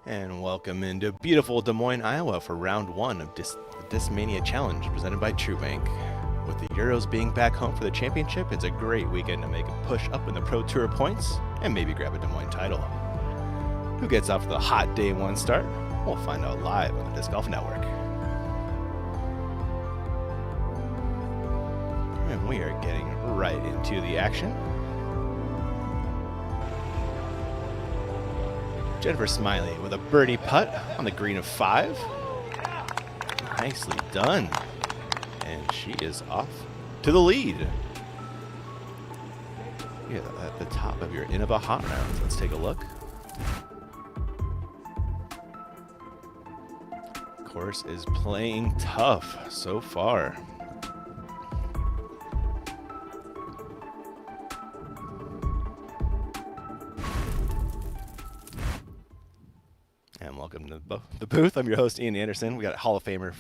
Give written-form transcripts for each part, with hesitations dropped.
And welcome into beautiful Des Moines, Iowa for round one of the Discmania Challenge presented by TruBank. With the Euros being back home for the championship, it's a great weekend to make a push up in the Pro Tour points and maybe grab a Des Moines title. Who gets off to the hot day one start? We'll find out live on the Disc Golf Network. And we are getting right into the action. Jennifer Smiley with a birdie putt on the green of 5. Nicely done. And she is off to the lead. Yeah, at the top of your Innova hot round. Let's take a look. Course is playing tough so far. And welcome to the booth. I'm your host, Ian Anderson. We got a Hall of Famer,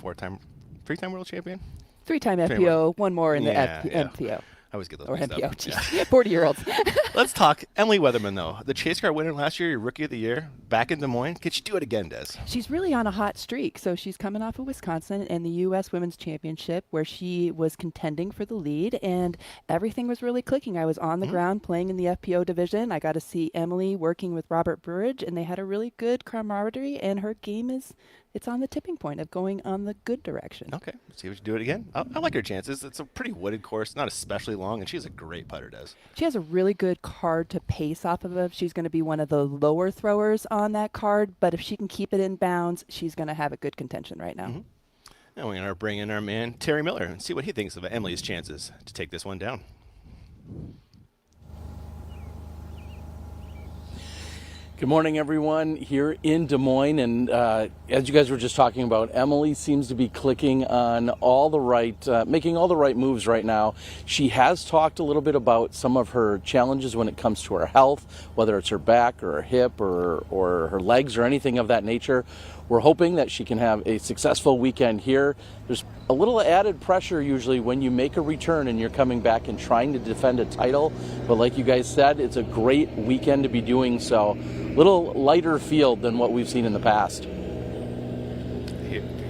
three-time world champion? Three-time FPO, one more in the FPO. I always get those. Or MPO, geez. Yeah, 40-year-olds. Let's talk Emily Weatherman, though. The Chase Car winner last year, your Rookie of the Year, back in Des Moines. Could she do it again, Des? She's really on a hot streak. So she's coming off of Wisconsin and the U.S. Women's Championship, where she was contending for the lead, and everything was really clicking. I was on the ground playing in the FPO division. I got to see Emily working with Robert Burridge, and they had a really good camaraderie, and her game it's on the tipping point of going on the good direction. Okay, let's see if she do it again. I like her chances. It's a pretty wooded course, not especially long, and she's a great putter, Des. She has a really good card to pace off of. She's going to be one of the lower throwers on that card, but if she can keep it in bounds, she's going to have a good contention right now. Now we're going to bring in our man, Terry Miller, and see what he thinks of Emily's chances to take this one down. Good morning, everyone, here in Des Moines, and as you guys were just talking about, Emily seems to be clicking on all the right, making all the right moves right now. She has talked a little bit about some of her challenges when it comes to her health, whether it's her back or her hip or her legs or anything of that nature. We're hoping that she can have a successful weekend here. There's a little added pressure usually when you make a return and you're coming back and trying to defend a title, but like you guys said, it's a great weekend to be doing so. A little lighter field than what we've seen in the past.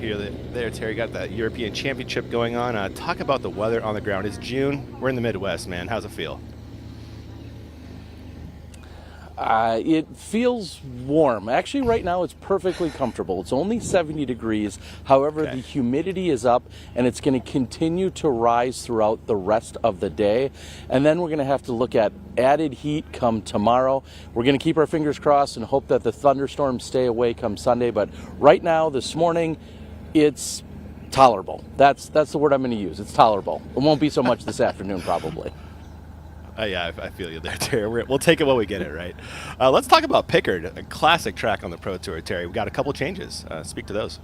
There, Terry, got that European Championship going on. Talk about the weather on the ground. It's June. We're in the Midwest, man. How's it feel? It feels warm. Actually, right now it's perfectly comfortable. It's only 70 degrees. However, the humidity is up, and it's going to continue to rise throughout the rest of the day. And then we're going to have to look at added heat come tomorrow. We're going to keep our fingers crossed and hope that the thunderstorms stay away come Sunday. But right now, this morning, it's tolerable. That's the word I'm going to use. It's tolerable. It won't be so much this afternoon, probably. Yeah, I feel you there, Terry. We'll take it while we get it, right? Let's talk about Pickard, a classic track on the Pro Tour, Terry. We got a couple changes. Speak to those.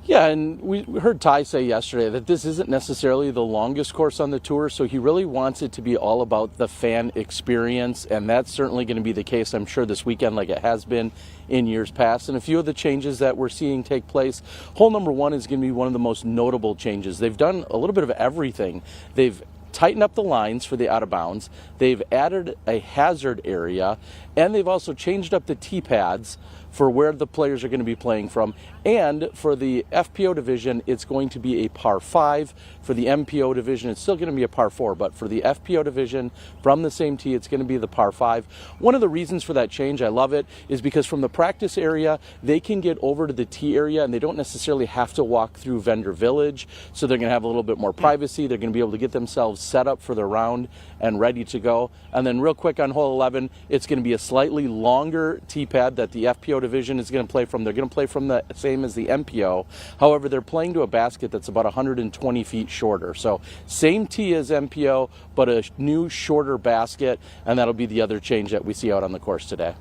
Yeah, and we heard Ty say yesterday that this isn't necessarily the longest course on the tour, so he really wants it to be all about the fan experience, and that's certainly going to be the case, I'm sure, this weekend like it has been in years past. And a few of the changes that we're seeing take place, hole number 1 is going to be one of the most notable changes. They've done a little bit of everything. They've tightened up the lines for the out of bounds, they've added a hazard area, and they've also changed up the tee pads for where the players are going to be playing from. And for the FPO division, it's going to be a par 5. For the MPO division, it's still going to be a par 4, but for the FPO division, from the same tee, it's going to be the par 5. One of the reasons for that change, I love it, is because from the practice area, they can get over to the tee area and they don't necessarily have to walk through Vendor Village, so they're going to have a little bit more privacy. They're going to be able to get themselves set up for the round and ready to go. And then real quick on hole 11, it's going to be a slightly longer tee pad that the FPO division is going to play from. They're going to play from the same as the MPO. However, they're playing to a basket that's about 120 feet shorter. So same tee as MPO, but a new shorter basket, and that'll be the other change that we see out on the course today.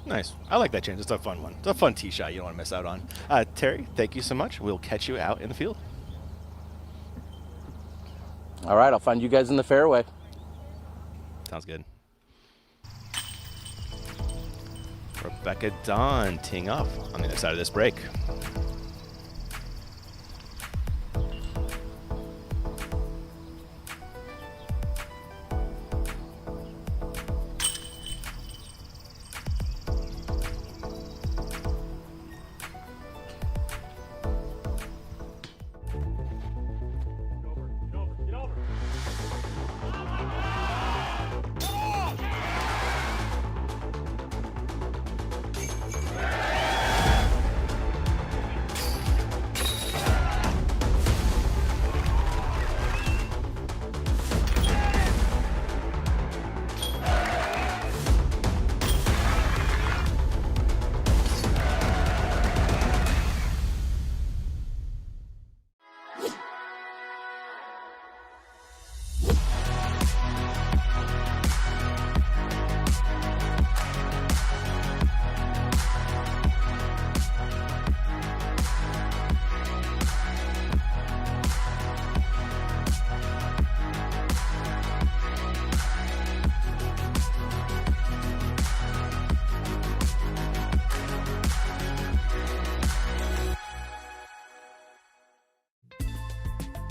Nice. I like that change. It's a fun one. It's a fun tee shot you don't want to miss out on. Terry, thank you so much. We'll catch you out in the field. All right, I'll find you guys in the fairway. Sounds good. Rebecca Dawn teeing up on the other side of this break.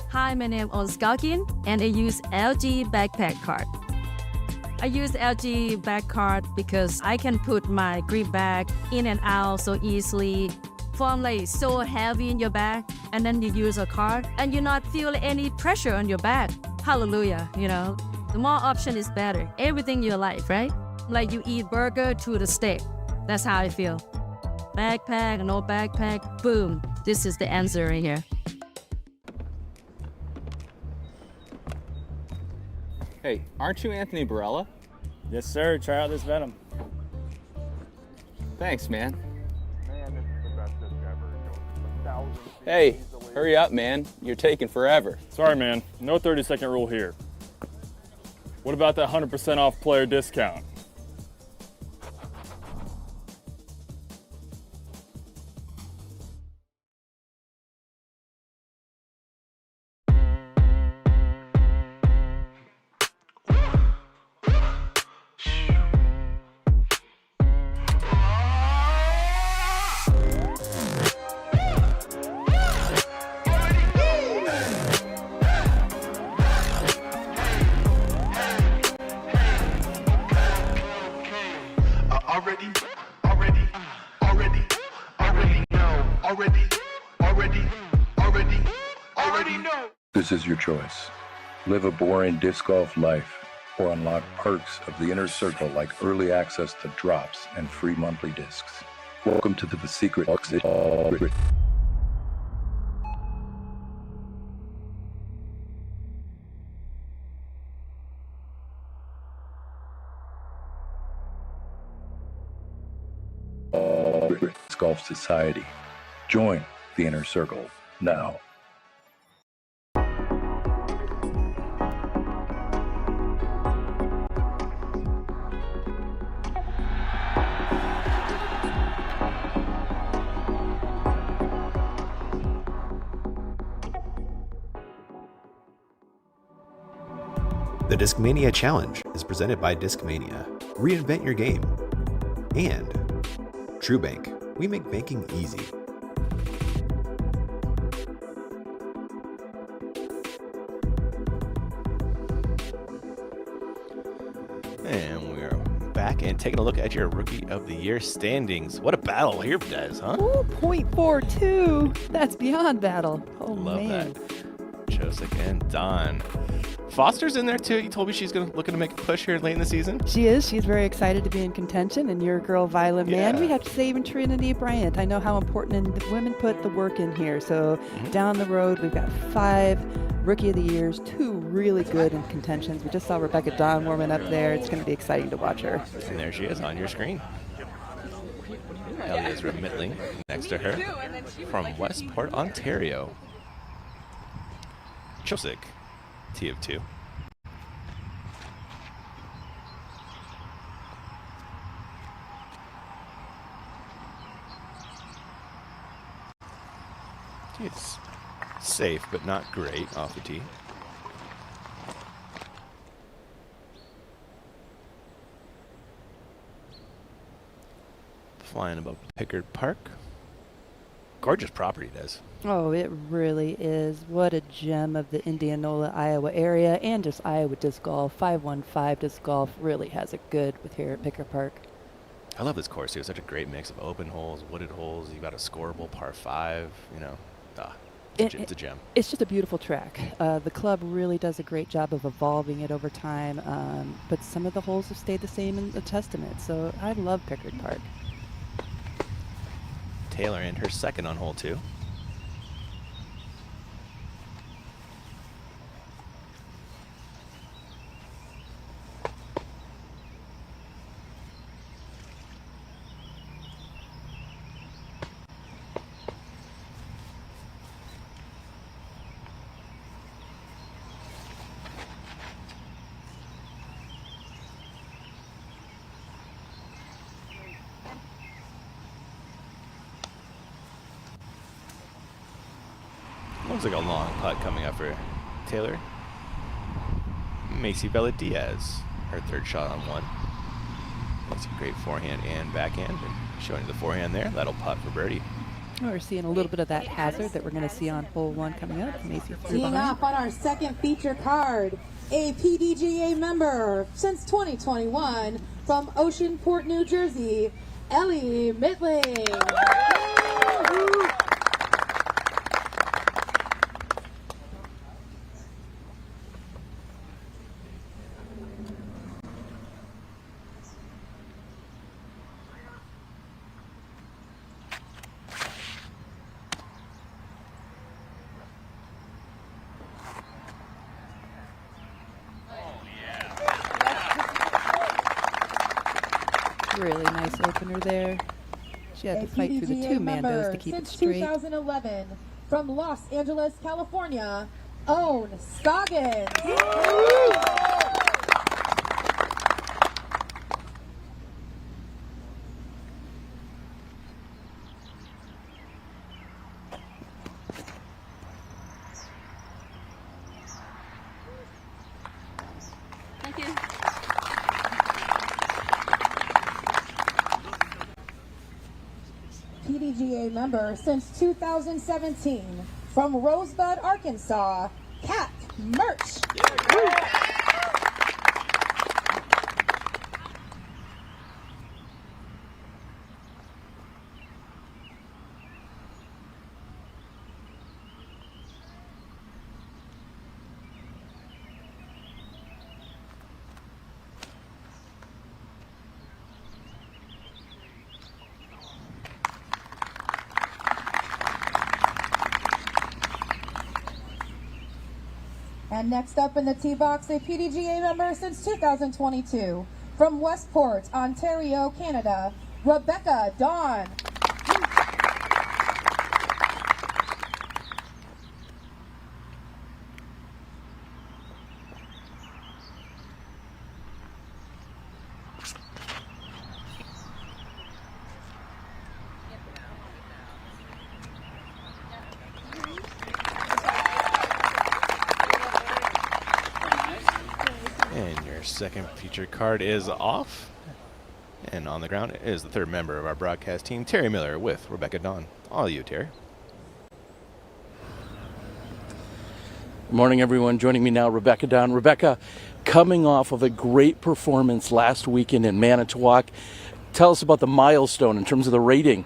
Hi, my name is Galkin, and I use LG backpack card. I use LG back card because I can put my grip bag in and out so easily. From like so heavy in your bag, and then you use a card, and you not feel any pressure on your back. Hallelujah, you know. The more option is better. Everything in your life, right? Like you eat burger to the steak. That's how I feel. Backpack, no backpack, boom. This is the answer right here. Hey, aren't you Anthony Barella? Yes, sir. Try out this Venom. Thanks, man. Hey, hurry up, man. You're taking forever. Sorry, man. No 30-second rule here. What about that 100% off player discount? This is your choice. Live a boring disc golf life or unlock perks of the inner circle like early access to drops and free monthly discs. Welcome to the secret. Disc Golf Society. Join the inner circle now. The Discmania Challenge is presented by Discmania. Reinvent your game. And TruBank. We make banking easy. And we're back and taking a look at your Rookie of the Year standings. What a battle here, Des, huh? Ooh, 0.42. That's beyond battle. Oh, Love man. that. Josek and Don. Foster's in there too. You told me she's looking to make a push here late in the season. She is. She's very excited to be in contention. And your girl, Violet Mann, Yeah. we have to say even Trinity Bryant. I know how important, and the women put the work in here. So down the road, we've got 5 Rookie of the Years, 2 really good in contentions. We just saw Rebecca Dawn warming up there. It's going to be exciting to watch her. And there she is on your screen. Elias Mittling next to her from Westport, Ontario. Josek, T of 2. It's safe, but not great off the tee. Flying above Pickard Park. Gorgeous property, Des. Oh, it really is. What a gem of the Indianola, Iowa area, and just Iowa disc golf. 515 disc golf really has it good with here at Picker Park. I love this course too. It's such a great mix of open holes, wooded holes. You've got a scoreable par 5. You know, it's a gem. It's just a beautiful track. The club really does a great job of evolving it over time, but some of the holes have stayed the same in the Testament. So I love Pickard Park. Taylor in her second on hole 2. Looks like a long putt coming up for Taylor. Macy Bella Diaz, her third shot on 1. That's a great forehand and backhand. And showing the forehand there, that'll putt for birdie. We're seeing a little bit of that hazard that we're going to see on hole 1 coming up. Macy through Teeing behind. off on our second feature card, a PDGA member since 2021 from Oceanport, New Jersey, Ellie Mittling. Really nice opener there. She had to fight through the 2 mandos to keep it since straight. 2011 from Los Angeles, California, Owen Scoggins. Thank you. PDGA member since 2017 from Rosebud, Arkansas, Kat Merch. And next up in the tee box, a PDGA member since 2022 from Westport, Ontario, Canada, Rebecca Dawn. second feature card is off. And on the ground is the third member of our broadcast team, Terry Miller, with Rebecca Dawn. All you, Terry. Good morning, everyone. Joining me now, Rebecca Dawn. Rebecca, coming off of a great performance last weekend in Manitowoc, tell us about the milestone in terms of the rating.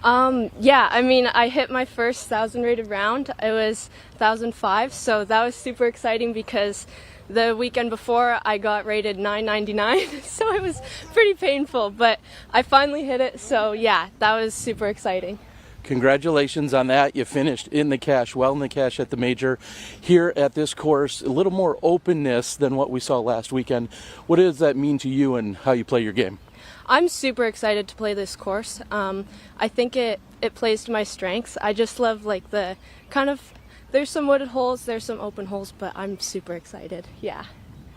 Yeah, I mean, I hit my first 1,000 rated round. It was 1,005, so that was super exciting because the weekend before I got rated 999, so it was pretty painful, but I finally hit it, so yeah, that was super exciting. Congratulations on that. You finished in the cash, well in the cash at the major. Here at this course, a little more openness than what we saw last weekend. What does that mean to you and how you play your game? I'm super excited to play this course. I think it plays to my strengths. I just love like the kind of, there's some wooded holes, there's some open holes, but I'm super excited, yeah.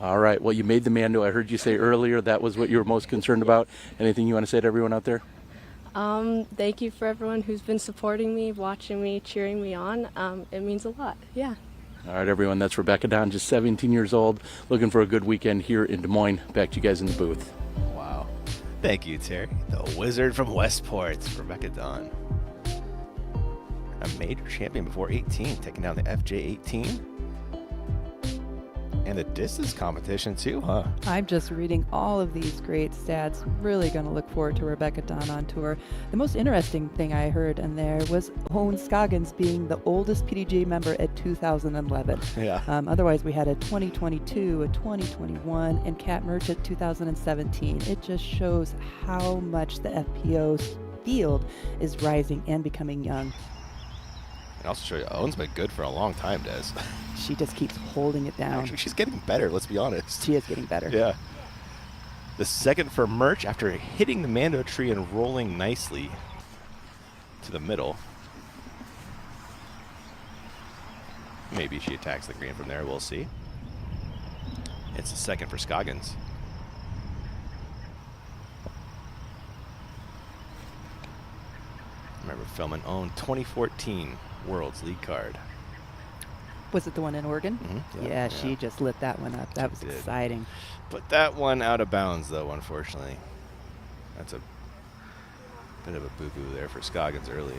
All right, well, you made the Mando. I heard you say earlier that was what you were most concerned about. Anything you want to say to everyone out there? Thank you for everyone who's been supporting me, watching me, cheering me on. It means a lot, yeah. All right, everyone, that's Rebecca Dawn, just 17 years old, looking for a good weekend here in Des Moines. Back to you guys in the booth. Wow. Thank you, Terry. The wizard from Westport, Rebecca Dawn. A major champion before 18, taking down the FJ18. And the distance competition too, huh? I'm just reading all of these great stats. Really going to look forward to Rebecca Dawn on tour. The most interesting thing I heard in there was Owen Scoggins being the oldest PDGA member at 2011. Yeah. Otherwise, we had a 2022, a 2021, and Kat Merch at 2017. It just shows how much the FPO field is rising and becoming young. And also show you, Owen's been good for a long time, Des. She just keeps holding it down. Actually, she's getting better, let's be honest. She is getting better. Yeah. The second for Merch after hitting the Mando tree and rolling nicely to the middle. Maybe she attacks the green from there, we'll see. It's the second for Scoggins. Remember filming Owen 2014 World's League card. Was it the one in Oregon? Mm-hmm. Yeah, she just lit that one up. That was did. exciting. Put that one out of bounds, though, unfortunately. That's a bit of a boo-boo there for Scoggins early.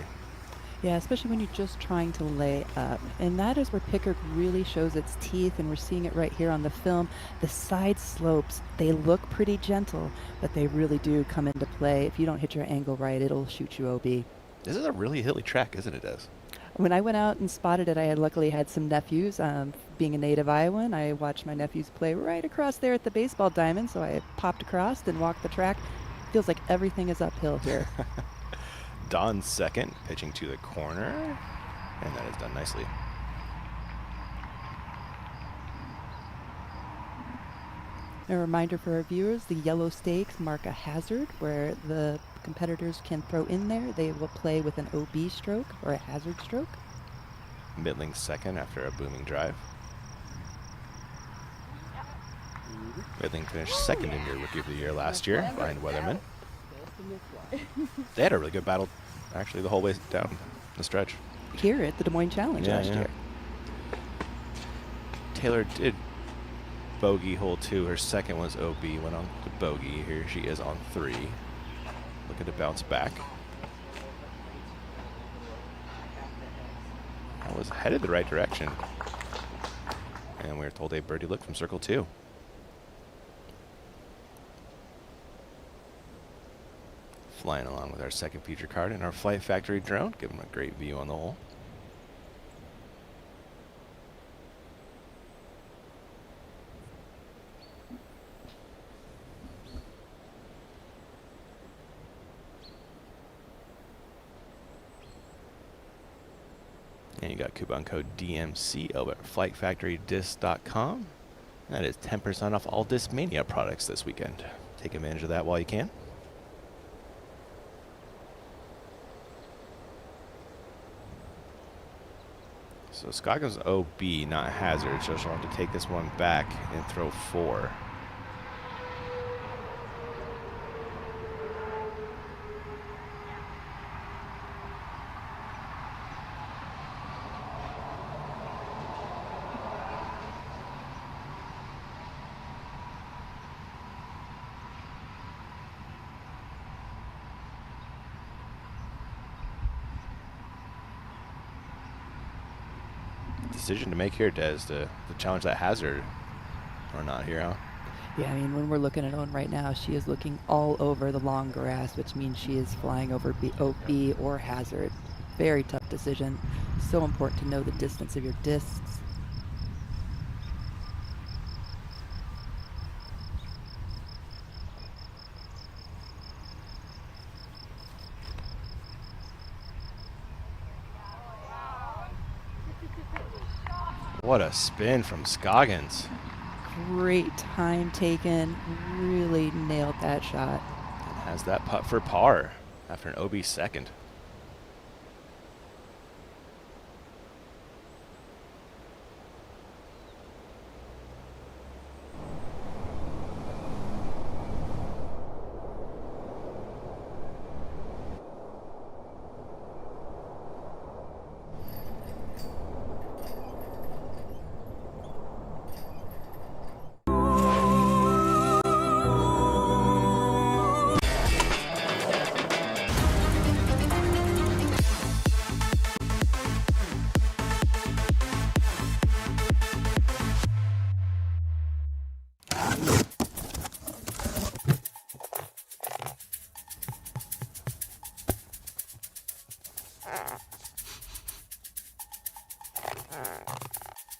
Yeah, especially when you're just trying to lay up. And that is where Pickard really shows its teeth, and we're seeing it right here on the film. The side slopes, they look pretty gentle, but they really do come into play. If you don't hit your angle right, it'll shoot you OB. This is a really hilly track, isn't it, Des? When I went out and spotted it, I had luckily had some nephews. Being a native Iowan, I watched my nephews play right across there at the baseball diamond, so I popped across and walked the track. Feels like everything is uphill here. Don's second, pitching to the corner, and that is done nicely. A reminder for our viewers, the yellow stakes mark a hazard where the competitors can throw in there. They will play with an OB stroke or a hazard stroke. Middling second after a booming drive. Middling finished second in your Rookie of the Year last year behind Weatherman. They had a really good battle, actually, the whole way down the stretch. Here at the Des Moines Challenge last year. Taylor did bogey hole 2. Her second was OB, went on to bogey. Here she is on 3. Looking to bounce back. That was headed the right direction. And we were told a birdie look from circle 2. Flying along with our second feature card and our Flight Factory drone, give them a great view on the hole. And you got coupon code DMC over at flightfactorydisc.com. That is 10% off all Discmania products this weekend. Take advantage of that while you can. So Scoggins OB, not hazard, so she'll have to take this one back and throw 4. decision to make here, Des, to challenge that hazard or not here, huh? Yeah, I mean, when we're looking at Owen right now, she is looking all over the long grass, which means she is flying over OB or hazard. Very tough decision. So important to know the distance of your discs. What a spin from Scoggins. Great time taken. Really nailed that shot. And has that putt for par after an OB second.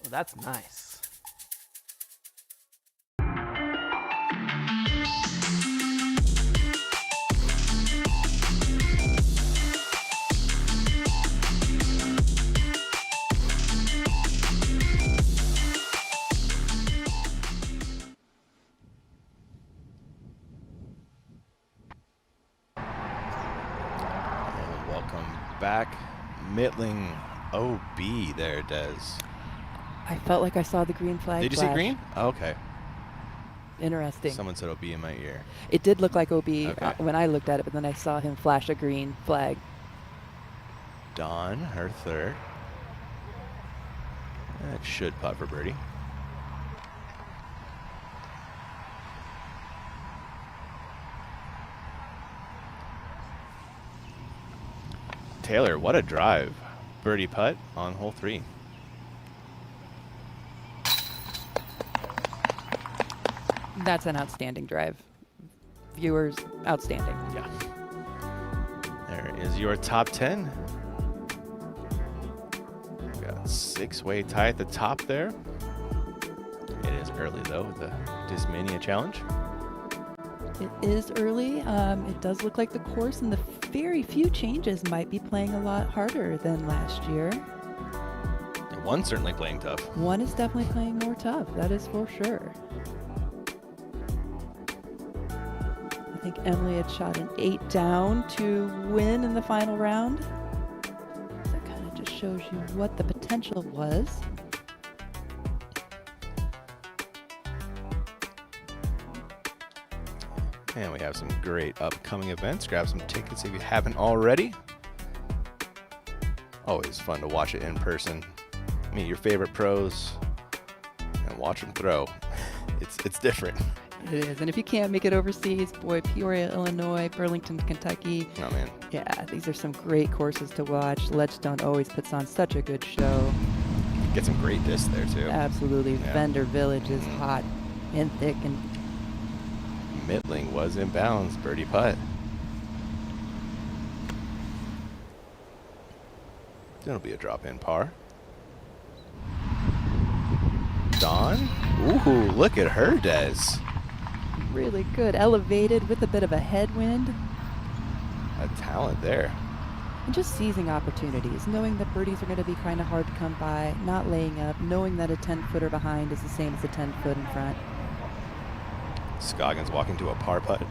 Well, that's nice. Welcome back. Mittling OB there, Des. I felt like I saw the green flag. Did you flash. see green? Oh, okay. Interesting. Someone said OB in my ear. It did look like OB Okay. when I looked at it, but then I saw him flash a green flag. Dawn, her third. That should putt for birdie. Taylor, what a drive. Birdie putt on hole 3. That's an outstanding drive. Viewers, outstanding. Yeah. There is your top 10. We've got 6-way tie at the top there. It is early though with the Discmania challenge. It is early. It does look like the course and the very few changes might be playing a lot harder than last year. And one's certainly playing tough. One is definitely playing more tough. That is for sure. I think Emily had shot an 8 down to win in the final round. That kind of just shows you what the potential was. And we have some great upcoming events. Grab some tickets if you haven't already. Always fun to watch it in person. Meet your favorite pros and watch them throw. It's different. It is. And if you can't make it overseas, boy, Peoria, Illinois, Burlington, Kentucky. Oh, man. Yeah, these are some great courses to watch. Ledgestone always puts on such a good show. Get some great discs there, too. Absolutely. Yeah. Vendor Village is hot and thick. And Mittling was in bounds. Birdie putt. It'll be a drop-in par. Dawn? Ooh, look at her, Des. really good. Elevated with a bit of a headwind. A talent there. And just seizing opportunities, knowing that birdies are going to be kind of hard to come by, not laying up, knowing that a 10-footer behind is the same as a 10-foot in front. Scoggins walking to a par putt.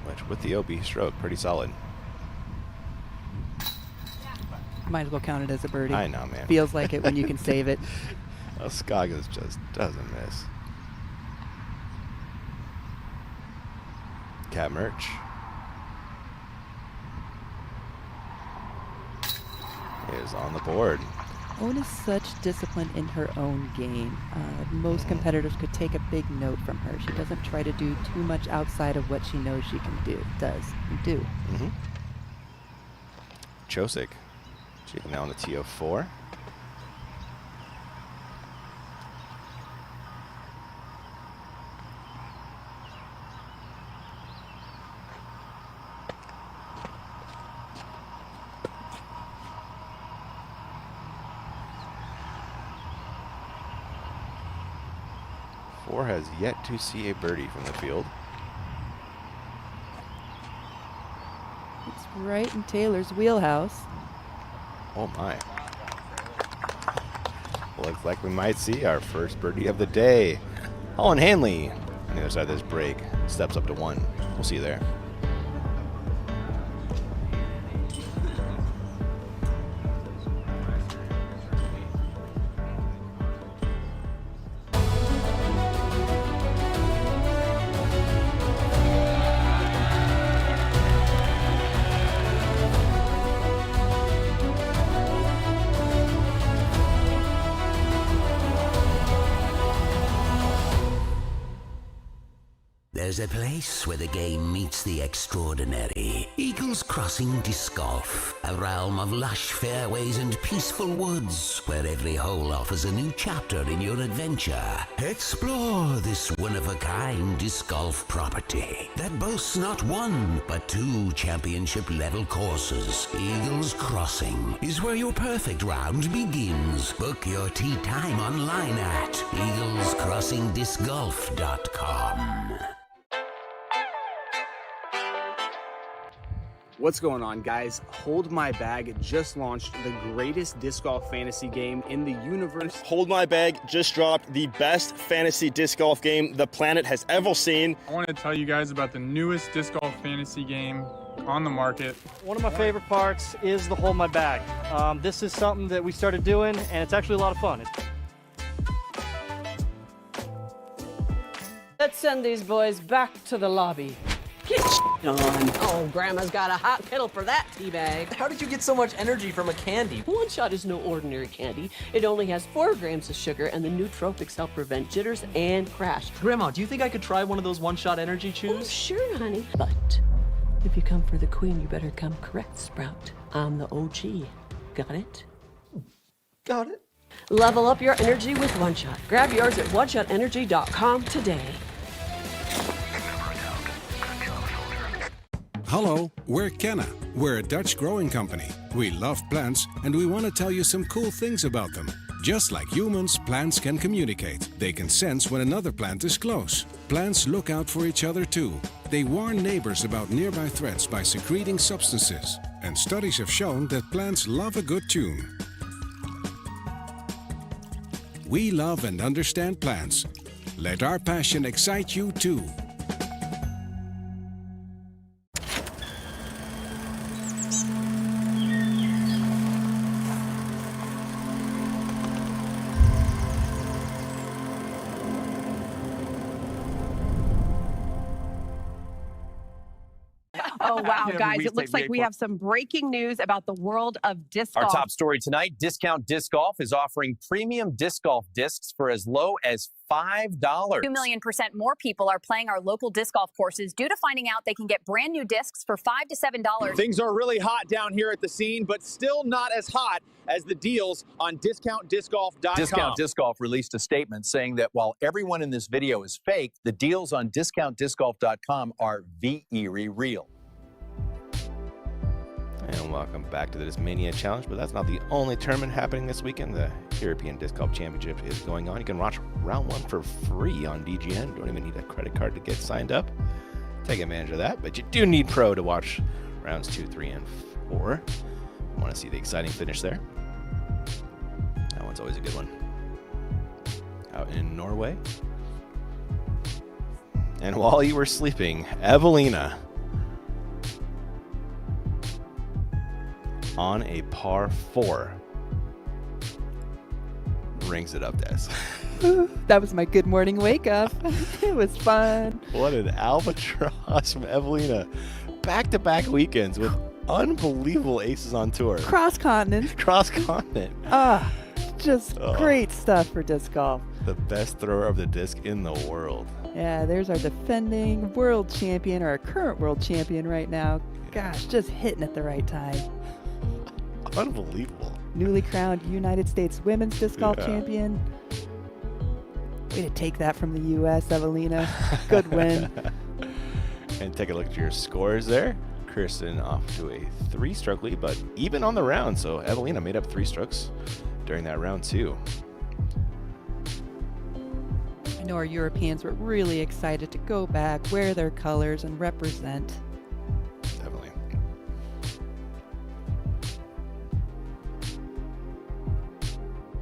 Which, with the OB stroke, pretty solid. Might as well count it as a birdie. I know, man. Feels like it when you can save it. Well, Scoggins just doesn't miss. Cat Merch. Is on the board. Owen is such discipline in her own game. Most competitors could take a big note from her. She doesn't try to do too much outside of what she knows she can do. Chosick Checking now on the TO4. Four has yet to see a birdie from the field. It's right in Taylor's wheelhouse. Oh my. Looks like we might see our first birdie of the day. Holland Hanley on the other side of this break steps up to 1. We'll see you there. There's a place where the game meets the extraordinary. Eagles Crossing Disc Golf, a realm of lush fairways and peaceful woods, where every hole offers a new chapter in your adventure. Explore this one-of-a-kind disc golf property that boasts not one, but 2 championship-level courses. Eagles Crossing is where your perfect round begins. Book your tee time online at eaglescrossingdiscgolf.com. What's going on, guys? Hold My Bag just launched the greatest disc golf fantasy game in the universe. Hold My Bag just dropped the best fantasy disc golf game the planet has ever seen. I want to tell you guys about the newest disc golf fantasy game on the market. One of my favorite parts is the Hold My Bag. This is something that we started doing, and it's actually a lot of fun. Let's send these boys back to the lobby. Get on. Oh, Grandma's got a hot kettle for that tea bag. How did you get so much energy from a candy? One Shot is no ordinary candy. It only has 4 grams of sugar, and the nootropics help prevent jitters and crash. Grandma, do you think I could try one of those One Shot energy chews? Oh, sure, honey. But if you come for the queen, you better come correct, Sprout. I'm the OG. Got it? Got it. Level up your energy with One Shot. Grab yours at oneshotenergy.com today. Hallo, we're Kenna. We're a Dutch growing company. We love plants and we want to tell you some cool things about them. Just like humans, plants can communicate. They can sense when another plant is close. Plants look out for each other too. They warn neighbors about nearby threats by secreting substances. And studies have shown that plants love a good tune. We love and understand plants. Let our passion excite you too. Oh, wow, guys. It looks like we have some breaking news about the world of disc golf. Our top story tonight, Discount Disc Golf is offering premium disc golf discs for as low as $5. 2 million% more people are playing our local disc golf courses due to finding out they can get brand new discs for $5 to $7. Things are really hot down here at the scene, but still not as hot as the deals on discountdiscgolf.com. Discount Disc Golf released a statement saying that while everyone in this video is fake, the deals on discountdiscgolf.com are very real. And welcome back to the Discmania Challenge, but that's not the only tournament happening this weekend. The European Disc Golf Championship is going on. You can watch round 1 for free on DGN. Don't even need a credit card to get signed up. Take advantage of that, but you do need Pro to watch rounds 2, 3, and 4. You want to see the exciting finish there. That one's always a good one. Out in Norway. And while you were sleeping, Evelina on a par 4 rings it up, Des. That was my good morning wake up. It was fun. What an albatross from Evelina. Back-to-back weekends with unbelievable aces on tour. Cross-continent. Cross-continent. Just great stuff for disc golf. The best thrower of the disc in the world. Yeah, there's our defending world champion, or our current world champion right now. Gosh, just hitting at the right time. Unbelievable. Newly crowned United States Women's Disc Golf Yeah. Champion. Way to take that from the U.S., Evelina. Good win. And take a look at your scores there. Kirsten off to a 3-stroke lead, but even on the round. So Evelina made up 3 strokes during that round too. I know our Europeans were really excited to go back, wear their colors, and represent. Definitely.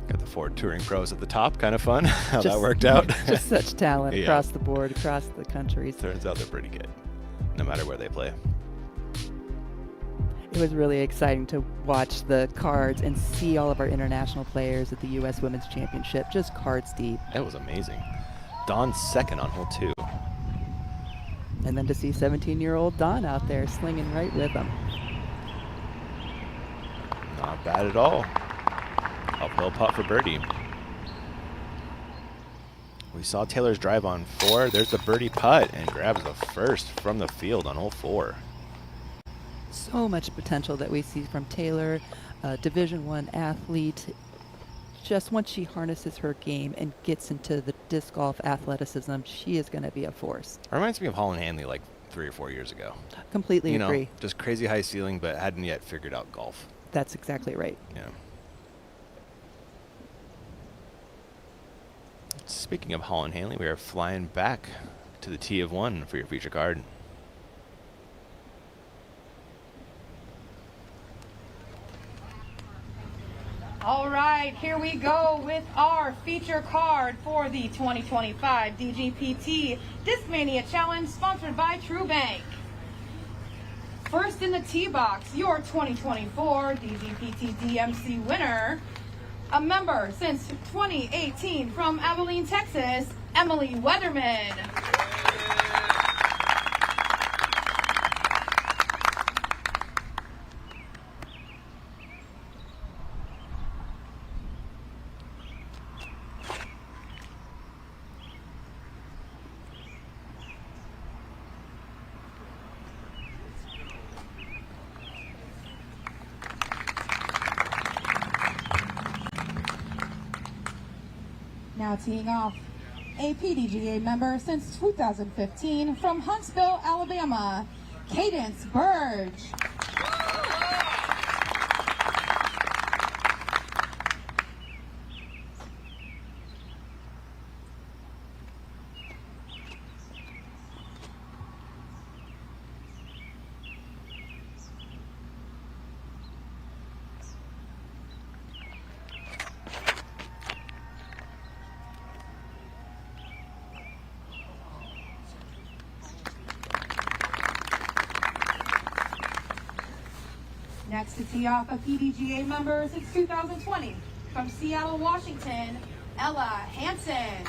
Got the 4 touring pros at the top. Kind of fun how that worked out. Just such talent Yeah. across the board, across the countries. Turns out they're pretty good, no matter where they play. It was really exciting to watch the cards and see all of our international players at the U.S. Women's Championship, just cards deep. That was amazing. Dawn second on hole 2. And then to see 17-year-old Dawn out there slinging right with them. Not bad at all. Uphill putt for birdie. We saw Taylor's drive on 4. There's the birdie putt and grabs the first from the field on hole 4. So much potential that we see from Taylor, Division I athlete. Just once she harnesses her game and gets into the disc golf athleticism, she is going to be a force. Reminds me of Holland Hanley like 3 or 4 years ago. Completely You know, agree. just crazy high ceiling, but hadn't yet figured out golf. That's exactly right. Yeah. Speaking of Holland Hanley, we are flying back to the T of 1 for your feature card. All right, here we go with our feature card for the 2025 DGPT Discmania Challenge, sponsored by TruBank. First in the tee box, your 2024 DGPT DMC winner, a member since 2018 from Abilene, Texas, Emily Weatherman. Now teeing off, a PDGA member since 2015 from Huntsville, Alabama, Cadence Burge. Next to tee off, a PDGA member since 2020 from Seattle, Washington, Ella Hansen.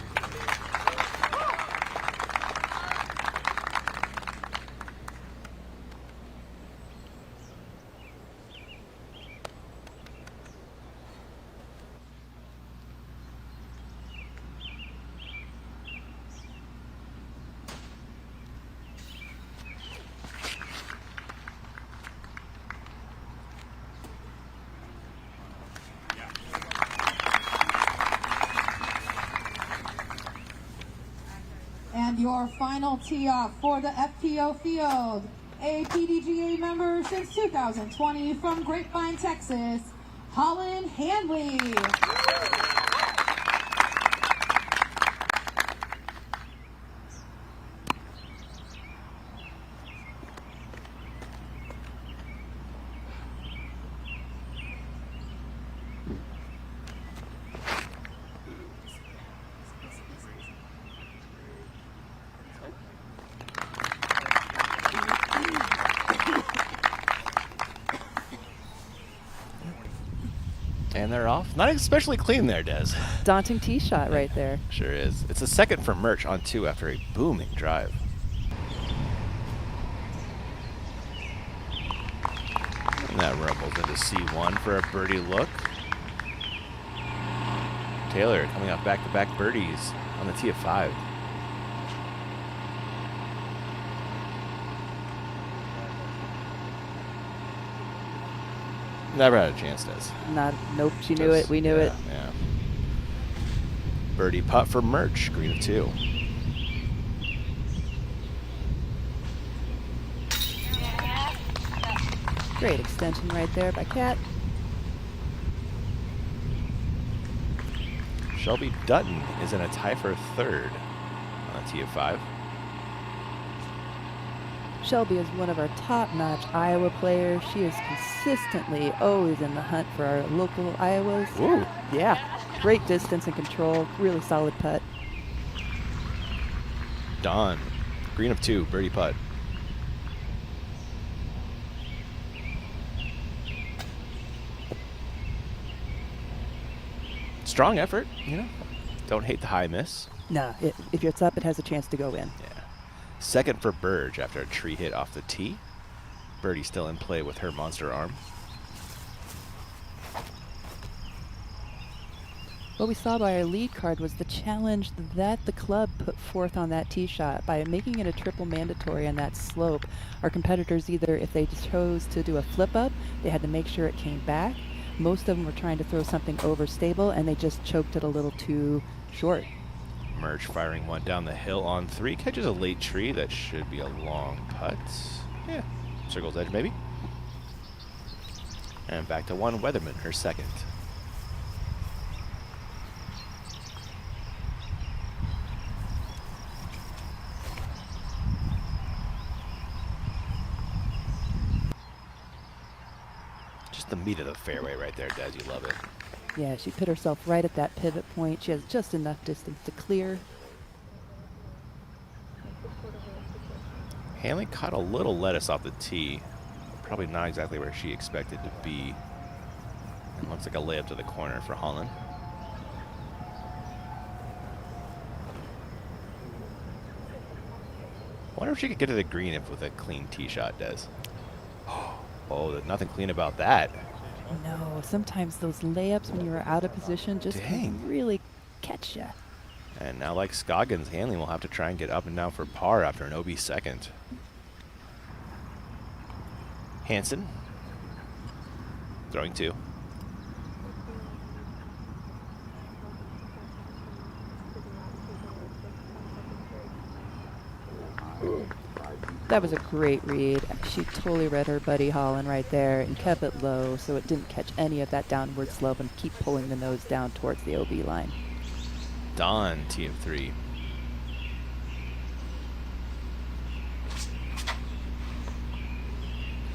And your final tee-off for the FPO field, a PDGA member since 2020 from Grapevine, Texas, Holland Hanley. And they're off. Not especially clean there, Des. Daunting tee shot right there. Sure is. It's a second for Murch on 2 after a booming drive. And that rumbles into C1 for a birdie look. Taylor coming off back-to-back birdies on the tee of 5. Never had a chance, Des. Nope, she knew it. We knew it. Yeah. Birdie putt for Merch, green of 2. Great extension right there by Kat. Shelby Dutton is in a tie for 3rd on a tee of 5. Shelby is one of our top-notch Iowa players. She is consistently always in the hunt for our local Iowas. Ooh. Yeah, great distance and control, really solid putt. Dawn, green of 2, birdie putt. Strong effort, you know. Don't hate the high miss. Nah, if it's up, it has a chance to go in. Yeah. Second for Burge after a tree hit off the tee. Birdie still in play with her monster arm. What we saw by our lead card was the challenge that the club put forth on that tee shot. By making it a triple mandatory on that slope, our competitors either, if they chose to do a flip up, they had to make sure it came back. Most of them were trying to throw something overstable, and they just choked it a little too short. Merge firing one down the hill on 3. Catches a late tree. That should be a long putt. Yeah, circle's edge maybe. And back to 1, Weatherman, her 2nd. Just the meat of the fairway right there, Des. You love it. Yeah, she put herself right at that pivot point. She has just enough distance to clear. Hanley caught a little lettuce off the tee. Probably not exactly where she expected to be. And looks like a layup to the corner for Holland. Wonder if she could get to the green if with a clean tee shot, Des. Oh, there's nothing clean about that. No, sometimes those layups when you're out of position just can really catch you. And now, like Scoggins, Hanley will have to try and get up and down for par after an OB 2nd. Hansen throwing 2. That was a great read. She totally read her buddy Holland right there and kept it low so it didn't catch any of that downward slope and keep pulling the nose down towards the OB line. Don, tee of 3.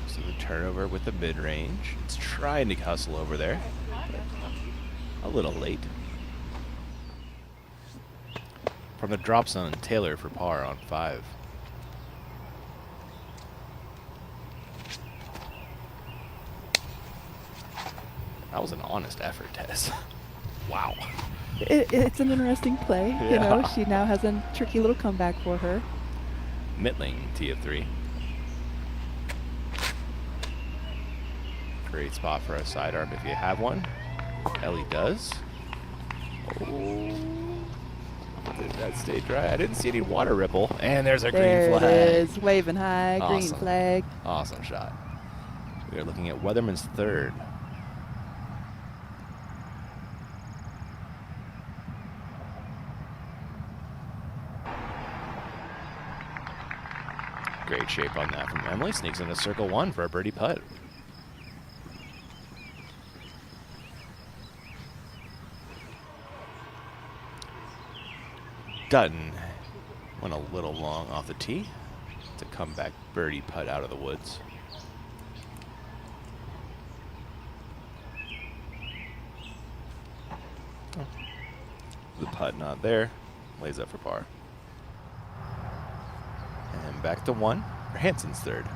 So the turnover with the mid-range. It's trying to hustle over there. A little late. From the drop zone, Taylor for par on 5. That was an honest effort, Tess. Wow. It's an interesting play. Yeah. You know, she now has a tricky little comeback for her. Mittling, tee of 3. Great spot for a sidearm if you have one. Ellie does. Oh. Did that stay dry? I didn't see any water ripple. And there's our green flag. There it is, waving high, Awesome. green flag. Awesome shot. We are looking at Weatherman's 3rd. Great shape on that from Emily. Sneaks into circle 1 for a birdie putt. Dutton went a little long off the tee to come back birdie putt out of the woods. Oh. The putt not there. Lays up for par. And back to 1 for Hansen's 3rd.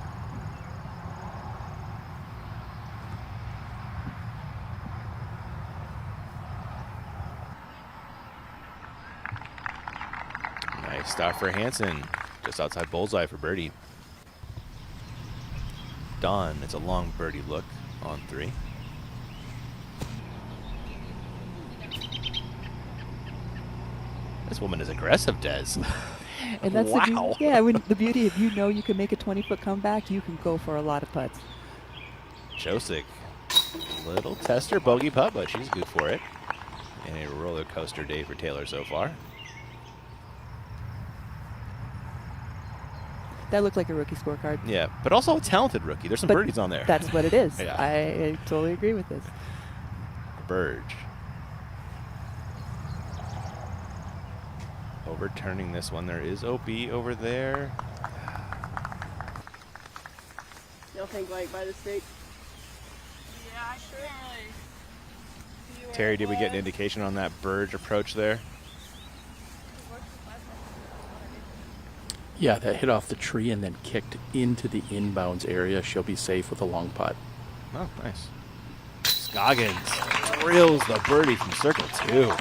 Nice stop for Hansen. Just outside bullseye for birdie. Dawn, it's a long birdie look on 3. This woman is aggressive, Des. And that's wow. The beauty of you can make a 20-foot comeback, you can go for a lot of putts. Josic Little tester bogey putt, but she's good for it. And a roller coaster day for Taylor so far. That looked like a rookie scorecard. Yeah, but also a talented rookie. There's some birdies on there. That's what it is. Yeah. I totally agree with this. Burge. Overturning this one. There is OB over there. Y'all think like by the stake? Yeah, I couldn't really. Terry, did we get an indication on that Burge approach there? Yeah, that hit off the tree and then kicked into the inbounds area. She'll be safe with a long putt. Oh, nice. Scoggins drills the birdie from circle 2.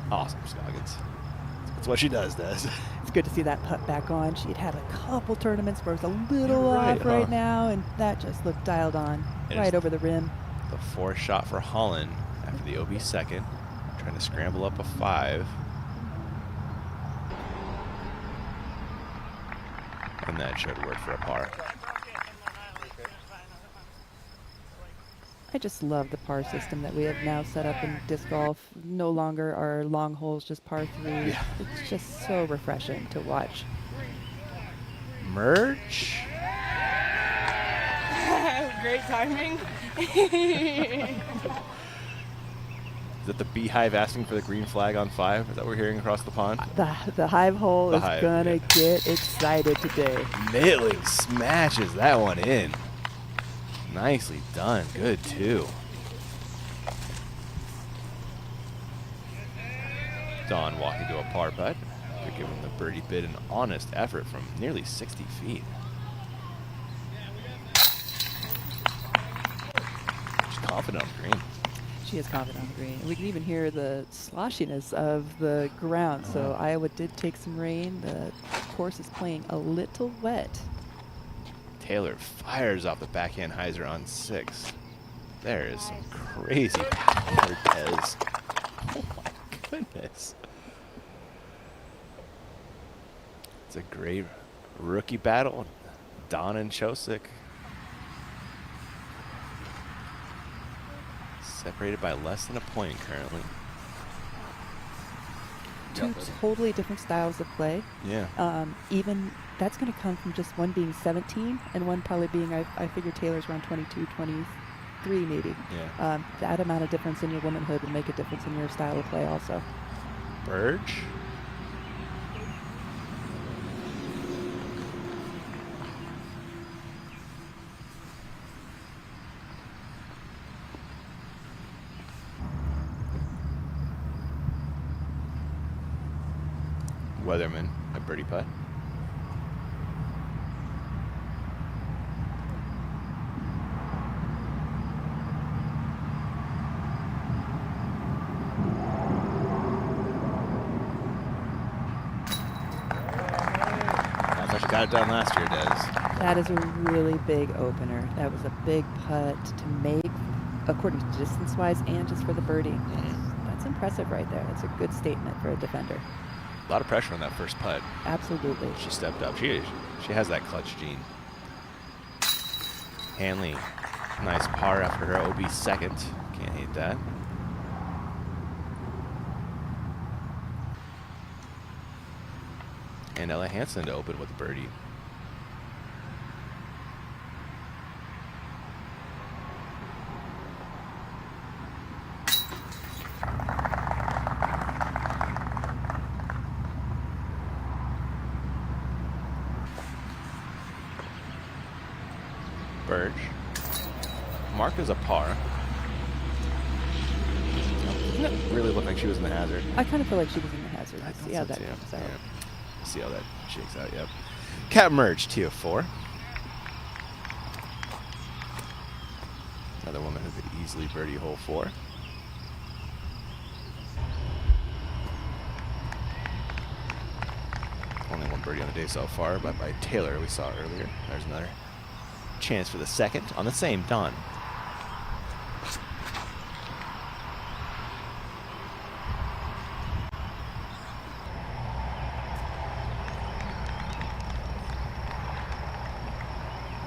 Awesome, Scoggins. That's what she does. It's good to see that putt back on. She had a couple tournaments where it was a little off right now, and that just looked dialed on, right over the rim. The 4th shot for Holland after the OB second. Trying to scramble up a 5. And that should work for a par. I just love the par system that we have now set up in disc golf. No longer are long holes just par 3. Yeah. It's just so refreshing to watch. Merge. Great timing. Is that the Beehive asking for the green flag on 5? Is that what we're hearing across the pond? The Hive hole is Hive, gonna get excited today. Naily smashes that one in. Nicely done. Good, too. Dawn walking to a par putt. They're giving the birdie bid an honest effort from nearly 60 feet. She's confident on the green. She is confident on the green. We can even hear the sloshiness of the ground. So Iowa did take some rain. The course is playing a little wet. Taylor fires off the backhand hyzer on 6. There is some crazy power, Tez. Oh my goodness. It's a great rookie battle. Don and Chosick. Separated by less than a point currently. Two totally different styles of play. Yeah. Even that's going to come from just one being 17 and one probably being, I figure Taylor's around 22, 23 maybe. Yeah. That amount of difference in your womanhood will make a difference in your style of play also. Burge. Weatherman, a birdie putt. That's how she got it done last year, Des. That is a really big opener. That was a big putt to make, according to distance-wise and just for the birdie. That's impressive right there. That's a good statement for a defender. A lot of pressure on that first putt. Absolutely. She stepped up. She has that clutch gene. Hanley, nice par after her OB second. Can't hate that. And Ella Hansen to open with a birdie. Burge. Marked as a par. Didn't it really look like she was in the hazard? I kind of feel like she was in the hazard. I Let's thought see how so that too. comes out. Yeah. See how that shakes out, yep. Cat Merge, T of 4. Another woman who could easily birdie hole 4. Only one birdie on the day so far, but by Taylor we saw earlier. There's another chance for the second on the same Dawn.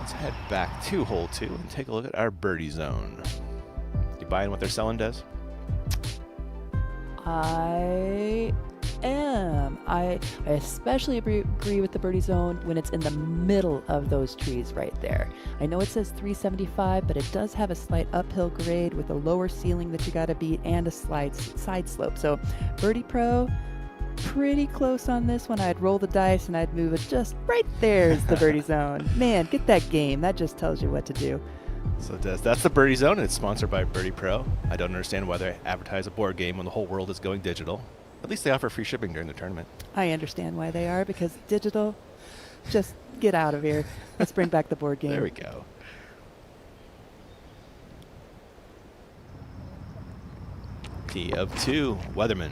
Let's head back to hole 2 and take a look at our birdie zone. You buying what they're selling, Des? I am. I especially agree with the birdie zone when it's in the middle of those trees right there. I know it says 375, but it does have a slight uphill grade with a lower ceiling that you got to beat and a side slope. So Birdie Pro, pretty close on this one. I'd roll the dice and I'd move it just right there's the birdie zone. Man, get that game. That just tells you what to do. So that's the Birdie Zone, and it's sponsored by Birdie Pro. I don't understand why they advertise a board game when the whole world is going digital. At least they offer free shipping during the tournament. I understand why they are, because digital, just get out of here. Let's bring back the board game. There we go. Tee of 2, Weatherman.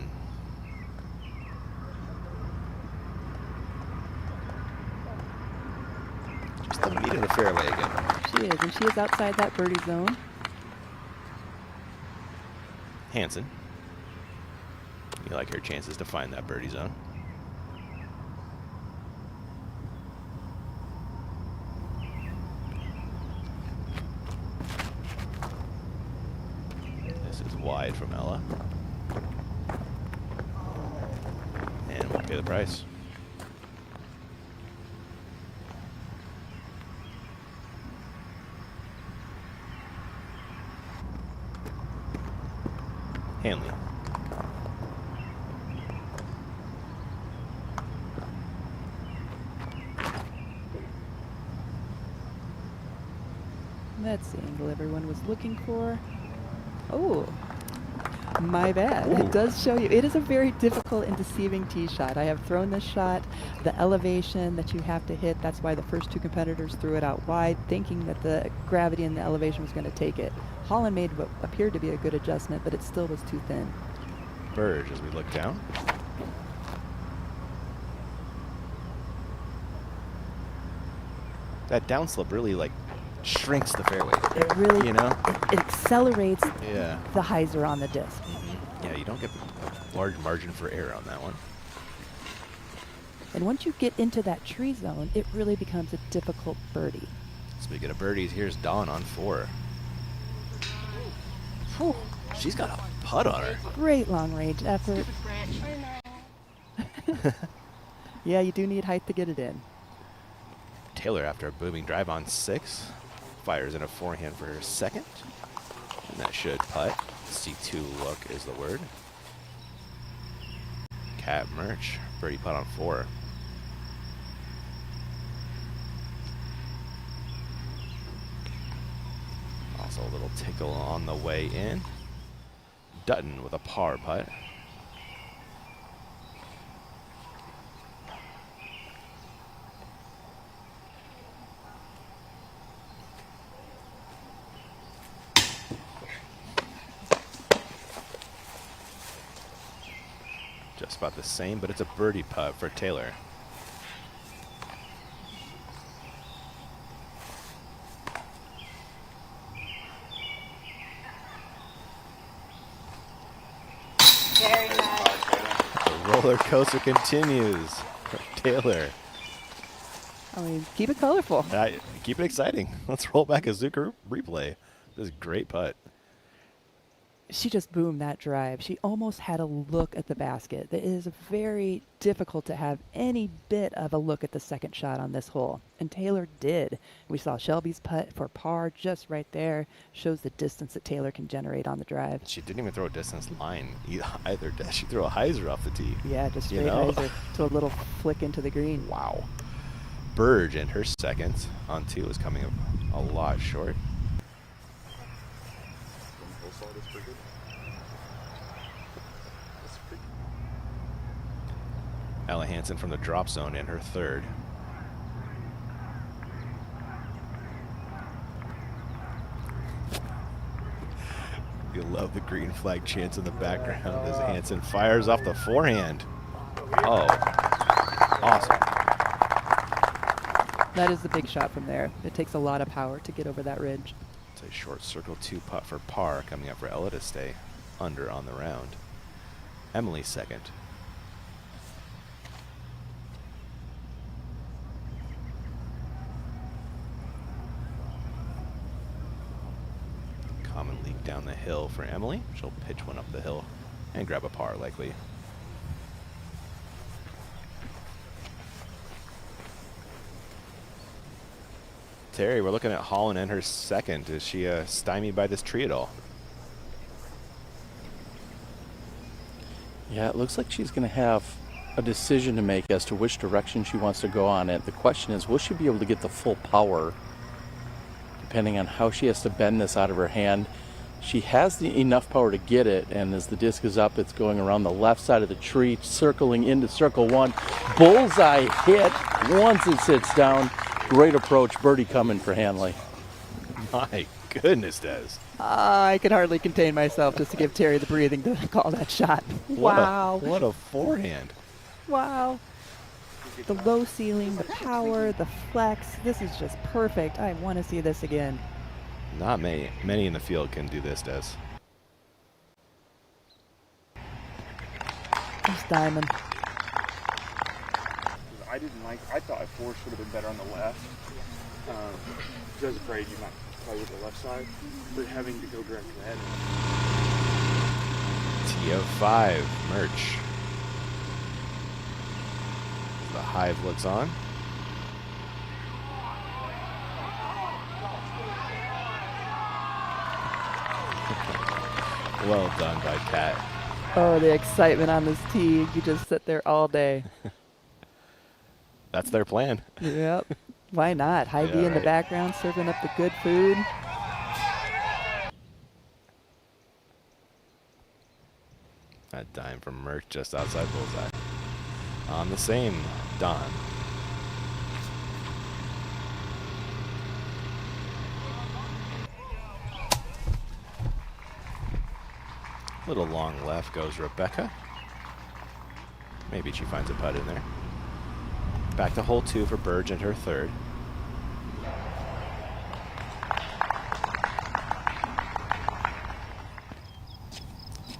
Just the meat of the fairway again. She is, and she is outside that birdie zone. Hansen. You like her chances to find that birdie zone. This is wide from Ella. And we'll pay the price. Hanley. That's the angle everyone was looking for. Oh, my bad. Ooh. It does show you. It is a very difficult and deceiving tee shot. I have thrown this shot, the elevation that you have to hit. That's why the first 2 competitors threw it out wide, thinking that the gravity and the elevation was going to take it. Holland made what appeared to be a good adjustment, but it still was too thin. Burge as we look down. That downslip really shrinks the fairway. It really, you know, it accelerates yeah. the hyzer on the disc. Yeah, you don't get a large margin for error on that one. And once you get into that tree zone, it really becomes a difficult birdie. Speaking of birdies, here's Dawn on 4. Whew. She's got a putt on her. Great long range effort. Yeah, you do need height to get it in. Taylor, after a booming drive on 6, fires in a forehand for her second. And that should putt. C2 look is the word. Cat Merch, birdie putt on 4. Also a little tickle on the way in. Dutton with a par putt. Just about the same, but it's a birdie putt for Taylor. Very nice. The roller coaster continues for Taylor. I mean, keep it colorful. Keep it exciting. Let's roll back a Zucker replay. This is a great putt. She just boomed that drive. She almost had a look at the basket. It is very difficult to have any bit of a look at the second shot on this hole. And Taylor did. We saw Shelby's putt for par just right there. Shows the distance that Taylor can generate on the drive. She didn't even throw a distance line either. She threw a hyzer off the tee. Yeah, just straight hyzer to a little flick into the green. Wow. Burge in her second on 2 is coming up a lot short. Ella Hansen from the drop zone in her third. You love the green flag chants in the background as Hansen fires off the forehand. Oh, awesome. That is the big shot from there. It takes a lot of power to get over that ridge. It's a short circle 2 putt for par coming up for Ella to stay under on the round. Emily second. down the hill for Emily. She'll pitch one up the hill and grab a par likely. Terry, we're looking at Holland and her second. Is she stymied by this tree at all? Yeah, it looks like she's going to have a decision to make as to which direction she wants to go on it. The question is, will she be able to get the full power depending on how she has to bend this out of her hand? She has enough power to get it, and as the disc is up, it's going around the left side of the tree, circling into circle one. Bullseye hit once it sits down. Great approach. Birdie coming for Hanley. My goodness, Des. I could hardly contain myself just to give Terry the breathing to call that shot. Wow. What a forehand. Wow. The low ceiling, the power, the flex. This is just perfect. I want to see this again. Not many in the field can do this, Des. There's Diamond. I thought 4 should have been better on the left. I was afraid you might play with the left side, but having to go direct red. T of 5, Merch. The Hive looks on. Well done by Pat. Oh, the excitement on this tee. You just sit there all day. That's their plan. Yep. Why not? Hy-Vee in the background serving up the good food. That dime from Merch just outside bullseye. On the same, Don. Little long left goes Rebecca. Maybe she finds a putt in there. Back to hole 2 for Burge and her third.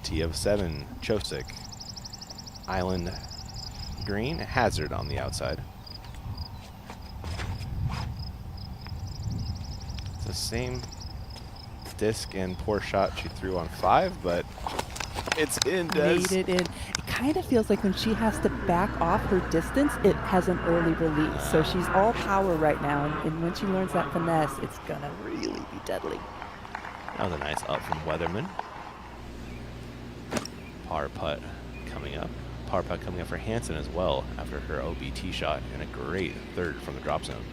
T of 7, Chosick. Island green, hazard on the outside. It's the same disc and poor shot she threw on 5, but it's in, Des. Made it in. It kind of feels like when she has to back off her distance, it has an early release. So she's all power right now, and when she learns that finesse, it's gonna really be deadly. That was a nice up from Weatherman. Par putt coming up. Par putt coming up for Hansen as well after her OBT shot, and a great third from the drop zone.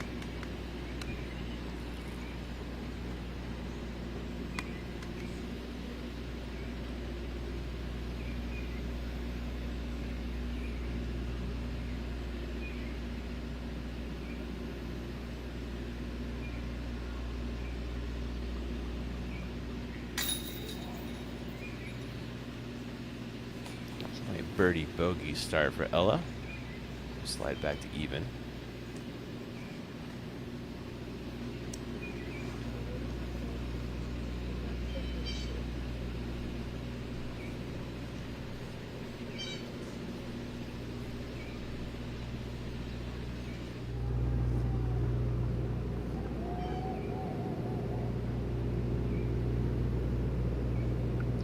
Birdie bogey start for Ella. Slide back to even.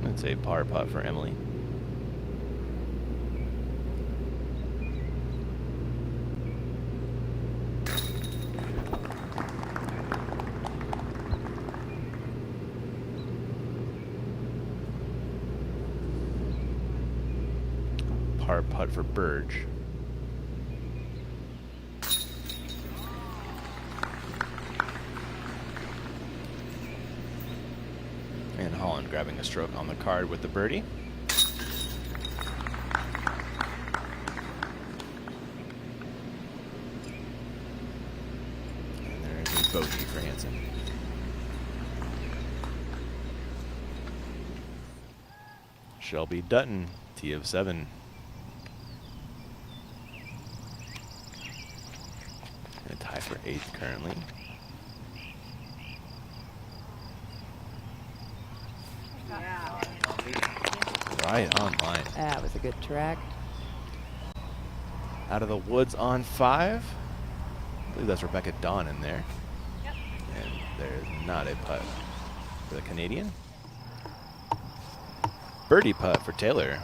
That's a par putt for Emily. Par putt for Burge. And Holland grabbing a stroke on the card with the birdie. And there's a bogey for Hansen. Shelby Dutton, T of 7. And a tie for 8th currently. Right on line. That was a good track. Out of the woods on 5. I believe that's Rebecca Dawn in there. Yep. And there's not a putt for the Canadian. birdie putt for Taylor.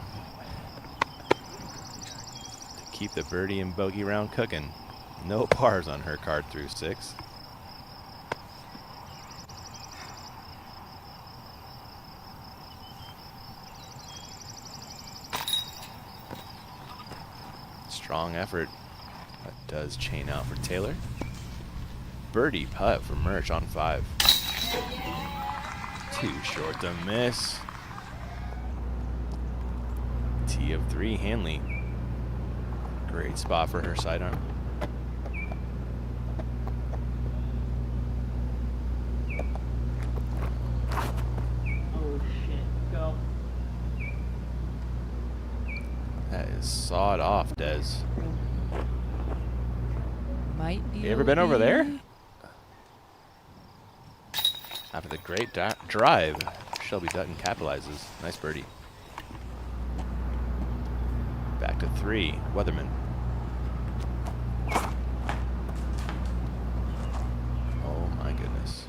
To keep the birdie and bogey round cooking. No pars on her card through 6. Strong effort. That does chain out for Taylor. Birdie putt for Merch on 5. Too short to miss. Tee of 3, Hanley. Great spot for her sidearm. Oh shit, go. That is sawed off, Des. Might be. You ever been over there? After the great drive, Shelby Dutton capitalizes. Nice birdie. Back to 3, Weatherman. Oh my goodness.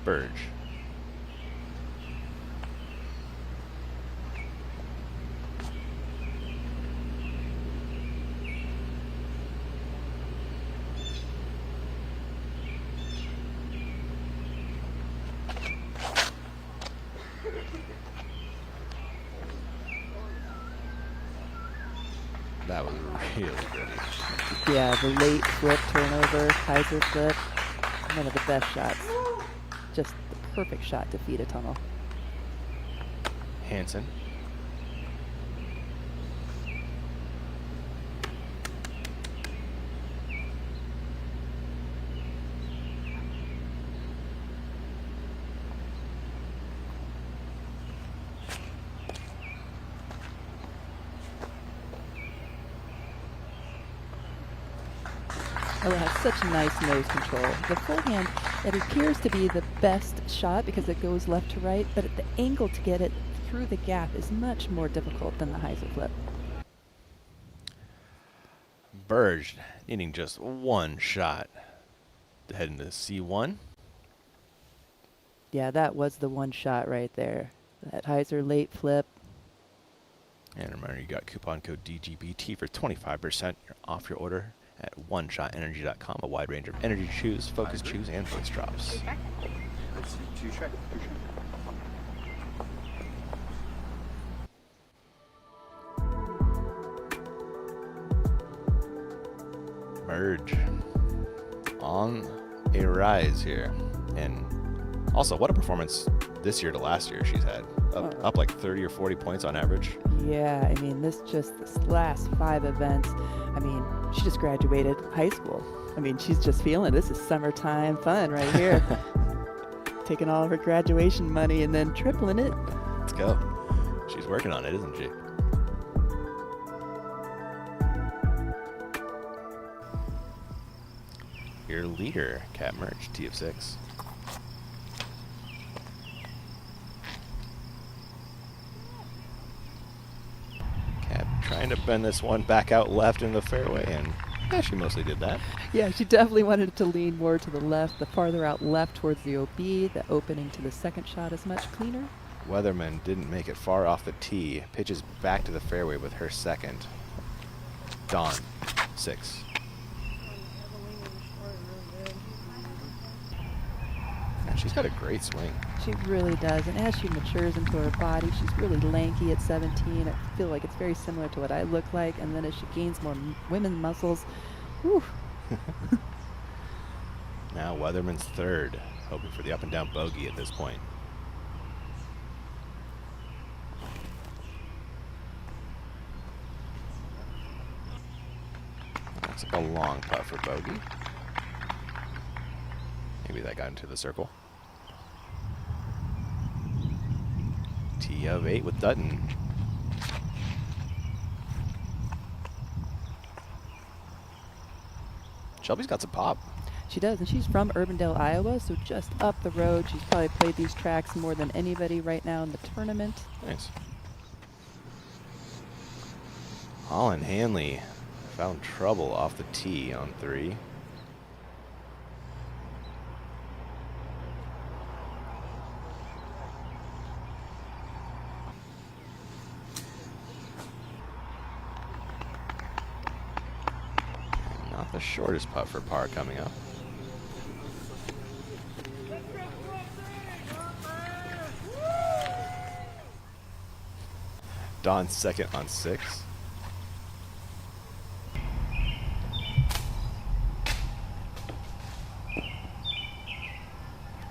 Burge. That was really pretty. Yeah, the late flip turnover, Kaiser flip, one of the best shots. Just the perfect shot to feed a tunnel. Hansen. Ella has such nice nose control. The forehand, it appears to be the best shot because it goes left to right, but the angle to get it through the gap is much more difficult than the Heiser flip. Burge needing just one shot to head into C1. Yeah, that was the one shot right there. That Heiser late flip. And remember, you got coupon code DGBT for 25% off your order at oneshotenergy.com. A wide range of energy chews, focus chews, and voice drops. Merge on a rise here. And also, what a performance this year to last year she's had. Up like 30 or 40 points on average. Yeah, I mean, this last 5 events, I mean, she just graduated high school. I mean, she's just feeling this is summertime fun right here. Taking all of her graduation money and then tripling it. Let's go. She's working on it, isn't she? Your leader, Cat Merch, T of 6. Trying to bend this one back out left in the fairway, and yeah, she mostly did that. Yeah, she definitely wanted it to lean more to the left, the farther out left towards the OB. The opening to the second shot is much cleaner. Weatherman didn't make it far off the tee. Pitches back to the fairway with her second. Dawn, 6. And she's got a great swing. She really does, and as she matures into her body, she's really lanky at 17. I feel like it's very similar to what I look like, and then as she gains more women muscles, whew. Now Weatherman's third, hoping for the up and down bogey at this point. Looks like a long putt for bogey. Maybe that got into the circle. Tee of 8 with Dutton. Shelby's got some pop. She does, and she's from Urbandale, Iowa, so just up the road. She's probably played these tracks more than anybody right now in the tournament. Nice. Holland Hanley found trouble off the tee on 3. The shortest putt for par coming up. Don second on 6.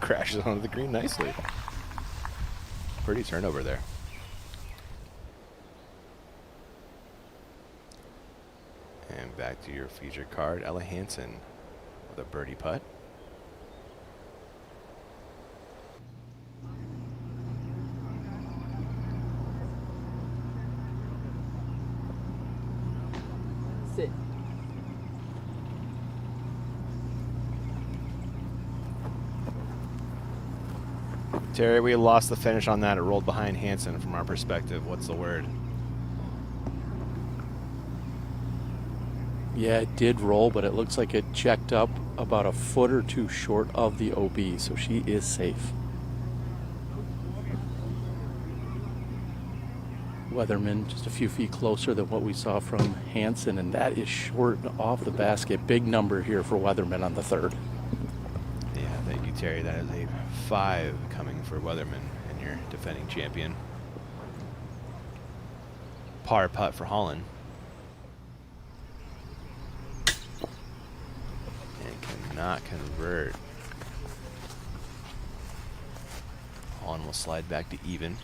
Crashes onto the green nicely. Pretty turnover there. And back to your featured card, Ella Hansen with a birdie putt. Sit. Terry, we lost the finish on that. It rolled behind Hansen from our perspective. What's the word? Yeah, it did roll, but it looks like it checked up about a foot or two short of the OB, so she is safe. Weatherman just a few feet closer than what we saw from Hansen, and that is short off the basket. Big number here for Weatherman on the 3rd. Yeah, thank you, Terry. That is a 5 coming for Weatherman and your defending champion. Par putt for Holland. And cannot convert. Holland will slide back to even.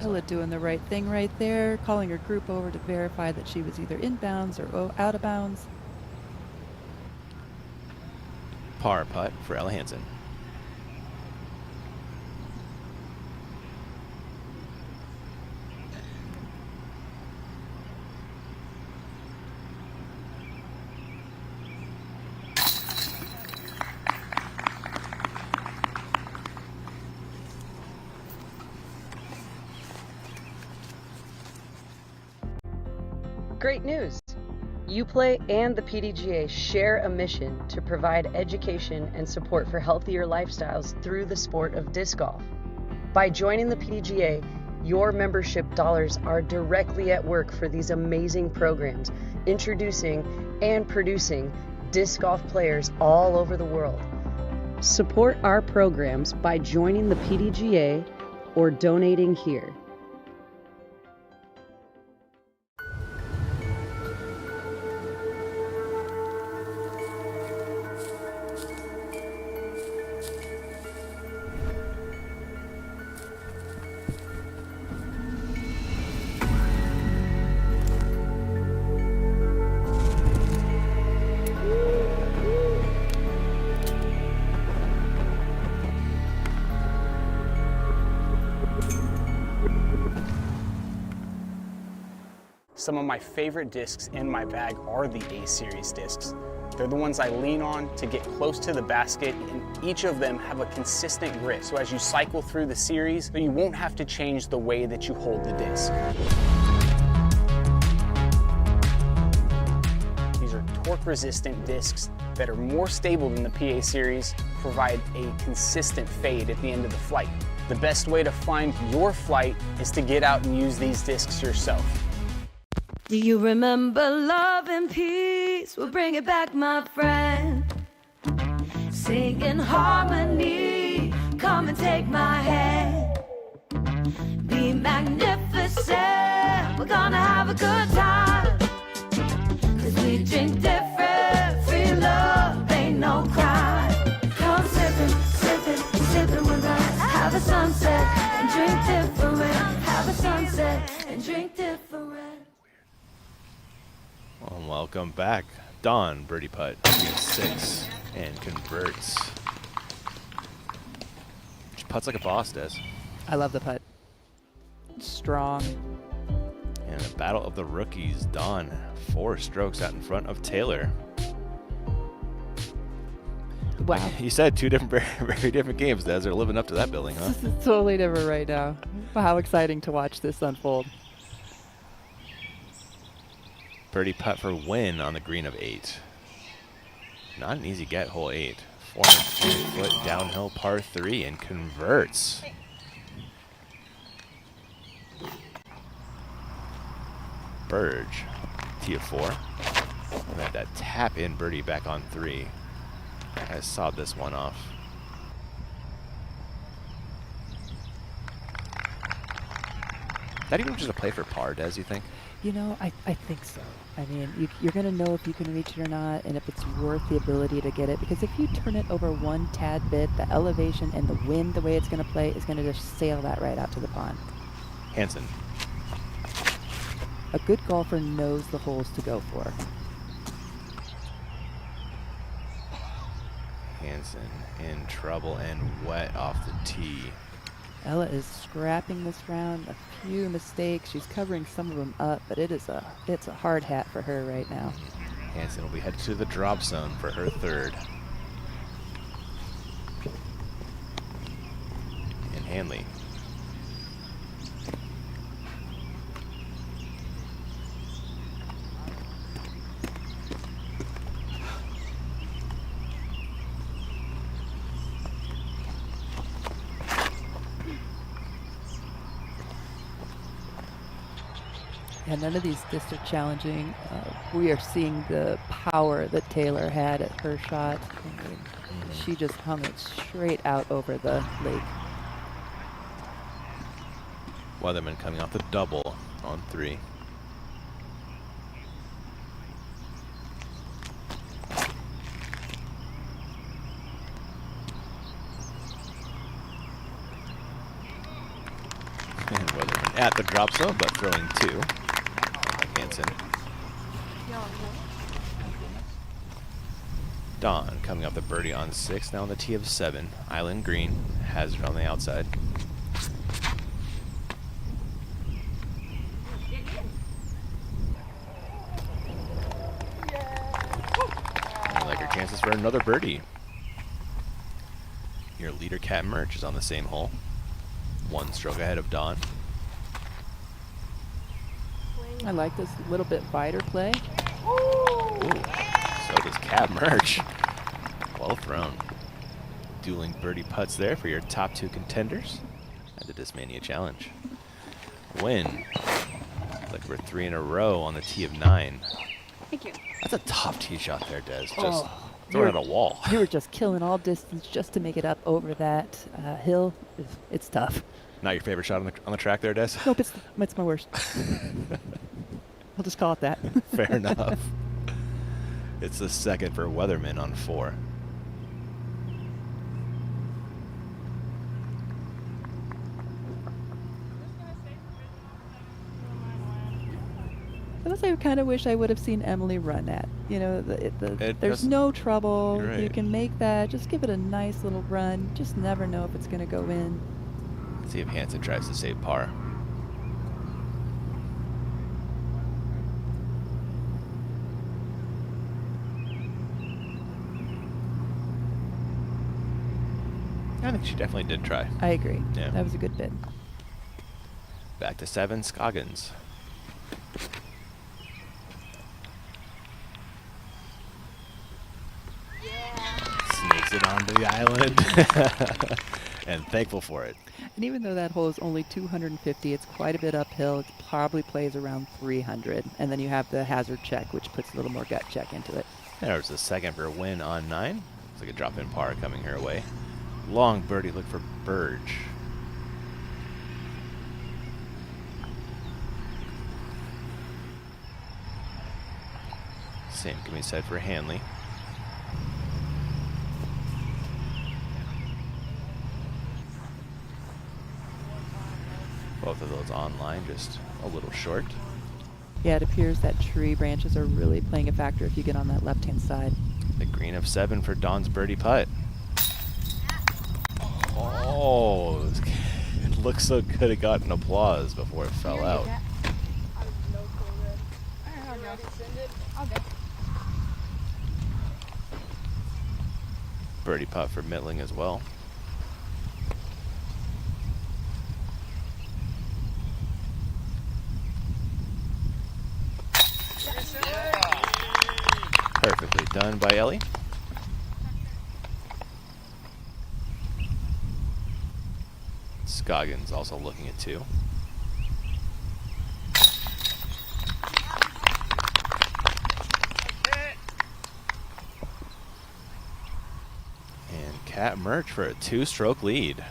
Ella doing the right thing right there, calling her group over to verify that she was either inbounds or out of bounds. Par putt for Ella Hansen. Great news! Uplay and the PDGA share a mission to provide education and support for healthier lifestyles through the sport of disc golf. By joining the PDGA, your membership dollars are directly at work for these amazing programs, introducing and producing disc golf players all over the world. Support our programs by joining the PDGA or donating here. Some of my favorite discs in my bag are the A-Series discs. They're the ones I lean on to get close to the basket, and each of them have a consistent grip. So as you cycle through the series, you won't have to change the way that you hold the disc. These are torque-resistant discs that are more stable than the PA series, provide a consistent fade at the end of the flight. The best way to find your flight is to get out and use these discs yourself. Do you remember love and peace? We'll bring it back, my friend. Sing in harmony, come and take my hand. Be magnificent, we're gonna have a good time. 'Cause we drink different, free love, ain't no crime. Come sippin', sippin', sippin' with us. Have a sunset and drink different. Have a sunset and drink different. Well, welcome back. Dawn, birdie putt, gets 6 and converts. She putts like a boss does. I love the putt. Strong. And a battle of the rookies. Dawn, 4 strokes out in front of Taylor. Wow. You said two different, very different games. Des, they're living up to that billing, huh? This is totally different right now. Wow, how exciting to watch this unfold. Birdie putt for win on the green of 8. Not an easy get, hole 8. 400-foot downhill par 3 and converts. Burge, tee of 4. And had that tap in birdie back on 3. I sawed this one off. That even just a play for par, Des, you think? You know, I think so. I mean, you're going to know if you can reach it or not, and if it's worth the ability to get it. Because if you turn it over one tad bit, the elevation and the wind, the way it's going to play, is going to just sail that right out to the pond. Hansen. A good golfer knows the holes to go for. Hansen in trouble and wet off the tee. Ella is scrapping this round. A few mistakes. She's covering some of them up, but it's a hard hat for her right now. Hansen will be headed to the drop zone for her 3rd. And Hanley. Yeah, none of these discs are challenging. We are seeing the power that Taylor had at her shot. I mean, she just hung it straight out over the lake. Weatherman coming off the double on 3. And Weatherman at the drop zone, but throwing 2. Hansen. Dawn coming up the birdie on 6, now on the tee of 7. Island green, hazard on the outside. Like her chances for another birdie. Your leader cat merch is on the same hole. 1 stroke ahead of Dawn. I like this little bit wider play. Ooh, so does Cab Merch. Well thrown. Dueling birdie putts there for your top 2 contenders at the Discmania Challenge. Win. Looking for 3 in a row on the tee of 9. Thank you. That's a top tee shot there, Des. Just throwing at a wall. You were just killing all distance just to make it up over that hill. It's tough. Not your favorite shot on the track there, Des? Nope, it's my worst. I'll just call it that. Fair enough. It's the 2nd for Weatherman on 4. I kind of wish I would have seen Emily run at. You know, there's no trouble. Right. You can make that. Just give it a nice little run. Just never know if it's going to go in. Let's see if Hansen tries to save par. I think she definitely did try. I agree. Yeah. That was a good bid. Back to 7, Scoggins. Snakes it onto the island. And thankful for it. And even though that hole is only 250, it's quite a bit uphill. It probably plays around 300. And then you have the hazard check, which puts a little more gut check into it. There's the 2nd for a win on 9. Looks like a drop-in par coming her way. Long birdie, look for Burge. Same can be said for Hanley. Both of those online, just a little short. Yeah, it appears that tree branches are really playing a factor if you get on that left-hand side. The green of 7 for Dawn's birdie putt. Oh, it looks so good it got an applause before it fell out. Birdie putt for Mittling as well. Perfectly done by Ellie. Scoggins also looking at 2. And Cat Merch for a 2-stroke lead.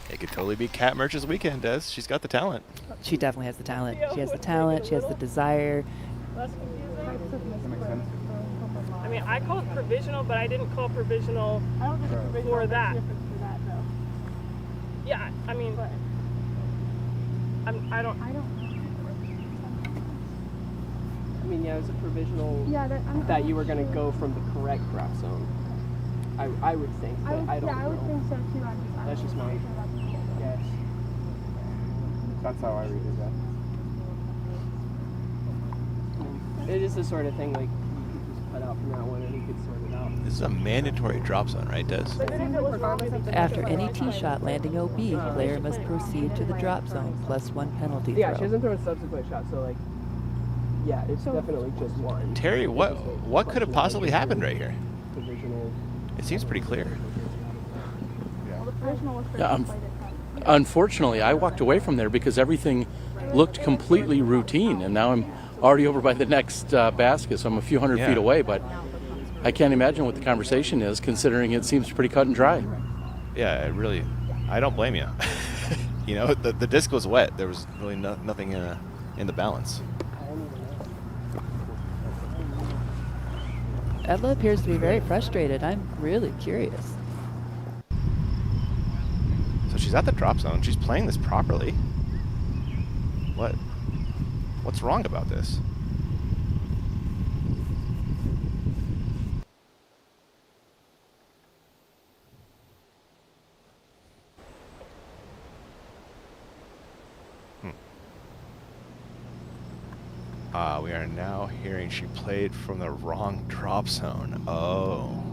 It could totally be Cat Merch's weekend, Des. She's got the talent. She definitely has the talent. She has the talent. She has the desire. Less confusing. I mean, I called provisional, but I didn't call provisional for that. Yeah, I mean, I don't. I mean, yeah, it was a provisional that you were going to go from the correct drop zone. I would think, but I don't know. I would think so too. That's just my guess. That's how I read it. It is the sort of thing like you could just cut out from that one and you could sort it out. This is a mandatory drop zone, right, Des? After any tee shot landing OB, player must proceed to the drop zone plus 1 penalty Yeah, throw. she doesn't throw a subsequent shot, so like, yeah, it's definitely just one. Terry, what could have possibly happened right here? Provisional. It seems pretty clear. Yeah, unfortunately, I walked away from there because everything looked completely routine, and now I'm already over by the next basket, so I'm a few hundred feet away, but I can't imagine what the conversation is, considering it seems pretty cut and dry. Yeah, I don't blame you. You know, the disc was wet. There was really nothing in the balance. Ella appears to be very frustrated. I'm really curious. So she's at the drop zone. She's playing this properly. What's wrong about this? We are now hearing she played from the wrong drop zone. Oh.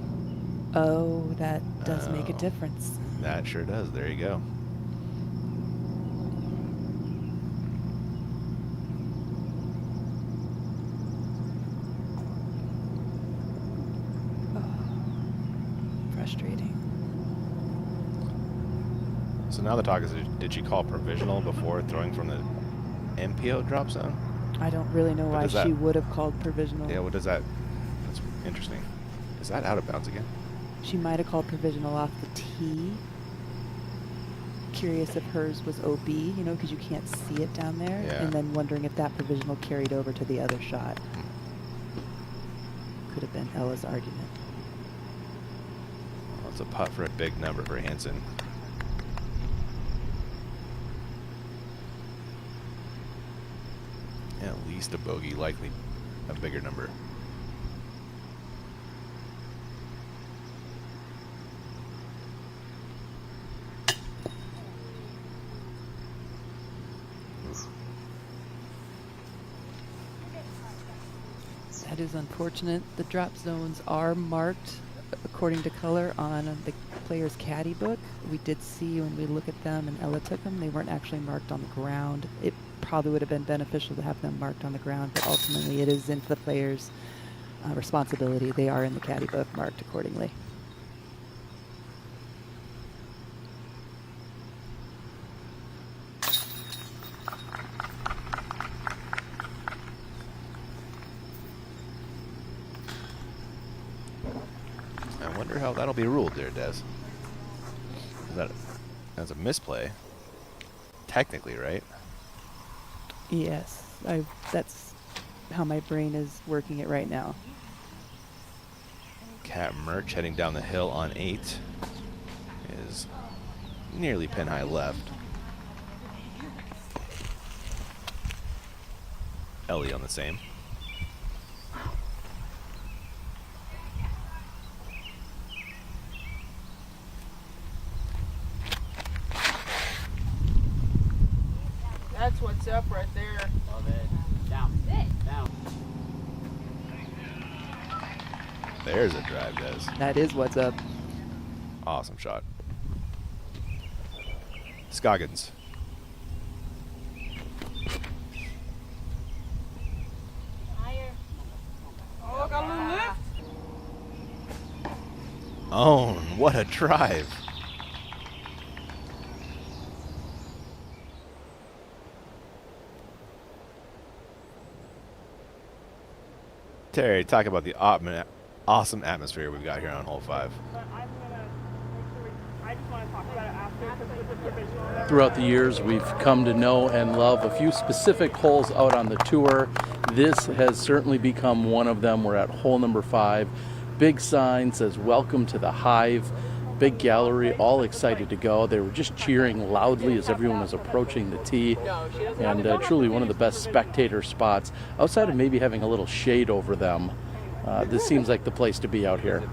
Oh, that does make a difference. That sure does. There you go. Frustrating. So now the talk is, did she call provisional before throwing from the MPO drop zone? I don't really know why she would have called provisional. Yeah, what does that? That's interesting. Is that out of bounds again? She might have called provisional off the tee. Curious if hers was OB, you know, because you can't see it down there. Yeah. And then wondering if that provisional carried over to the other shot. Could have been Ella's argument. Well, it's a putt for a big number for Hansen. At least a bogey, likely a bigger number. That is unfortunate. The drop zones are marked according to color on the player's caddy book. We did see when we look at them and Ella took them, they weren't actually marked on the ground. It probably would have been beneficial to have them marked on the ground, but ultimately it isn't the player's responsibility. They are in the caddy book marked accordingly. I wonder how that'll be ruled there, Des. That's a misplay. Technically, right? Yes, that's how my brain is working it right now. Cat Merch heading down the hill on 8 is nearly pin high left. Ellie on the same. That's what's up right there. Love it. Down. Down. There's a drive, Des. That is what's up. Awesome shot. Scoggins. Oh, got a little lift. Own, what a drive. Terry, talk about the awesome atmosphere we've got here on hole 5. Throughout the years, we've come to know and love a few specific holes out on the tour. This has certainly become one of them. We're at hole number 5. Big sign says, "Welcome to the Hive." Big gallery, all excited to go. They were just cheering loudly as everyone was approaching the tee. And truly one of the best spectator spots. Outside of maybe having a little shade over them, this seems like the place to be out here.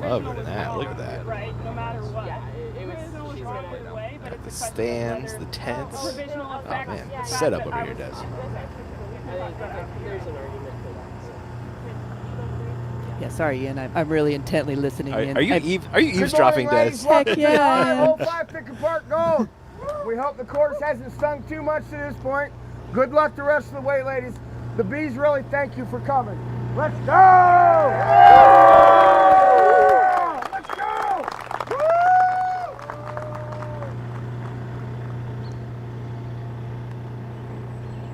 Love that. Look at that. Right, no matter what. Got the stands, the tents. Oh man, set up over here, Des. Yeah, sorry, Ian. I'm really intently listening. Are in. you eavesdropping, Des? Heck yeah, I am. Hole 5 Picker Park Gold. We hope the course hasn't stung too much to this point. Good luck the rest of the way, ladies. The Bees really thank you for coming. Let's go! Let's go!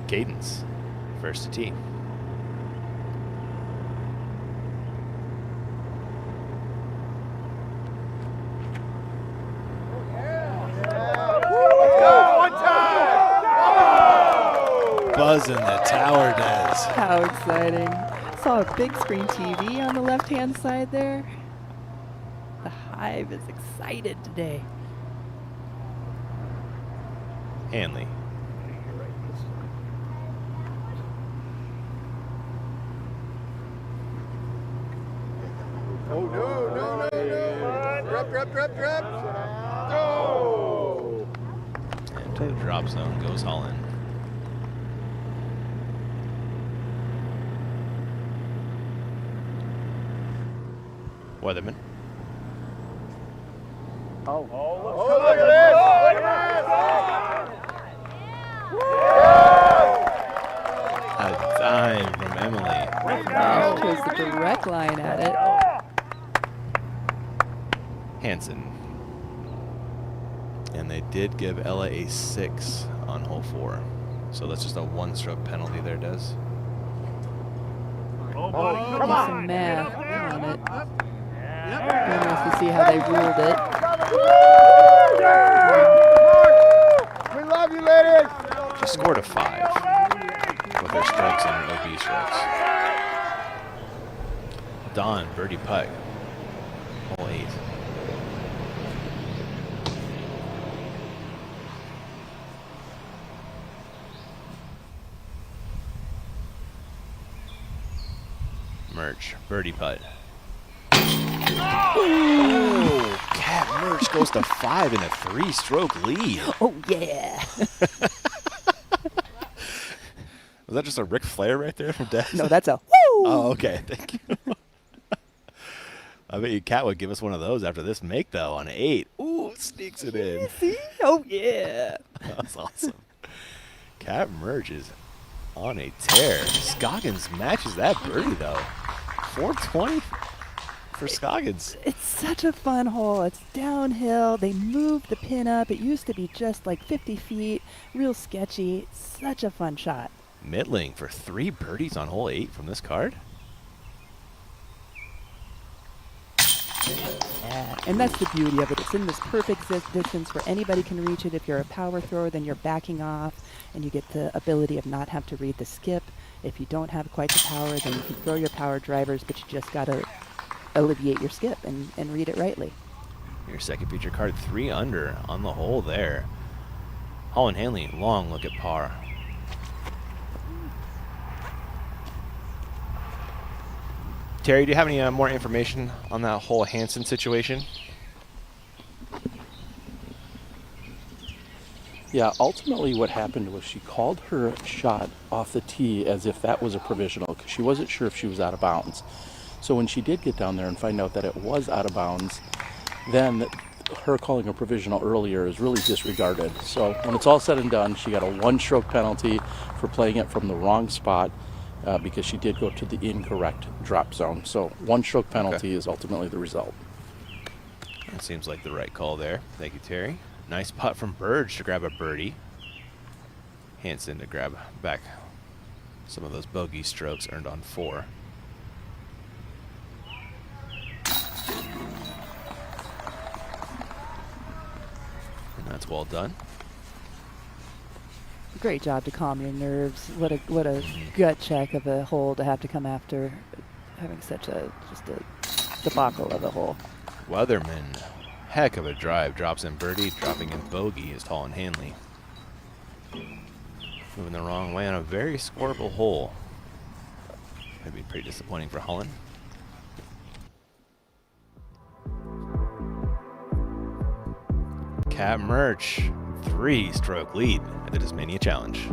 Cadence, first to tee. Buzz in the tower, Des. How exciting. Saw a big screen TV on the left-hand side there. The Hive is excited today. Hanley. Oh, no. Drop. Go! And to the drop zone goes Holland. Weatherman. Look at this! A dime from Emily. Wow. Chose the direct line at it. Hansen. And they did give Ella a 6 on hole 4. So that's just a 1-stroke penalty there, Des. Come on! Some math on it. Nice to see how they ruled it. We love you, ladies! She scored a 5 with her strokes and her OB strokes. Dawn, birdie putt. Hole 8. Merch, birdie putt. Oh, Cat Merch goes to 5 in a 3-stroke lead. Oh, yeah. Was that just a Ric Flair right there from Des? No, that's a woo! Oh, okay. Thank you. I bet you Cat would give us one of those after this make, though, on 8. Ooh, sneaks it in. See? Oh, yeah. That's awesome. Cat Merch is on a tear. Scoggins matches that birdie, though. 420 for Scoggins. It's such a fun hole. It's downhill. They moved the pin up. It used to be just like 50 feet. Real sketchy. Such a fun shot. Mittling for 3 birdies on hole 8 from this card. Yeah, and that's the beauty of it. It's in this perfect distance where anybody can reach it. If you're a power thrower, then you're backing off, and you get the ability of not have to read the skip. If you don't have quite the power, then you can throw your power drivers, but you just got to alleviate your skip and read it rightly. Your second feature card, 3 under on the hole there. Holland Hanley, long look at par. Terry, do you have any more information on that whole Hansen situation? Yeah, ultimately what happened was she called her shot off the tee as if that was a provisional because she wasn't sure if she was out of bounds. So when she did get down there and find out that it was out of bounds, then her calling a provisional earlier is really disregarded. So when it's all said and done, she got a 1-stroke penalty for playing it from the wrong spot because she did go to the incorrect drop zone. So 1-stroke penalty is ultimately the result. That seems like the right call there. Thank you, Terry. Nice putt from Burge to grab a birdie. Hansen to grab back some of those bogey strokes earned on 4. And that's well done. Great job to calm your nerves. What a gut check of a hole to have to come after having such a debacle of a hole. Weatherman, heck of a drive, drops in birdie, dropping in bogey is Tall and Hanley. Moving the wrong way on a very scoreable hole. That'd be pretty disappointing for Holland. Cat Merch, 3-stroke lead at the Discmania Challenge.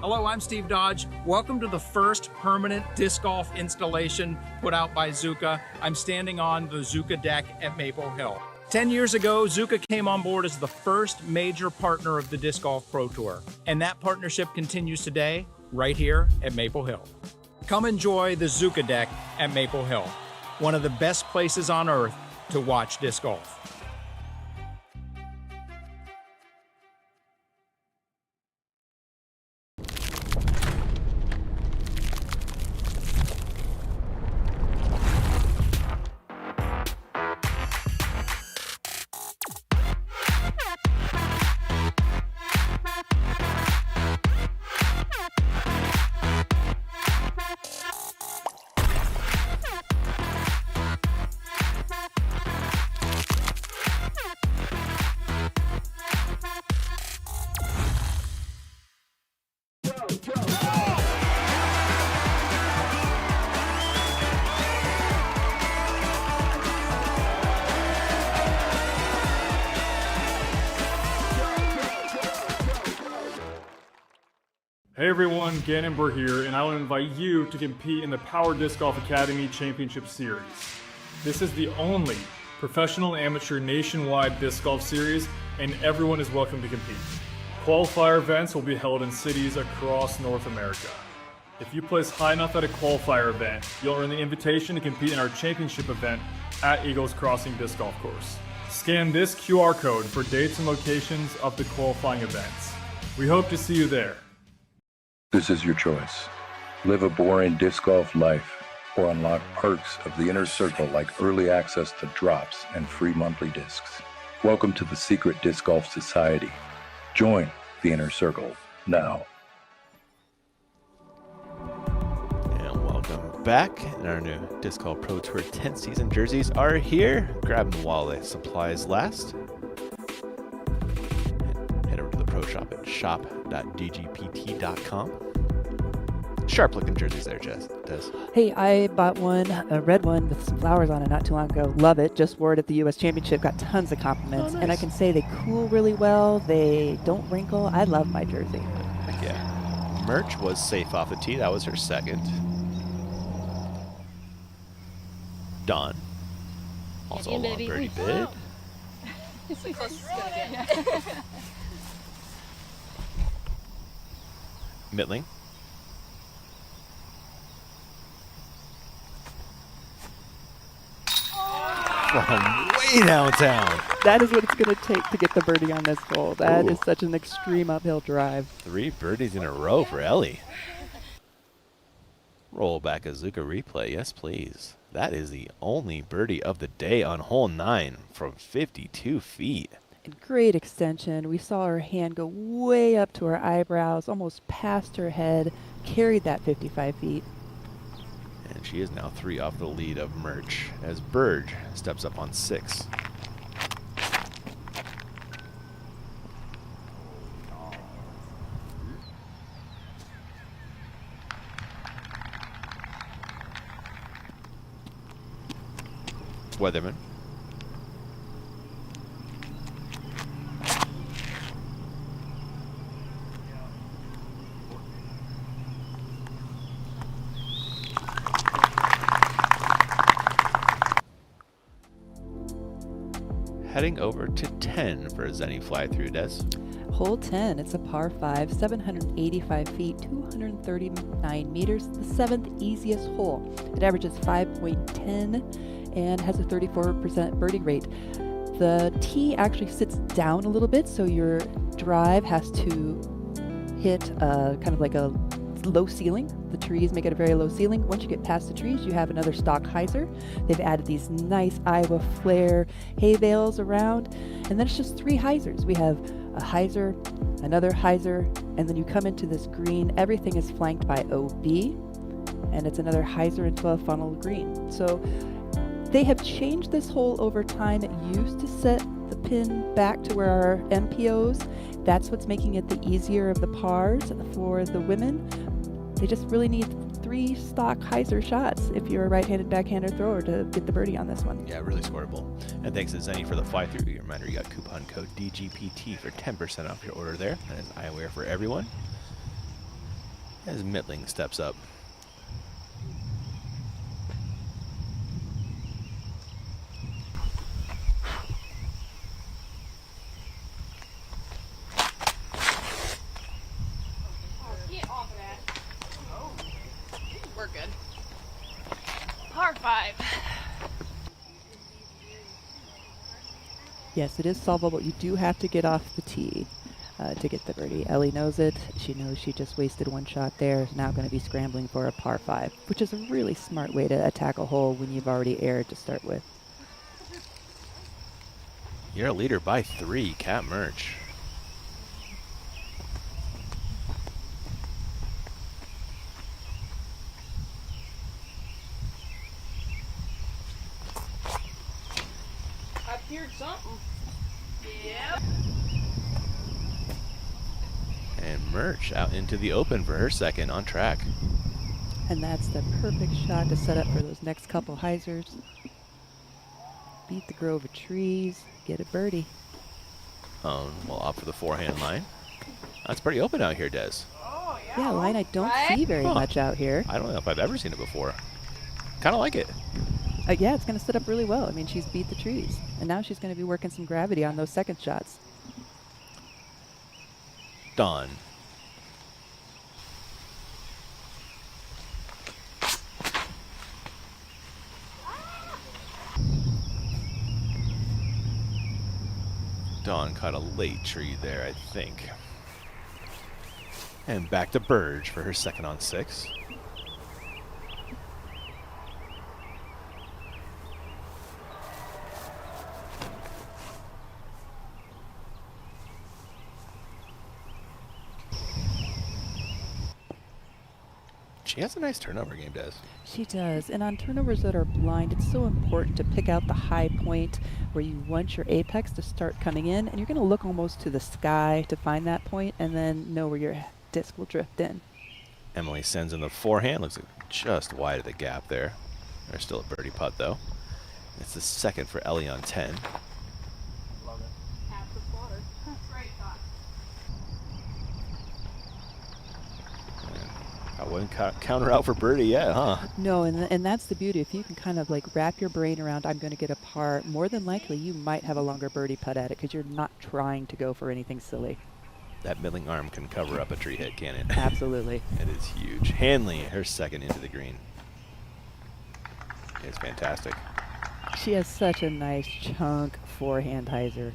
Hello, I'm Steve Dodge. Welcome to the first permanent disc golf installation put out by Zuka. I'm standing on the Zuka deck at Maple Hill. 10 years ago, Zuka came on board as the first major partner of the Disc Golf Pro Tour. And that partnership continues today, right here at Maple Hill. Come enjoy the Zuka deck at Maple Hill, one of the best places on earth to watch disc golf. Hey everyone, Gannon here, and I want to invite you to compete in the Power Disc Golf Academy Championship Series. This is the only professional and amateur nationwide disc golf series, and everyone is welcome to compete. Qualifier events will be held in cities across North America. If you place high enough at a qualifier event, you'll earn the invitation to compete in our championship event at Eagles Crossing Disc Golf Course. Scan this QR code for dates and locations of the qualifying events. We hope to see you there. This is your choice. Live a boring disc golf life or unlock perks of the inner circle like early access to drops and free monthly discs. Welcome to the secret Disc Golf Society. Join the inner circle now. And welcome back. And our new Disc Golf Pro Tour 10th season jerseys are here. Grab them while the supplies last. Head over to the Pro Shop at shop.dgpt.com. Sharp looking jerseys there, Jess. Des. Hey, I bought one, a red one with some flowers on it not too long ago. Love it. Just wore it at the U.S. Championship. Got tons of compliments. Oh, nice. And I can say they cool really well. They don't wrinkle. I love my jersey. Heck yeah. Merch was safe off the tee. That was her second. Dawn. Also a long birdie bid. It's the closest it's gonna get. Mittling. From way downtown. That is what it's going to take to get the birdie on this hole. That is such an extreme uphill drive. 3 birdies in a row for Ellie. Roll back a Zuka replay. Yes, please. That is the only birdie of the day on hole 9 from 52 feet. And great extension. We saw her hand go way up to her eyebrows, almost past her head, carried that 55 feet. And she is now 3 off the lead of Merch as Burge steps up on 6. Weatherman. Heading over to 10 for a Zenny fly through, Des. Hole 10, it's a par 5, 785 feet, 239 meters, the 7th easiest hole. It averages 5.10 and has a 34% birdie rate. The tee actually sits down a little bit, so your drive has to hit kind of like a low ceiling. The trees make it a very low ceiling. Once you get past the trees, you have another stock hyzer. They've added these nice Iowa flare hay bales around, and then it's just 3 hyzers. We have a hyzer, another hyzer, and then you come into this green. Everything is flanked by OB, and it's another hyzer into a funnel green. So they have changed this hole over time. It used to set the pin back to where our MPOs. That's what's making it the easier of the pars for the women. They just really need 3 stock hyzer shots if you're a right-handed backhander thrower to get the birdie on this one. Yeah, really scoreable. And thanks to Zenny for the fly-through. Reminder, you got coupon code DGPT for 10% off your order there. That is eyewear for everyone. As Mittling steps up. We're good. Par 5. Yes, it is solvable. You do have to get off the tee to get the birdie. Ellie knows it. She knows she just wasted 1 shot there. Now going to be scrambling for a par 5, which is a really smart way to attack a hole when you've already aired to start with. You're a leader by 3, Cat Merch. I feared something. Yep. And Merch out into the open for her second on track. And that's the perfect shot to set up for those next couple hyzers. Beat the grove of trees, get a birdie. We'll opt for the forehand line. That's pretty open out here, Des. Yeah, a line I don't see very much out here. I don't know if I've ever seen it before. Kind of like it. Yeah, it's going to set up really well. I mean, she's beat the trees. And now she's going to be working some gravity on those second shots. Dawn. Dawn caught a late tree there, I think. And back to Burge for her second on 6. She has a nice turnover game, Des. She does. And on turnovers that are blind, it's so important to pick out the high point where you want your apex to start coming in. And you're going to look almost to the sky to find that point and then know where your disc will drift in. Emily sends in the forehand. Looks like just wide of the gap there. There's still a birdie putt, though. It's the second for Ellie on 10. Love it. Half the water. Great shot. I wouldn't count her out for birdie yet, huh? No, and that's the beauty. If you can kind of like wrap your brain around, I'm going to get a par, more than likely you might have a longer birdie putt at it because you're not trying to go for anything silly. That middling arm can cover up a tree hit, can't it? Absolutely. It is huge. Hanley, her second into the green. It's fantastic. She has such a nice chunk forehand hyzer.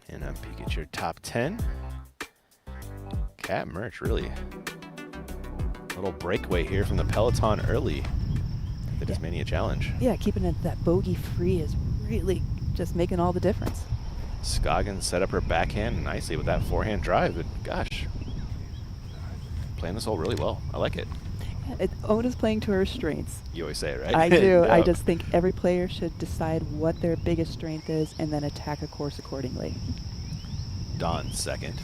And I'm peeking at your top 10. Cat Merch, really. A little breakaway here from the Peloton early. The Discmania Challenge. Yeah, keeping it that bogey free is really just making all the difference. Scoggins set up her backhand nicely with that forehand drive, but gosh, playing this hole really well. I like it. Ona's playing to her strengths. You always say it, right? I do. No. I just think every player should decide what their biggest strength is and then attack a course accordingly. Dawn second.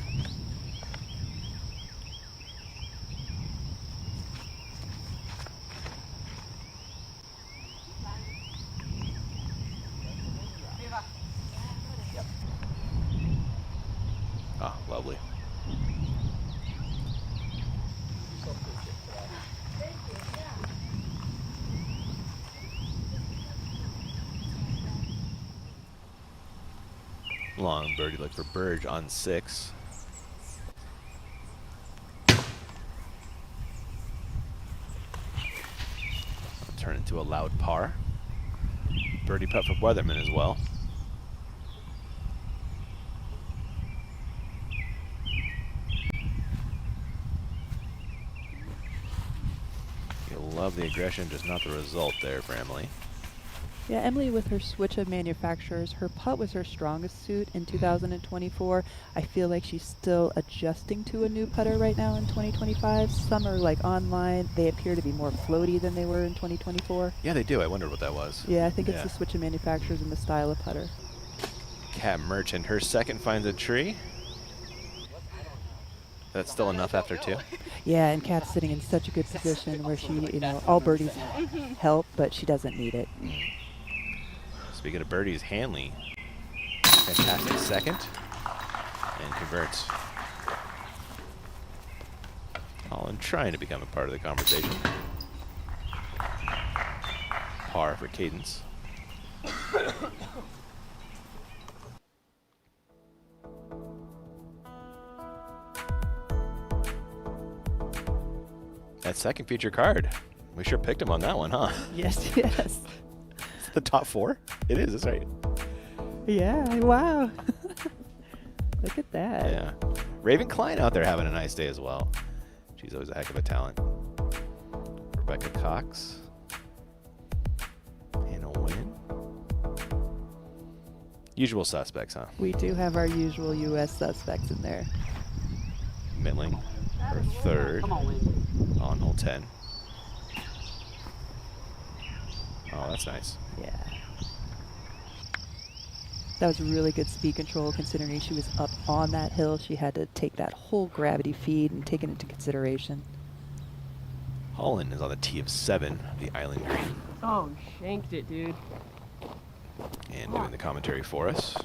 Lovely. Long birdie look for Burge on 6. Turn into a loud par. Birdie putt for Weatherman as well. You'll love the aggression, just not the result there for Emily. Yeah, Emily, with her switch of manufacturers, her putt was her strongest suit in 2024. I feel like she's still adjusting to a new putter right now in 2025. Some are like online. They appear to be more floaty than they were in 2024. Yeah, they do. I wondered what that was. Yeah, I think it's the switch of manufacturers and the style of putter. Kat Merchant, her second finds a tree. That's still enough after 2. Yeah, and Kat's sitting in such a good position where she, you know, all birdies help, but she doesn't need it. Speaking of birdies, Hanley, fantastic second, and converts. Holland trying to become a part of the conversation. Par for Cadence. That second feature card, we sure picked him on that one, huh? Yes, yes. The top 4? It is, that's right. Yeah, wow. Look at that. Yeah. Raven Klein out there having a nice day as well. She's always a heck of a talent. Rebecca Cox. Hannah Wynn. Usual suspects, huh? We do have our usual U.S. suspects in there. Mittling, her third on hole 10. Oh, that's nice. Yeah. That was really good speed control considering she was up on that hill. She had to take that whole gravity feed and take it into consideration. Holland is on the tee of 7, the island green. Oh, shanked it, dude. And doing the commentary for us.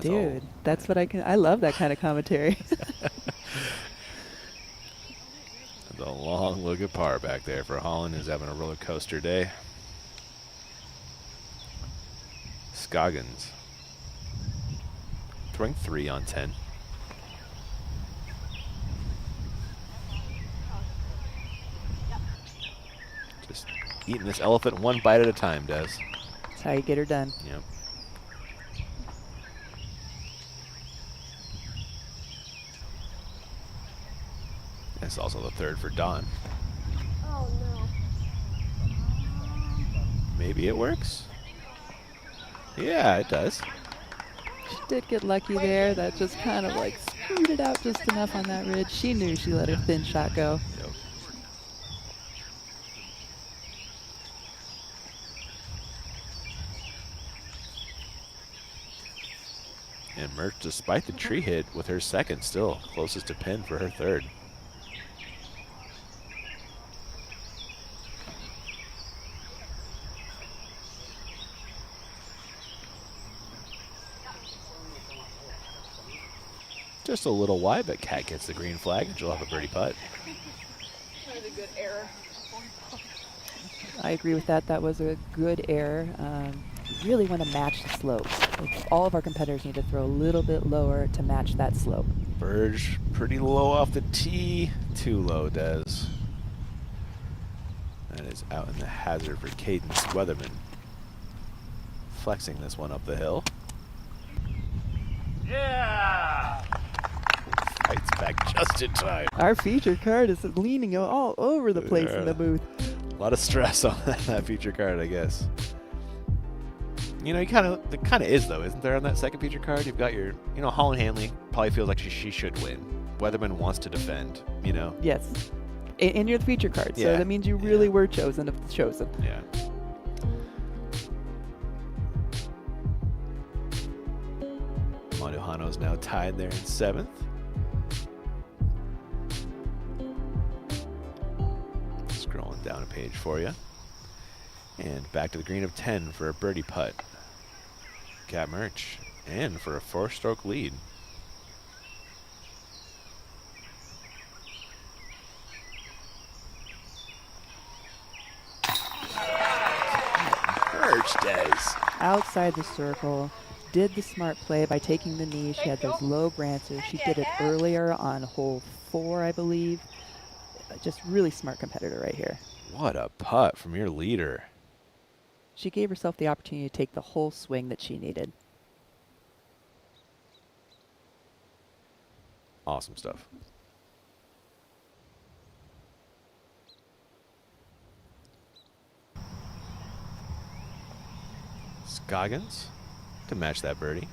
Dude, that's what I love that kind of commentary. The long look at par back there for Holland, who's having a roller coaster day. Scoggins throwing 3 on 10. Just eating this elephant one bite at a time, Des. That's how you get her done. Yep. That's also the third for Don. Oh no. Maybe it works. Yeah, it does. She did get lucky there. That just kind of like scooted out just enough on that ridge. She knew she let her thin shot go. Yep. And Merch, despite the tree hit with her second, still closest to pin for her third. Just a little wide, but Kat gets the green flag and she'll have a birdie putt. That was a good error. I agree with that. That was a good error. You really want to match the slope. All of our competitors need to throw a little bit lower to match that slope. Burge pretty low off the tee. Too low, Des. That is out in the hazard for Cadence Weatherman. Flexing this one up the hill. Yeah! Fights back just in time. Our feature card is leaning all over the place in the booth. A lot of stress on that feature card, I guess. You know, it kind of is though, isn't there? On that second feature card, you've got your, you know, Holland Hanley probably feels like she should win. Weatherman wants to defend. You know. Yes, and you're the feature card, so Yeah. that means you really were chosen of the chosen. Yeah. Manuhano's now tied there in 7th. Scrolling down a page for you. And back to the green of 10 for a birdie putt Cat Merch in for a 4-stroke lead. Merch, Des. Outside the circle, did the smart play by taking the knee. She had those low branches. She did it earlier on hole 4, I believe. Just really smart competitor right here. What a putt from your leader. She gave herself the opportunity to take the whole swing that she needed. Awesome stuff. Scoggins to match that birdie.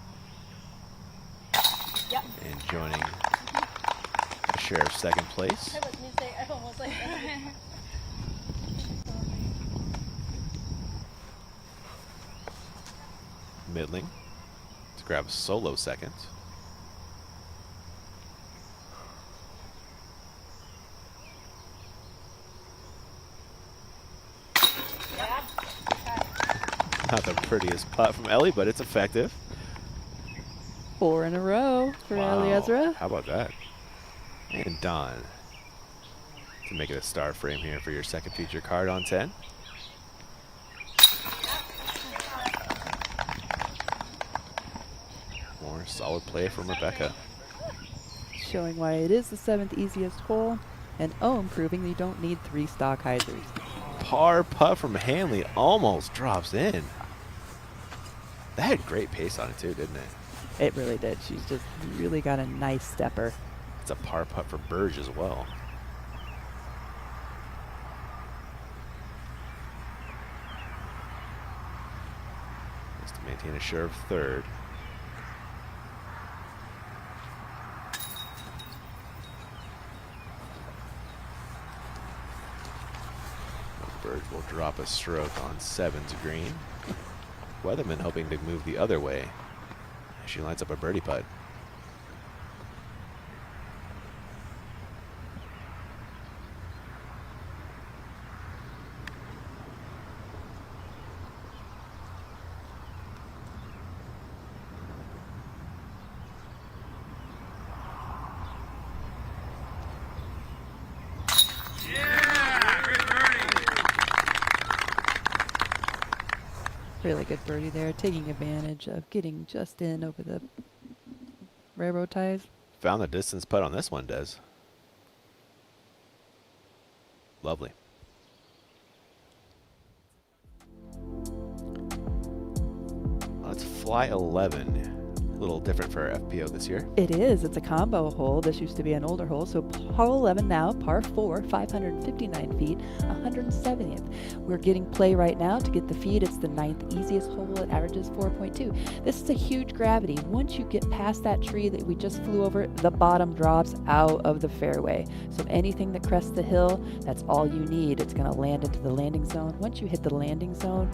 Yep. And joining a share of second place. Middling to grab a solo second. Not the prettiest putt from Ellie, but it's effective. 4 in a row for Ellie Ezra. How about that? And Don to make it a star frame here for your second feature card on 10. More solid play from Rebecca. Showing why it is the 7th easiest hole, and Ohm proving that you don't need 3 stock hyzers. Par putt from Hanley almost drops in. That had great pace on it too, didn't it? It really did. She's just really got a nice stepper. It's a par putt for Burge as well. Just to maintain a share of third. Burge will drop a stroke on 7's green. Weatherman hoping to move the other way. She lines up a birdie putt. Really good birdie there, taking advantage of getting just in over the railroad ties. Found the distance putt on this one, Des. Lovely. Let's fly 11. A little different for our FPO this year. It is. It's a combo hole. This used to be an older hole. So hole 11 now, par 4, 559 feet, 170th. We're getting play right now to get the feed. It's the 9th easiest hole. It averages 4.2. This is a huge gravity. Once you get past that tree that we just flew over, the bottom drops out of the fairway. So anything that crests the hill, that's all you need. It's going to land into the landing zone. Once you hit the landing zone,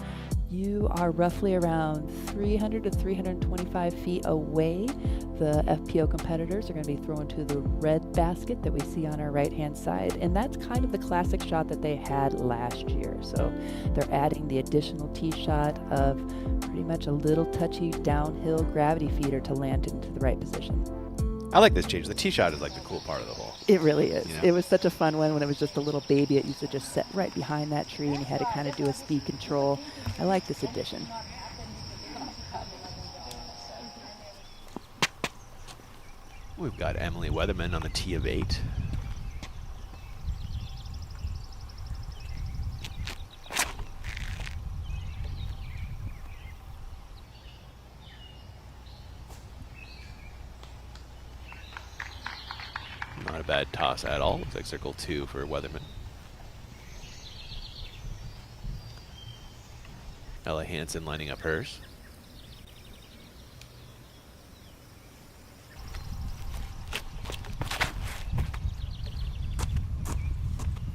you are roughly around 300 to 325 feet away. The FPO competitors are going to be thrown to the red basket that we see on our right-hand side, and that's kind of the classic shot that they had last year. So they're adding the additional tee shot of pretty much a little touchy downhill gravity feeder to land into the right position. I like this change. The tee shot is like the cool part of the hole. It really is. You know? It was such a fun one when it was just a little baby. It used to just sit right behind that tree and you had to kind of do a speed control. I like this addition. We've got Emily Weatherman on the tee of 8. Not a bad toss at all. Looks like circle 2 for Weatherman. Ella Hansen lining up hers.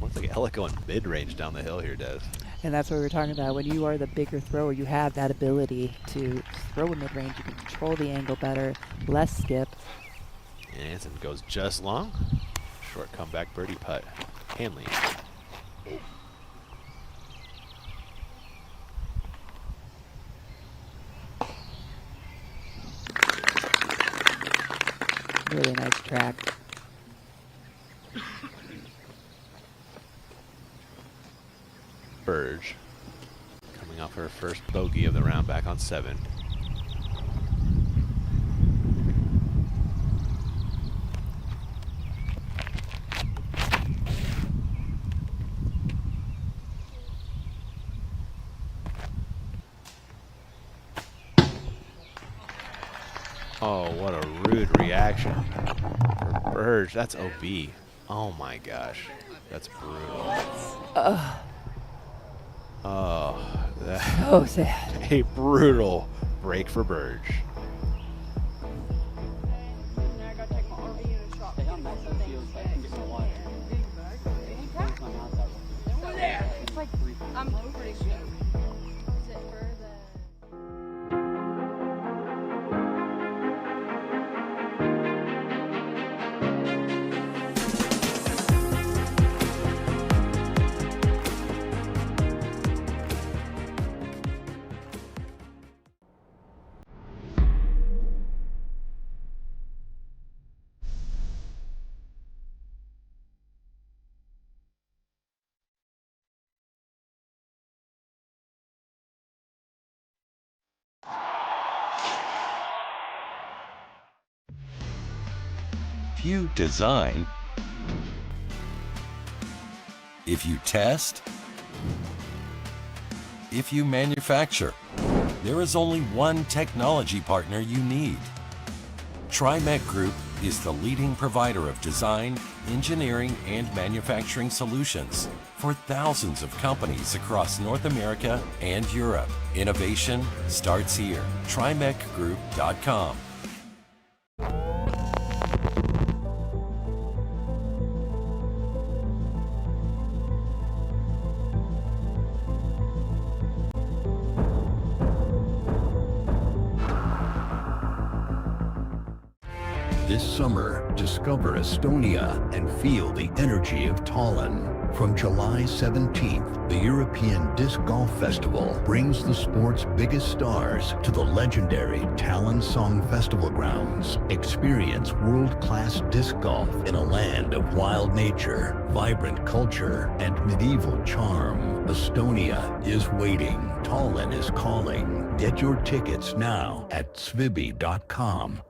Looks like Ella going mid-range down the hill here, Des. And that's what we were talking about. When you are the bigger thrower, you have that ability to throw a mid-range. You can control the angle better, less skip. And Hansen goes just long. Short comeback birdie putt. Hanley. Really nice track. Burge coming off her first bogey of the round, back on 7. Oh, what a rude reaction for Burge. That's OB. Oh my gosh, that's brutal. Oh, that So sad. a brutal break for Burge. I'm pretty sure. Is it for the... If you design, if you test, if you manufacture, there is only one technology partner you need. TriMech Group is the leading provider of design, engineering, and manufacturing solutions for thousands of companies across North America and Europe. Innovation starts here. TriMechGroup.com. This summer, discover Estonia and feel the energy of Tallinn. From July 17th, the European Disc Golf Festival brings the sport's biggest stars to the legendary Tallinn Song Festival grounds. Experience world-class disc golf in a land of wild nature, vibrant culture, and medieval charm. Estonia is waiting. Tallinn is calling. Get your tickets now at svibi.com.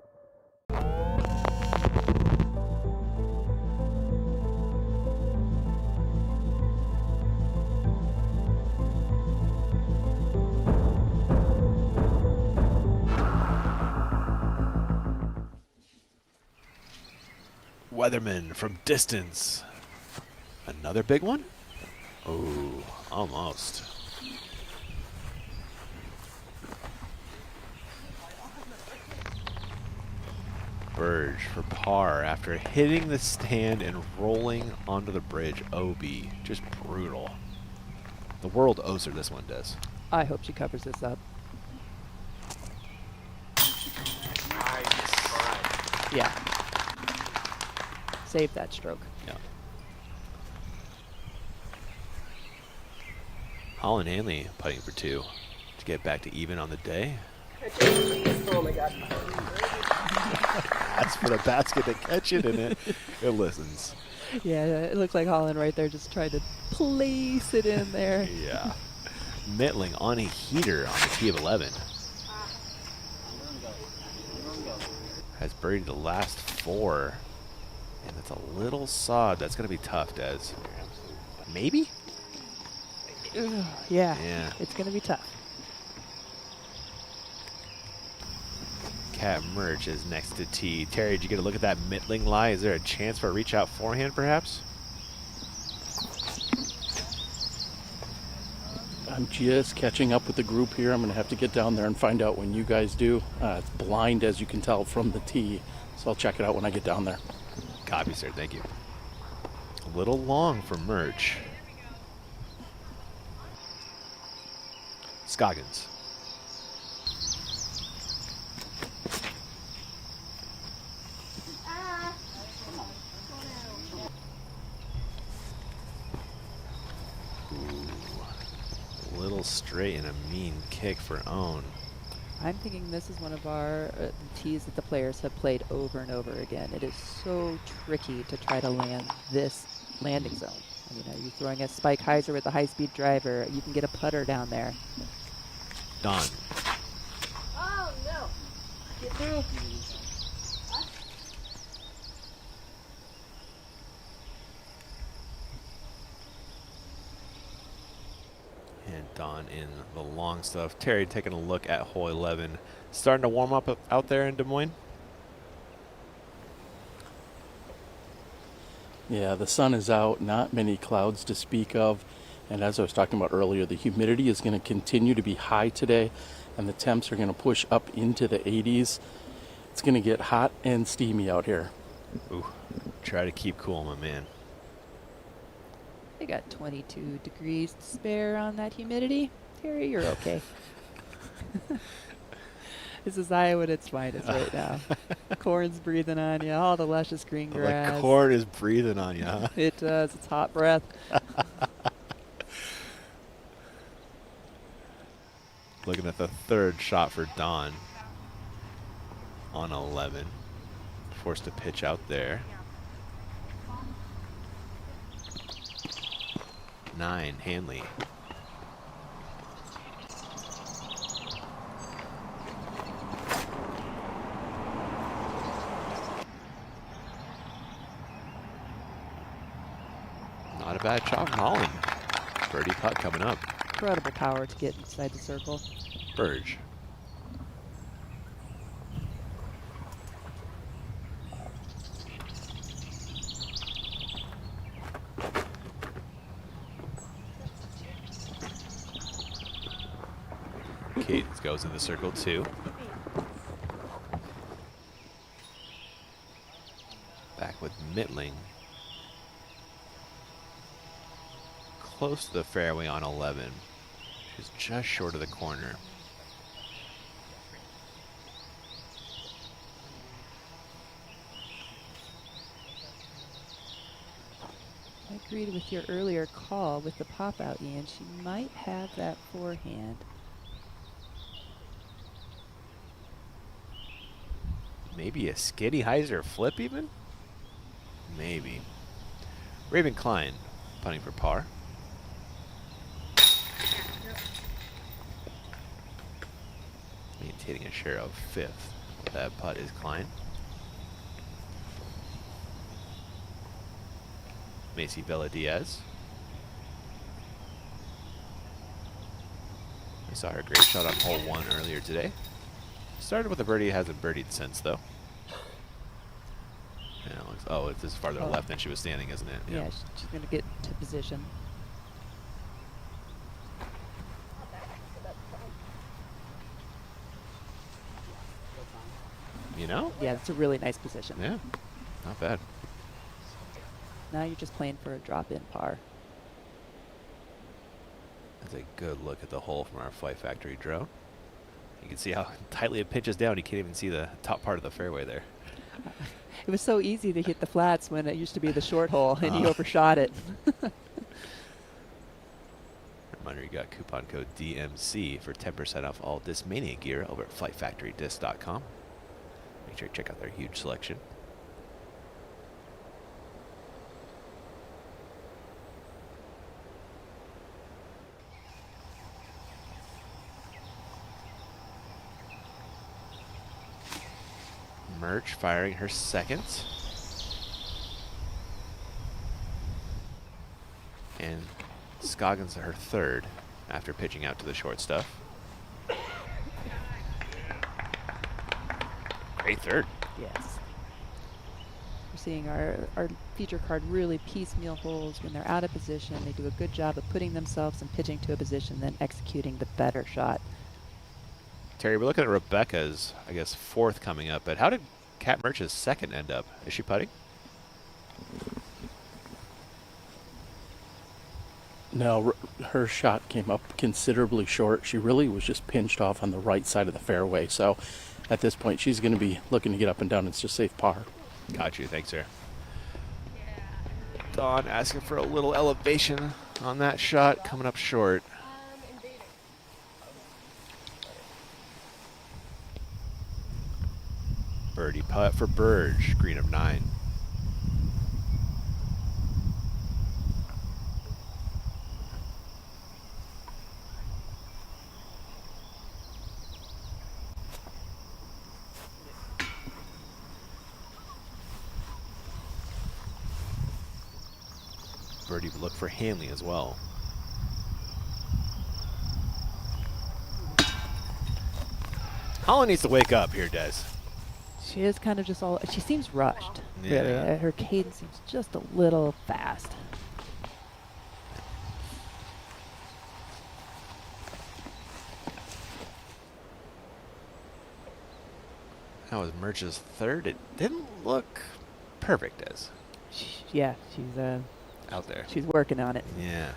Weatherman from distance. Another big one? Oh, almost. Burge for par after hitting the stand and rolling onto the bridge. OB. Just brutal. The world owes her this one, Des. I hope she covers this up. Yeah. Save that stroke. Yeah. Holland Hanley putting for 2 to get back to even on the day. Oh my god. That's for the basket to catch it in it. It listens. Yeah, it looks like Holland right there just tried to place it in there. Yeah. Mittling on a heater on the tee of 11. Has buried the last 4. And that's a little sod. That's going to be tough, Des. Maybe? Yeah. Yeah. It's going to be tough. Cat Merch is next to tee. Terry, did you get a look at that mittling lie? Is there a chance for a reach out forehand, perhaps? I'm just catching up with the group here. I'm going to have to get down there and find out when you guys do. It's blind, as you can tell from the tee, so I'll check it out when I get down there. Copy, sir. Thank you. A little long for Merch. Scoggins. Ooh. A little straight and a mean kick for Own. I'm thinking this is one of our tees that the players have played over and over again. It is so tricky to try to land this landing zone. I mean, are you throwing a spike hyzer with a high-speed driver? You can get a putter down there. Dawn. Oh no! Get through. And Dawn in the long stuff. Terry taking a look at hole 11. Starting to warm up out there in Des Moines. Yeah, the sun is out, not many clouds to speak of. And as I was talking about earlier, the humidity is going to continue to be high today, and the temps are going to push up into the 80s. It's going to get hot and steamy out here. Ooh, try to keep cool, my man. They got 22 degrees to spare on that humidity. Terry, you're okay. This is Iowa at its finest right now. Corn's breathing on you, all the luscious green grass. The corn is breathing on you, huh? It does. It's hot breath. Looking at the third shot for Dawn on 11. Forced to pitch out there. 9, Hanley. Not a bad shot from Holland. Birdie putt coming up. Incredible power to get inside the circle. Burge. Cadence goes in the circle 2. Back with Mittling. Close to the fairway on 11. She's just short of the corner. I agreed with your earlier call with the pop out, Ian. She might have that forehand. Maybe a skiddy hyzer flip even? Maybe. Raven Klein punting for par. Maintaining a share of 5th. That putt is Klein. Macy Vela Diaz. I saw her great shot on hole 1 earlier today. Started with a birdie, hasn't birdied since though. Yeah, it looks, oh, this is farther left than she was standing, isn't it? Yeah, she's going to get to position. You know? Yeah, it's a really nice position. Yeah, not bad. Now you're just playing for a drop-in par. That's a good look at the hole from our Flight Factory drone. You can see how tightly it pitches down. You can't even see the top part of the fairway there. It was so easy to hit the flats when it used to be the short hole, and you overshot it. Reminder, you got coupon code DMC for 10% off all Discmania gear over at FlightFactoryDisc.com. Make sure you check out their huge selection. Merch firing her second. And Scoggins her third after pitching out to the short stuff. Great third. Yes. We're seeing our feature card really piecemeal holes when they're out of position. They do a good job of putting themselves and pitching to a position, then executing the better shot. Terry, we're looking at Rebecca's, I guess, 4th coming up, but how did Kat Merch's 2nd end up? Is she putting? No, her shot came up considerably short. She really was just pinched off on the right side of the fairway. So at this point, she's going to be looking to get up and down. It's just safe par. Got you. Thanks, sir. Dawn asking for a little elevation on that shot, coming up short. Birdie putt for Burge, green of 9. Birdie would look for Hanley as well. Holland needs to wake up here, Des. She is kind of just all, she seems rushed, Yeah. really. Her cadence seems just a little fast. That was Merch's third. It didn't look perfect, Des. Yeah, she's out there. She's working on it. Yeah.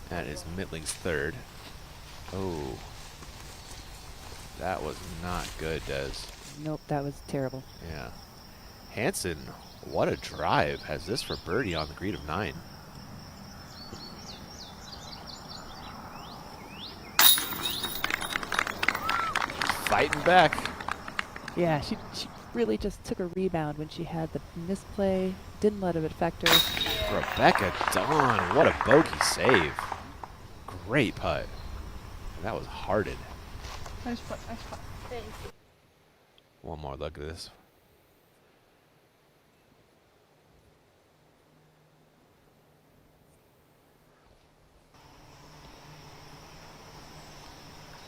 That is Mittling's third. Oh. That was not good, Des. Nope, that was terrible. Yeah. Hansen, what a drive. Has this for birdie on the green of 9. Fighting back. Yeah, she really just took a rebound when she had the misplay. Didn't let it affect her. Rebecca Dawn, what a bogey save. Great putt. That was hearted. Nice putt, nice putt. Thanks. One more look at this.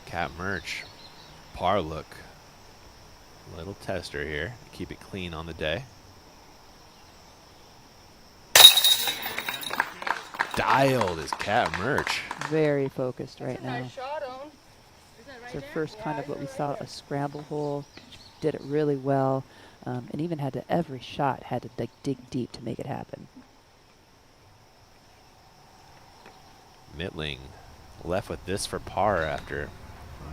Cat Merch. Par look. Little tester here. Keep it clean on the day. Dialed is Cat Merch. Very focused right now. Nice shot, Owen. It's her first kind of what we saw, a scramble hole. She did it really well, and even had to, every shot had to dig deep to make it happen. Mittling left with this for par after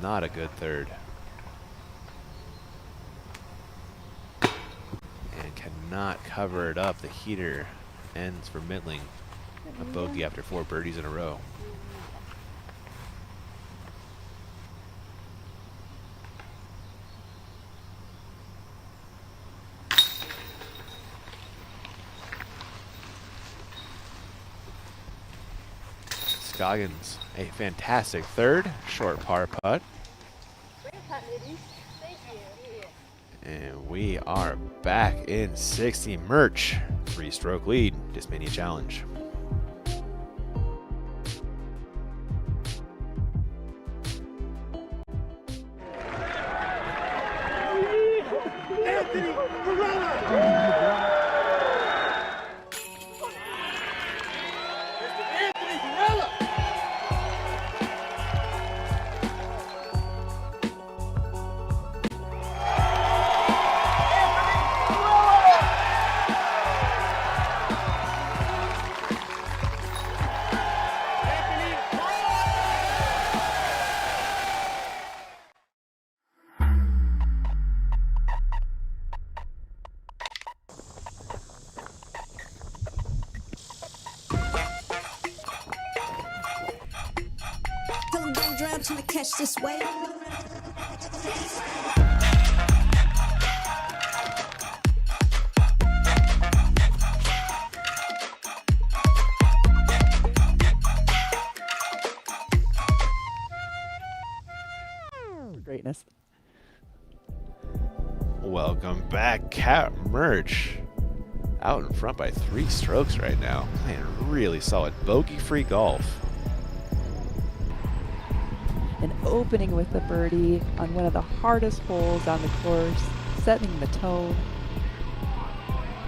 not a good third. And cannot cover it up. The heater ends for Mittling. A bogey after 4 birdies in a row. Scoggins, a fantastic third, short par putt. And we are back in 60. Merch, 3-stroke lead, Discmania Challenge. Don't drown till I catch this wave. Greatness. Welcome back, Cat Merch. Out in front by 3 strokes right now. Playing really solid bogey-free golf. And opening with the birdie on one of the hardest holes on the course, setting the tone.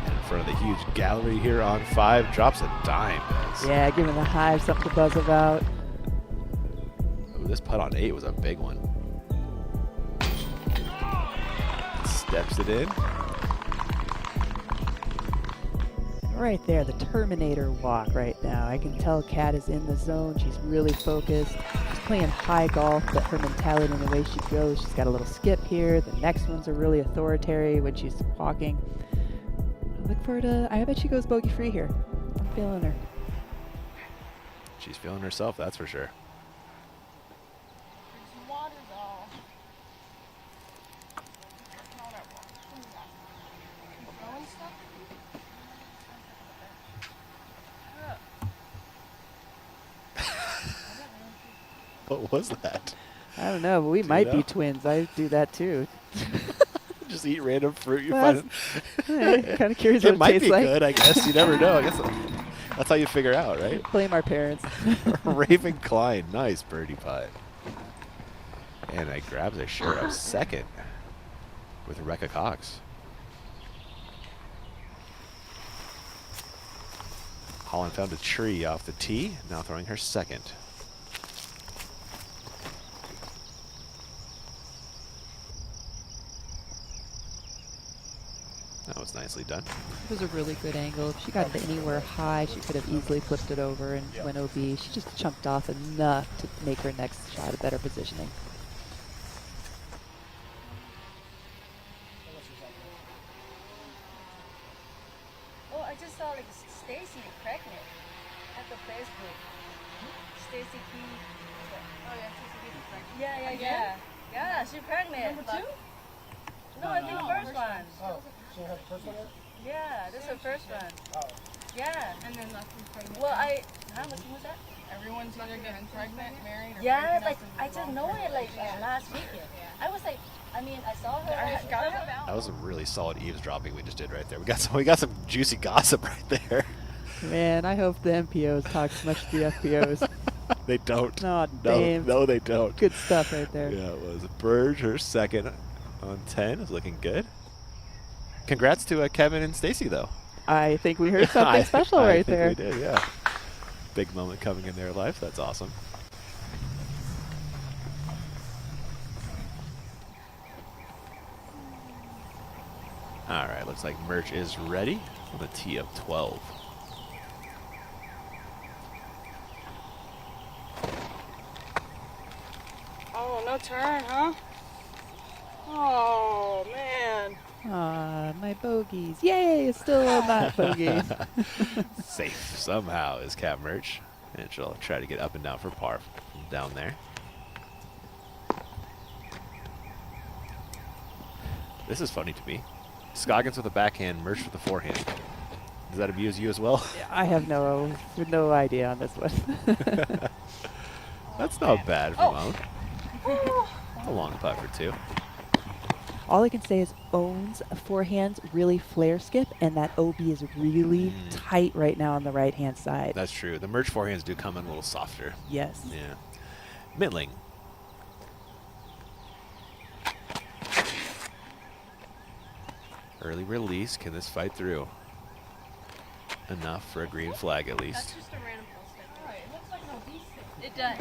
And in front of the huge gallery here on 5, drops a dime. Yeah, giving the Hive something to buzz about. Ooh, this putt on 8 was a big one. Steps it in. Right there, the Terminator walk right now. I can tell Kat is in the zone. She's really focused. She's playing high golf, but her mentality and the way she goes, she's got a little skip here. The next ones are really authoritative when she's walking. Look for her to, I bet she goes bogey free here. I'm feeling her. She's feeling herself, that's for sure. What was that? I don't know, but we might be twins. I do that too. Just eat random fruit you Well, find. kind of curious what It it might tastes be like. good, I guess. You never know. I guess that's how you figure out, right? Blame our parents. Raven Klein, nice birdie putt. And I grabs a share of second with Rebecca Cox. Holland found a tree off the tee, now throwing her second. That was nicely done. It was a really good angle. If she got it anywhere high, she could have easily flipped it over and went OB. She just chunked off enough to make her next shot a better positioning. Oh, I just saw like Stacy pregnant at the Facebook. Stacy Key. Oh yeah, Stacy Key is pregnant. Yeah. Yeah, she's pregnant. Number 2? No, I think first one. Oh, she had the first one? Yeah, this is her first one. Oh. Yeah. And then last one's pregnant. Well, how much was that? Everyone's either getting pregnant, married, or Yeah, breaking like up I just know it like last weekend. I was like, I mean, I saw her. That was a really solid eavesdropping we just did right there. We got some juicy gossip right there. Man, I hope the MPOs talk as much to the FPOs. They don't. No, damn. No, they don't. Good stuff right there. Yeah, it was. Burge, her second on 10 is looking good. Congrats to Kevin and Stacy, though. I think we heard something special right there. I think we did, yeah. Big moment coming in their life. That's awesome. All right, looks like Merch is ready on the tee of 12. Oh, no turn, huh? Oh, man. Aw, my bogeys. Yay, it's still on that bogey. Safe somehow is Cat Merch. And she'll try to get up and down for par from down there. This is funny to me. Scoggins with a backhand, Merch with a forehand. Does that amuse you as well? I have no idea on this one. That's not bad from Owen. A long putt for 2. All I can say is Owen's forehands really flare skip, and that OB is really tight right now on the right-hand side. That's true. The Merch forehands do come in a little softer. Yes. Yeah. Mittling. Early release. Can this fight through? Enough for a green flag at least. That's just a random post. It looks like no beast. It does.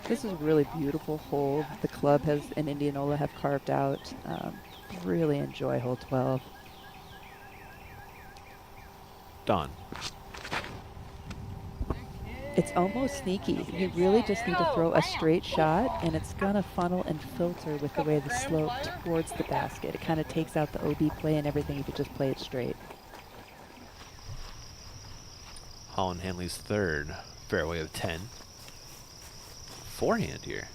This is a really beautiful hole. The club has and Indianola have carved out. Really enjoy hole 12. Don. It's almost sneaky. You really just need to throw a straight shot, and it's going to funnel and filter with the way the slope towards the basket. It kind of takes out the OB play and everything if you just play it straight. Holland Hanley's third fairway of 10. Forehand here.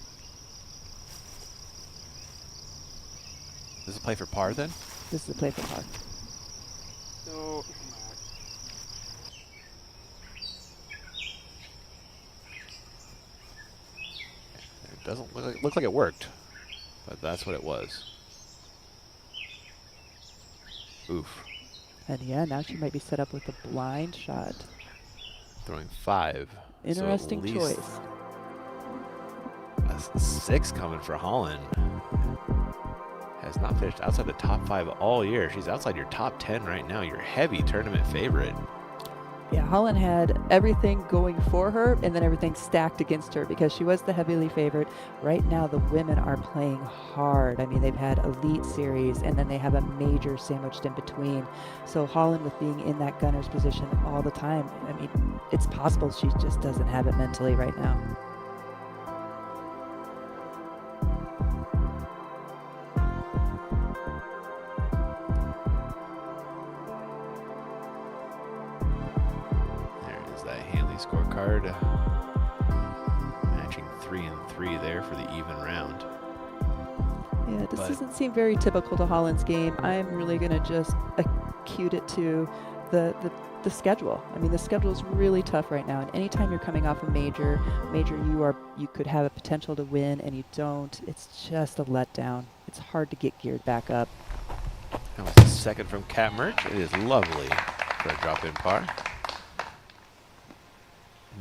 This is a play for par then? This is a play for par. So, It doesn't look like it worked, but that's what it was. Oof. And yeah, now she might be set up with a blind shot. Throwing 5. Interesting choice. A 6 coming for Holland. Has not finished outside the top 5 all year. She's outside your top 10 right now. Your heavy tournament favorite. Yeah, Holland had everything going for her and then everything stacked against her because she was the heavily favorite. Right now, the women are playing hard. I mean, they've had Elite Series and then they have a major sandwiched in between. So Holland, with being in that gunner's position all the time, I mean, it's possible she just doesn't have it mentally right now. scorecard. Matching 3 and 3 there for the even round. Yeah, this doesn't seem very typical to Holland's game. I'm really going to just acute it to the schedule. I mean, the schedule is really tough right now, and anytime you're coming off a major, you could have a potential to win, and you don't. It's just a letdown. It's hard to get geared back up. That was the second from Cat Merch. It is lovely for a drop-in par.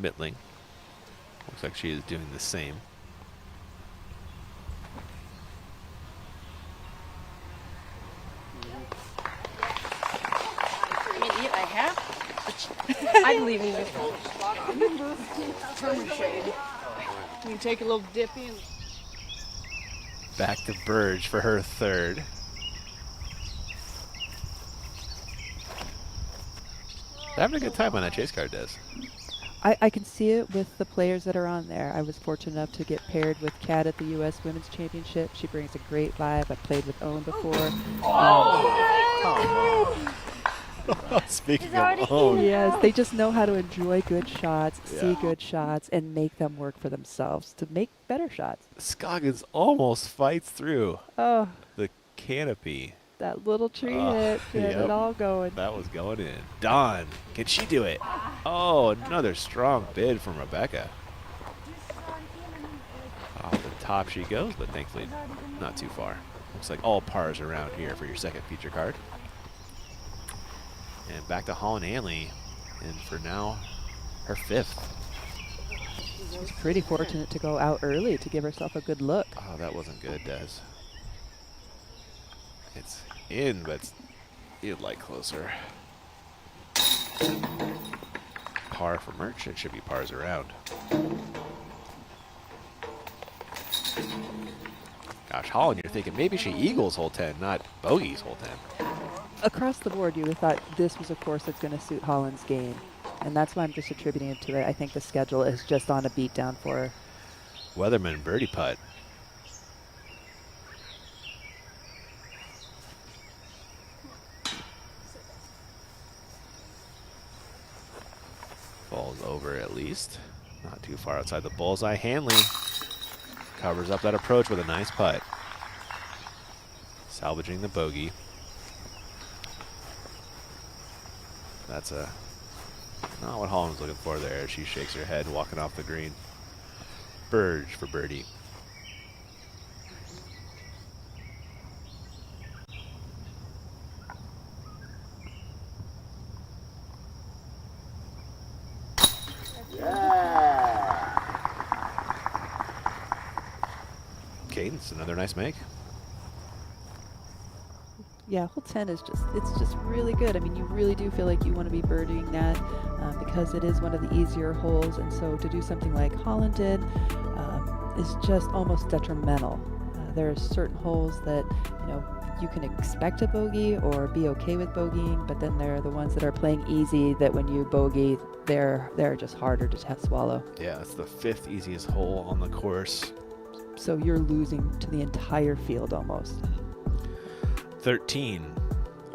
Mittling. Looks like she is doing the same. I'm leaving this one. Can you take a little dip in? Back to Burge for her third. Having a good time on that chase card, Des. I can see it with the players that are on there. I was fortunate enough to get paired with Kat at the U.S. Women's Championship. She brings a great vibe. I've played with Owen before. Speaking of Owen. Yes, they just know how to enjoy good shots, see good shots, and make them work for themselves to make better shots. Scoggins almost fights through the canopy. That little tree hit, get it all going. That was going in. Dawn, can she do it? Oh, another strong bid from Rebecca. Off the top she goes, but thankfully not too far. Looks like all pars around here for your second feature card. And back to Holland Hanley, and for now, her fifth. She's pretty fortunate to go out early to give herself a good look. Oh, that wasn't good, Des. It's in, but you'd like closer. Par for Merch. It should be pars around. Gosh, Holland, you're thinking maybe she eagles hole 10, not bogeys hole 10. Across the board, you would have thought this was a course that's going to suit Holland's game. And that's why I'm just attributing it to it. I think the schedule is just on a beat down for her. Weatherman birdie putt. Falls over at least. Not too far outside the bullseye. Hanley covers up that approach with a nice putt. Salvaging the bogey. That's not what Holland's looking for there. She shakes her head walking off the green. Burge for birdie. Cadence, another nice make. Yeah, hole 10 is just really good. I mean, you really do feel like you want to be birdieing that because it is one of the easier holes, and so to do something like Holland did is just almost detrimental. There are certain holes that, you can expect a bogey or be okay with bogeying, but then there are the ones that are playing easy that when you bogey, they're just harder to swallow. Yeah, it's the 5th easiest hole on the course. So you're losing to the entire field almost. 13.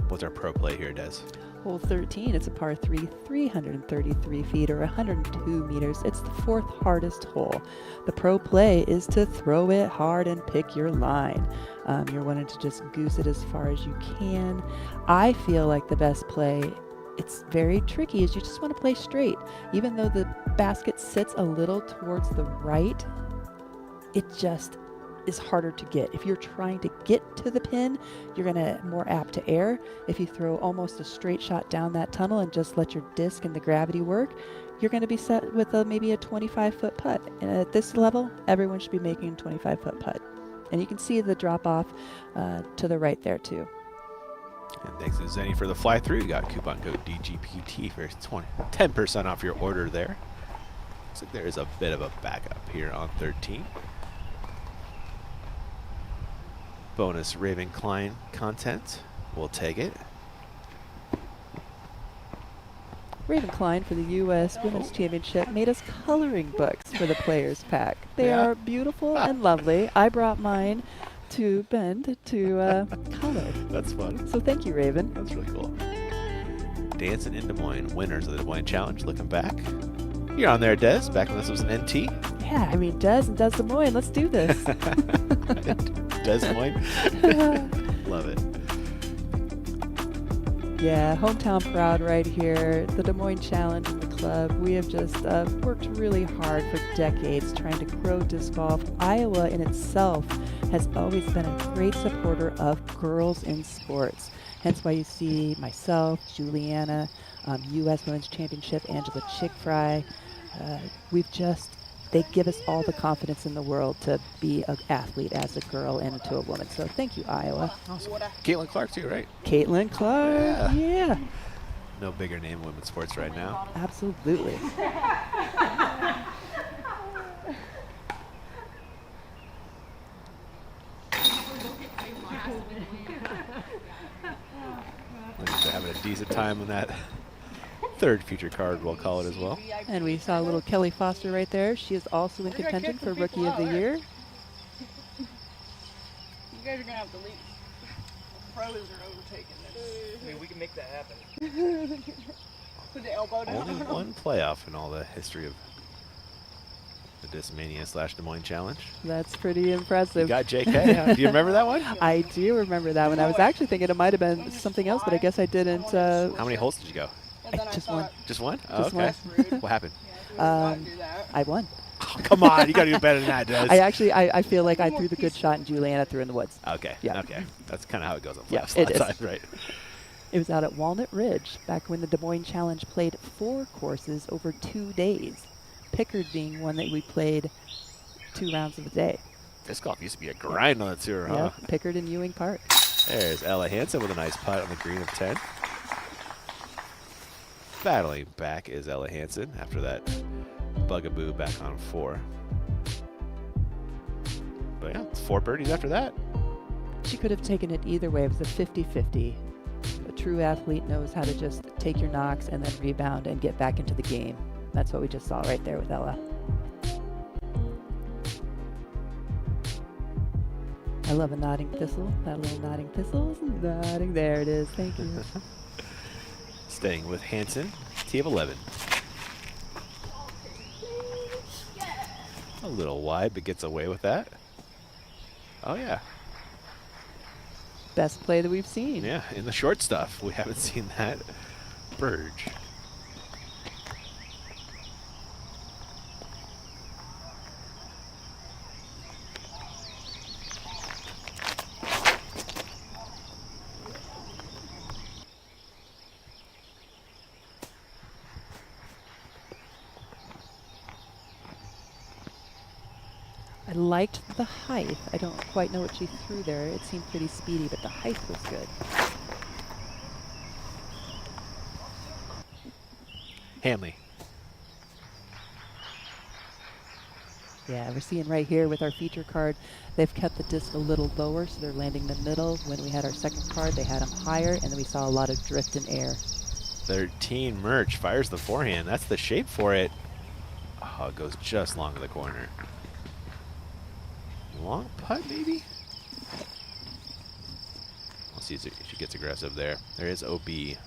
What's our pro play here, Des? Hole 13, it's a par 3, 333 feet or 102 meters. It's the 4th hardest hole. The pro play is to throw it hard and pick your line. You're wanting to just goose it as far as you can. I feel like the best play, it's very tricky, is you just want to play straight. Even though the basket sits a little towards the right, it just is harder to get. If you're trying to get to the pin, you're more apt to err. If you throw almost a straight shot down that tunnel and just let your disc and the gravity work, you're going to be set with maybe a 25-foot putt. And at this level, everyone should be making a 25-foot putt. And you can see the drop off to the right there too. And thanks to Zenny for the fly through. You got coupon code DGPT for 10% off your order there. Looks like there is a bit of a backup here on 13. Bonus Raven Klein content. We'll take it. Raven Klein for the U.S. Women's Championship made us coloring books for the players pack. They are beautiful and lovely. I brought mine to Bend to color. That's fun. So thank you, Raven. That's really cool. Dancing in Des Moines, winners of the Des Moines Challenge. Looking back, You're on there, Des. Back when this was an NT. Yeah, I mean, Des and Des Moines, let's do this. Des Moines. Love it. Yeah, hometown proud right here. The Des Moines Challenge and the club. We have just worked really hard for decades trying to grow disc golf. Iowa in itself has always been a great supporter of girls in sports. Hence why you see myself, Juliana, U.S. Women's Championship, Angela Chick-Fry. They give us all the confidence in the world to be an athlete as a girl and to a woman. So thank you, Iowa. Awesome. Caitlin Clark too, right? Caitlin Clark, yeah. No bigger name in women's sports right now. Absolutely. They're having a decent time on that third feature card, we'll call it as well. And we saw a little Kelly Foster right there. She is also in contention for Rookie of the Year. You guys are gonna have to leave. Pros are overtaking this. I mean, we can make that happen. Put the elbow down. Only one playoff in all the history of the Discmania / Des Moines Challenge. That's pretty impressive. You got JK. Do you remember that one? I do remember that one. I was actually thinking it might have been something else, but I guess I didn't. How many holes did you go? Just one. Just one? Oh, Just okay. one. What happened? I won. Oh, come on, you got to do better than that, Des. I feel like I threw the good shot and Juliana threw in the woods. Okay. Yeah. Okay. That's kind of how it goes on Yeah, playoffs. it is. Time, right? It was out at Walnut Ridge back when the Des Moines Challenge played 4 courses over 2 days. Pickard being one that we played 2 rounds of the day. Disc golf used to be a grind on the tour, huh? Yep, Pickard and Ewing Park. There's Ella Hansen with a nice putt on the green of 10. Battling back is Ella Hansen after that bugaboo back on 4. But yeah, it's 4 birdies after that. She could have taken it either way. It was a 50-50. A true athlete knows how to just take your knocks and then rebound and get back into the game. That's what we just saw right there with Ella. I love a nodding thistle. That little nodding thistle is nodding. There it is. Thank you. Staying with Hansen, tee of 11. A little wide, but gets away with that. Oh, yeah. Best play that we've seen. Yeah, in the short stuff. We haven't seen that. Burge. I liked the Hive. I don't quite know what she threw there. It seemed pretty speedy, but the Hive was good. Hanley. Yeah, we're seeing right here with our feature card, they've kept the disc a little lower, so they're landing in the middle. When we had our second card, they had them higher, and then we saw a lot of drift in air. 13 Merch fires the forehand. That's the shape for it. Oh, it goes just long of the corner. Long putt, maybe? We'll see if she gets aggressive there. There is OB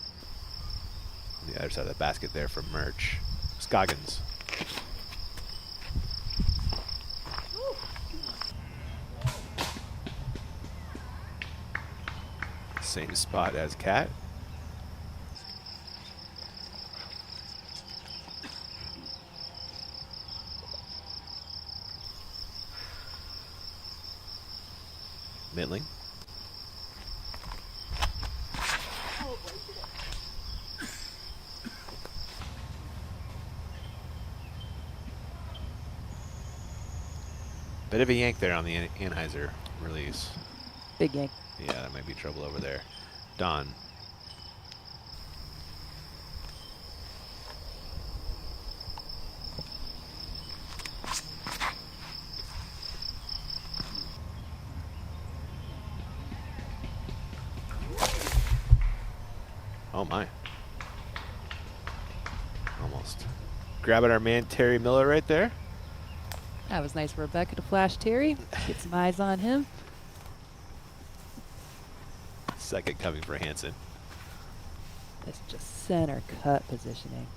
on the other side of the basket there from Merch. Scoggins. Same spot as Kat. Mittling. Bit of a yank there on the Anheuser release. Big yank. Yeah, that might be trouble over there. Don. Oh my. Almost. Grabbing our man Terry Miller right there. That was nice for Rebecca to flash Terry. Get some eyes on him. Second coming for Hansen. That's just center cut positioning.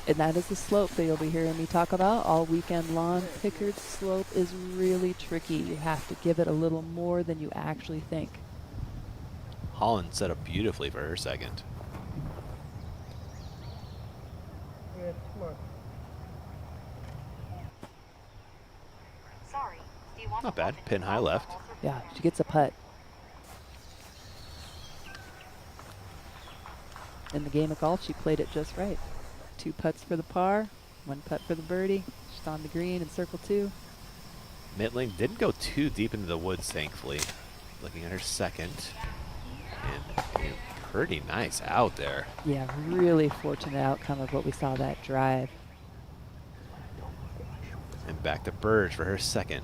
And that is the slope that you'll be hearing me talk about all weekend long. Pickard's slope is really tricky. You have to give it a little more than you actually think. Holland set up beautifully for her second. Yeah, come on. Sorry. Do you want Not bad. Pin high left. Yeah, she gets a putt. In the game of golf, she played it just right. 2 putts for the par, 1 putt for the birdie. She's on the green in circle 2. Mittling didn't go too deep into the woods, thankfully. Looking at her second. And pretty nice out there. Yeah, really fortunate outcome of what we saw that drive. And back to Burge for her second.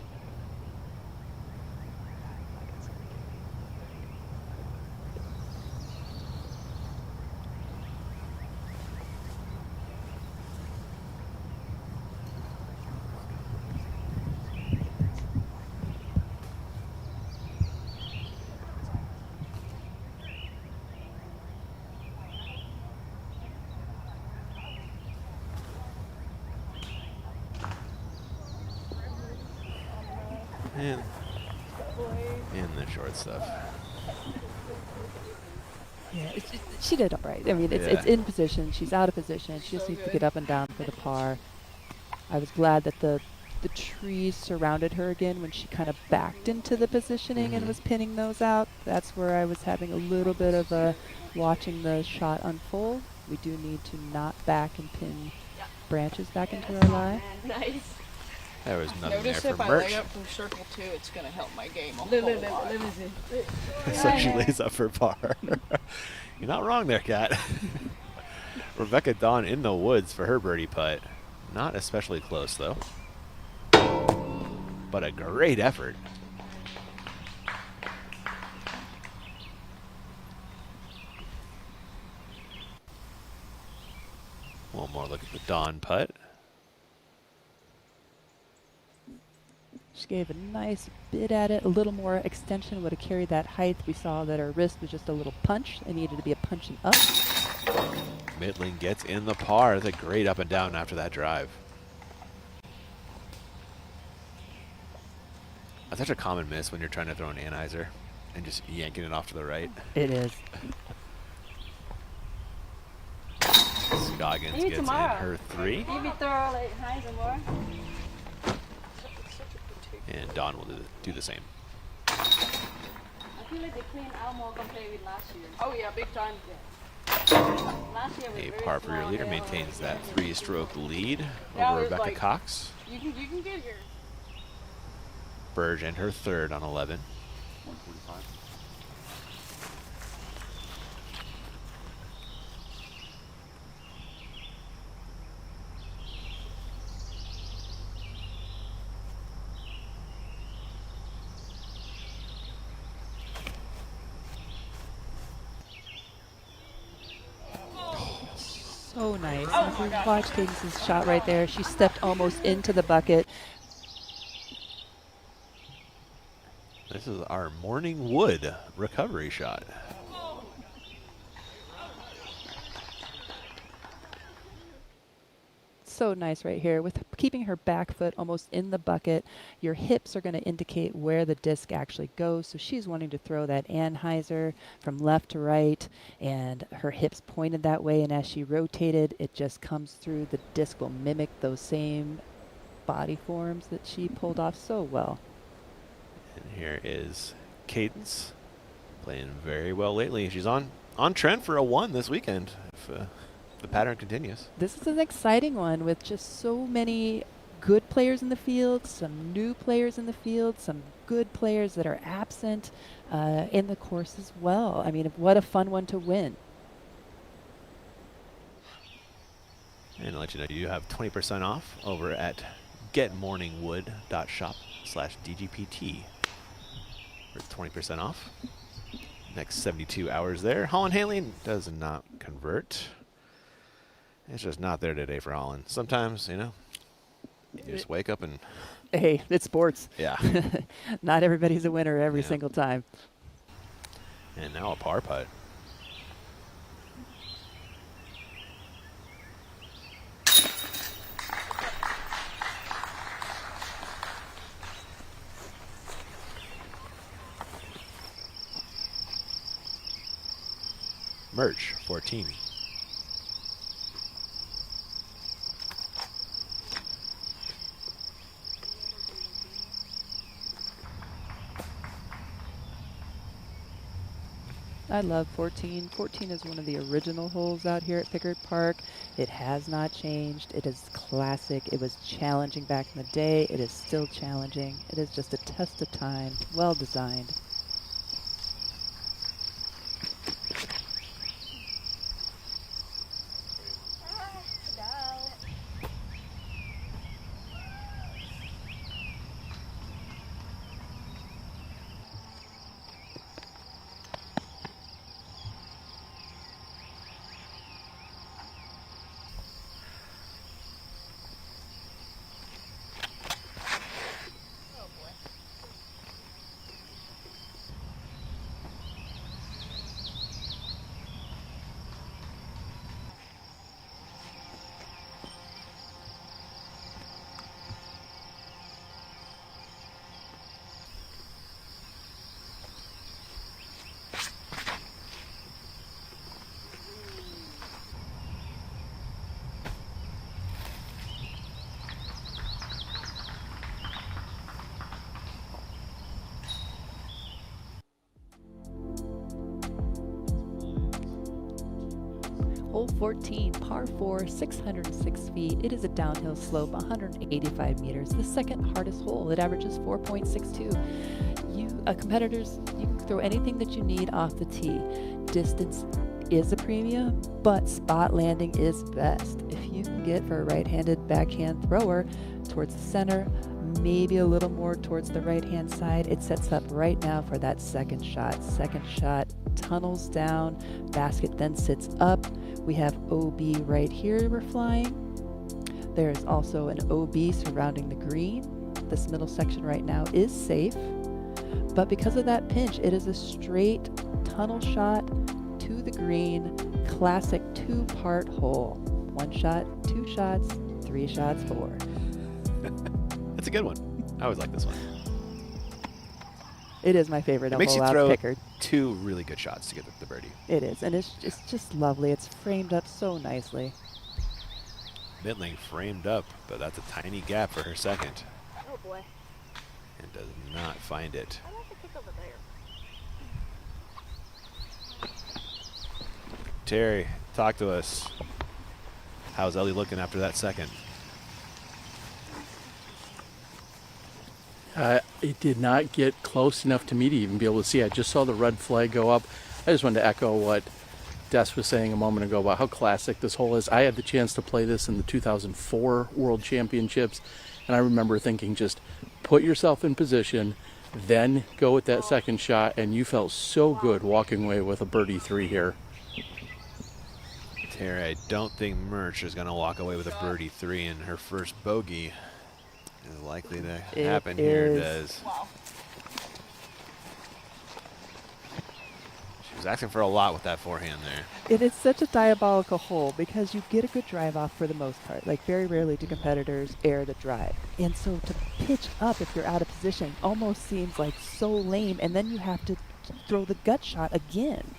And in the short stuff. Yeah, she did all right. I mean, it's in position. She's out of position. She just needs to get up and down for the par. I was glad that the trees surrounded her again when she kind of backed into the positioning and was pinning those out. That's where I was having a little bit of a watching the shot unfold. We do need to not back and pin branches back into our lie. Nice. There was nothing Notice there if for I Birch. lay up from circle 2, it's going to help my game a whole lot. Let me see. So she lays up for par. You're not wrong there, Kat. Rebecca Dawn in the woods for her birdie putt. Not especially close, though. But a great effort. One more look at the Dawn putt. She gave a nice bit at it. A little more extension would have carried that height. We saw that her wrist was just a little punch. It needed to be a punching up. Mittling gets in the par. That's a great up and down after that drive. That's such a common miss when you're trying to throw an Anheuser and just yanking it off to the right. It is. Scoggins Maybe gets tomorrow. in her 3. Maybe throw like Heinz more. And Dawn will do the same. I feel like they cleaned out more compared with last year. Oh, yeah, big time. Last year was A very par for your small, leader yeah. maintains that 3-stroke lead Yeah, over it was Rebecca like- Cox. You can get here. Burge in her 3rd on 11. 145. So nice. If you watch Cadence' shot right there, she stepped almost into the bucket. This is our Morning Wood recovery shot. So nice right here with keeping her back foot almost in the bucket. Your hips are going to indicate where the disc actually goes. So she's wanting to throw that Anheuser from left to right, and her hips pointed that way. And as she rotated, it just comes through. The disc will mimic those same body forms that she pulled off so well. And here is Cadence playing very well lately. She's on trend for a 1 this weekend if the pattern continues. This is an exciting one with just so many good players in the field, some new players in the field, some good players that are absent in the course as well. I mean, what a fun one to win. And I'll let you know you have 20% off over at getmorningwood.shop/DGPT for 20% off. Next 72 hours there. Holland Haley does not convert. It's just not there today for Holland. Sometimes, you know, you just wake up and... Hey, it's sports. Yeah. Not everybody's a winner every single time. And now a par putt. Merch, 14. I love 14. 14 is one of the original holes out here at Pickard Park. It has not changed. It is classic. It was challenging back in the day. It is still challenging. It is just a test of time. Well designed. Hole 14, par 4, 606 feet. It is a downhill slope, 185 meters. The second hardest hole. It averages 4.62. Competitors, you can throw anything that you need off the tee. Distance is a premium, but spot landing is best. If you can get for a right-handed backhand thrower towards the center, maybe a little more towards the right-hand side, it sets up right now for that second shot. Second shot tunnels down, basket then sits up. We have OB right here we're flying. There's also an OB surrounding the green. This middle section right now is safe, but because of that pinch, it is a straight tunnel shot to the green, classic two-part hole. 1 shot, 2 shots, 3 shots, 4. That's a good one. I always like this one. It is my favorite. It makes you hole out throw Pickard. 2 really good shots to get the birdie. It is, and it's just lovely. It's framed up so nicely. Midling framed up, but that's a tiny gap for her second. Oh boy. And does not find it. I'd like to kick over there. Terry, talk to us. How's Ellie looking after that second? It did not get close enough to me to even be able to see. I just saw the red flag go up. I just wanted to echo what Des was saying a moment ago about how classic this hole is. I had the chance to play this in the 2004 World Championships, and I remember thinking, just put yourself in position, then go with that second shot, and you felt so good walking away with a birdie 3 here. Terry, I don't think Merch is going to walk away with a birdie 3, and her first bogey is likely to happen here. It does. Wow. She was asking for a lot with that forehand there. It is such a diabolical hole because you get a good drive off for the most part. Like, very rarely do competitors air the drive. And so to pitch up if you're out of position almost seems like so lame, and then you have to throw the gut shot again.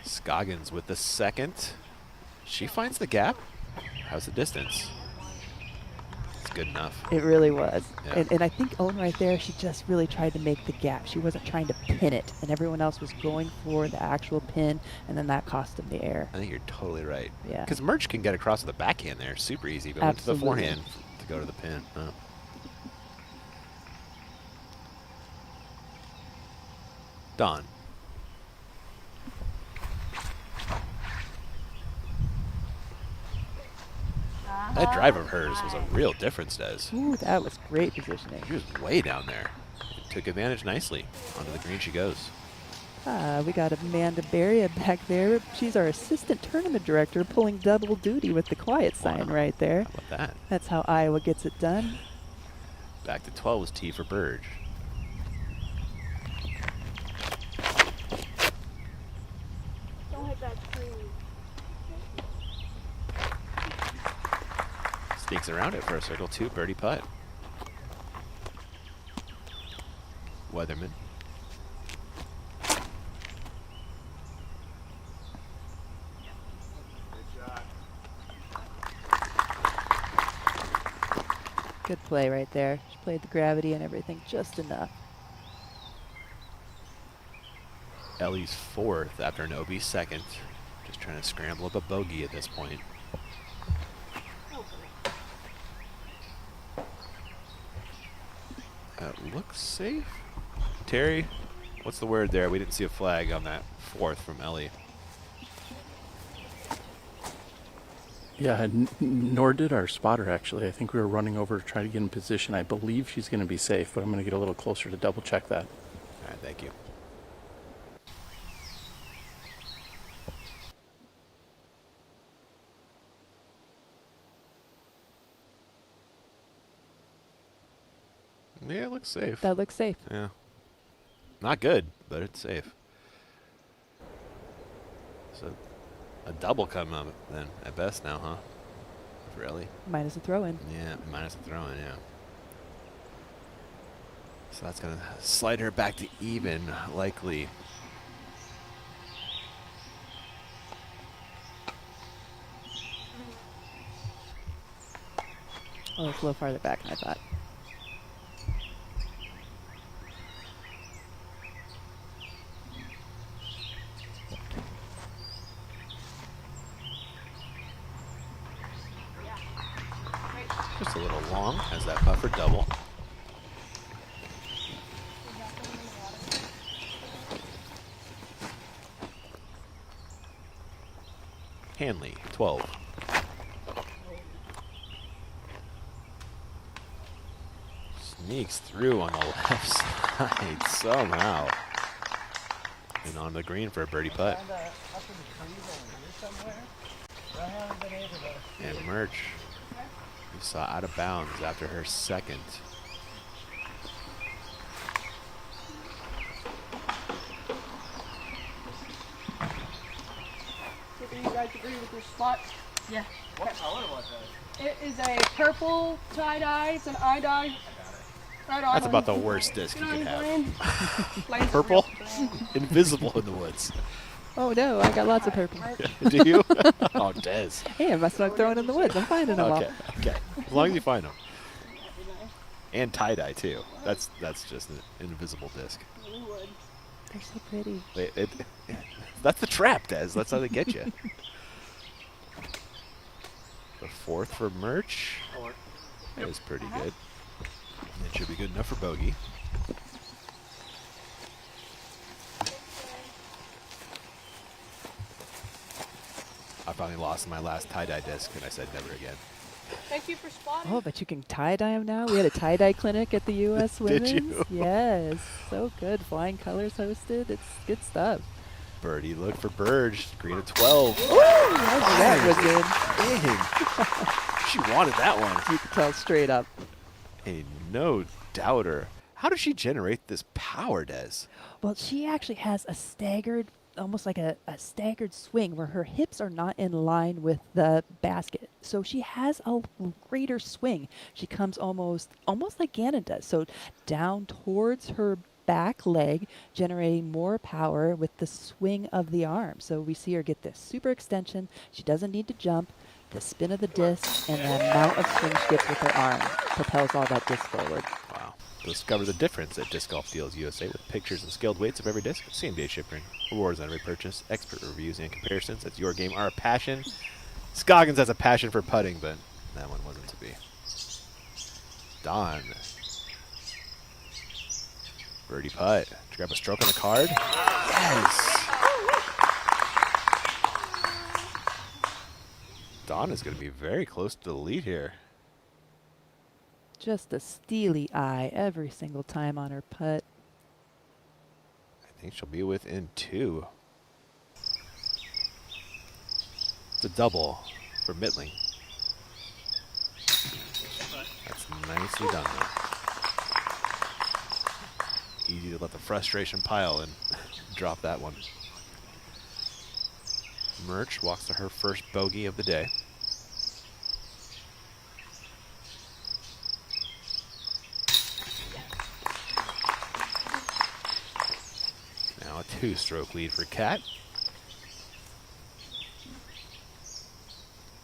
Scoggins with the second. She finds the gap. How's the distance? It's good enough. It really was. Yeah. And I think Owen right there, she just really tried to make the gap. She wasn't trying to pin it, and everyone else was going for the actual pin, and then that cost them the air. I think you're totally right. Yeah. Because Merch can get across with the backhand there. Super easy, but went to the forehand to go to the pin. Oh. Dawn. That drive of hers was a real difference, Des. Ooh, that was great positioning. She was way down there. Took advantage nicely. Onto the green she goes. We got Amanda Beria back there. She's our assistant tournament director, pulling double duty with the quiet sign right there. How about that? That's how Iowa gets it done. Back to 12 was T for Burge. Don't hit that tree. Sneaks around it for a circle 2 birdie putt. Weatherman. Good play right there. She played the gravity and everything just enough. Ellie's fourth after an OB second. Just trying to scramble up a bogey at this point. That looks safe. Terry, what's the word there? We didn't see a flag on that fourth from Ellie. Yeah, nor did our spotter, actually. I think we were running over to try to get in position. I believe she's going to be safe, but I'm going to get a little closer to double check that. All right, thank you. Yeah, it looks safe. That looks safe. Yeah. Not good, but it's safe. So a double come up then at best now, huh? For Ellie. Minus a throw-in. Yeah, minus a throw-in, yeah. So that's going to slide her back to even, likely. Oh, it's a little farther back than I thought. Just a little long as that puffer double. Hanley, 12. Sneaks through on the left side somehow. And on the green for a birdie putt. And Murch, we saw out of bounds after her second. Do you guys agree with your spot? Yeah. What color was it? It is a purple tie-dye. It's an eye-dye. Right on. That's about the worst disc you could Blaine. have. Purple? Invisible in the woods. Oh no, I got lots of purple. Do you? Oh, Des. Hey, I must not throw it in the woods. I'm finding them all. Okay, okay. As long as you find them. And tie-dye, too. That's just an invisible disc. They're so pretty. That's the trap, Des. That's how they get you. The fourth for Murch. That is pretty good. It should be good enough for bogey. I finally lost my last tie-dye disc, and I said never again. Thank you for spotting. Oh, but you can tie-dye them now? We had a tie-dye clinic at the U.S. Women's. Did you? Yes. So good. Flying Colors hosted. It's good stuff. Birdie, look for Burge. Green at 12. Ooh, that was in. She wanted that one. You can tell straight up. Hey, no doubter. How does she generate this power, Des? Well, she actually has a staggered, almost like a staggered swing where her hips are not in line with the basket. So she has a greater swing. She comes almost like Gannon does. So down towards her back leg, generating more power with the swing of the arm. So we see her get this super extension. She doesn't need to jump. The spin of the disc and the amount of swing she gets with her arm propels all that disc forward. Wow. Discover the difference at Disc Golf Deals USA with pictures and scaled weights of every disc, same-day shipping, rewards on every purchase, expert reviews and comparisons. That's your game, our passion. Scoggins has a passion for putting, but that one wasn't to be. Don. Birdie putt. Did you grab a stroke on the card? Yes! Don is going to be very close to the lead here. Just a steely eye every single time on her putt. I think she'll be within 2. It's a double for Mittling. That's nicely done, though. Easy to let the frustration pile and drop that one. Murch walks to her first bogey of the day. Now a 2-stroke lead for Kat.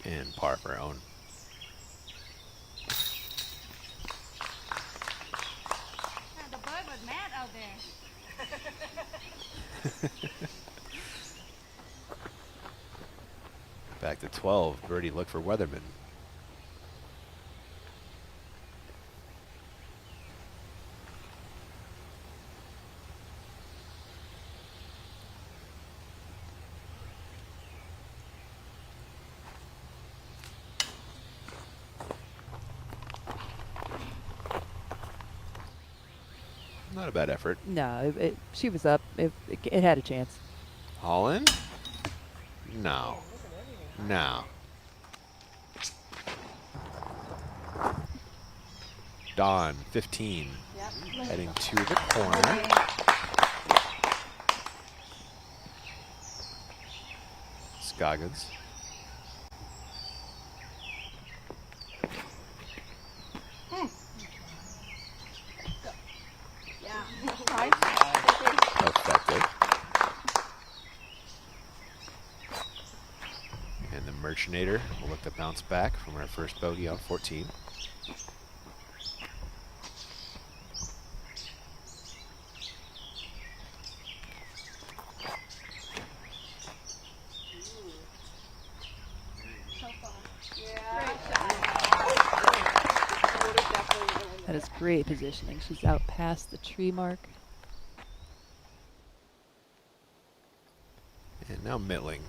And par for her own. Back to 12. Birdie look for Weatherman. Not a bad effort. No, she was up. It had a chance. Holland? No. No. Dawn, 15. Yep. Heading to the corner. Scoggins. Effective. And the Merchanator will look to bounce back from our first bogey on 14. That is great positioning. She's out past the tree mark. And now Mittling.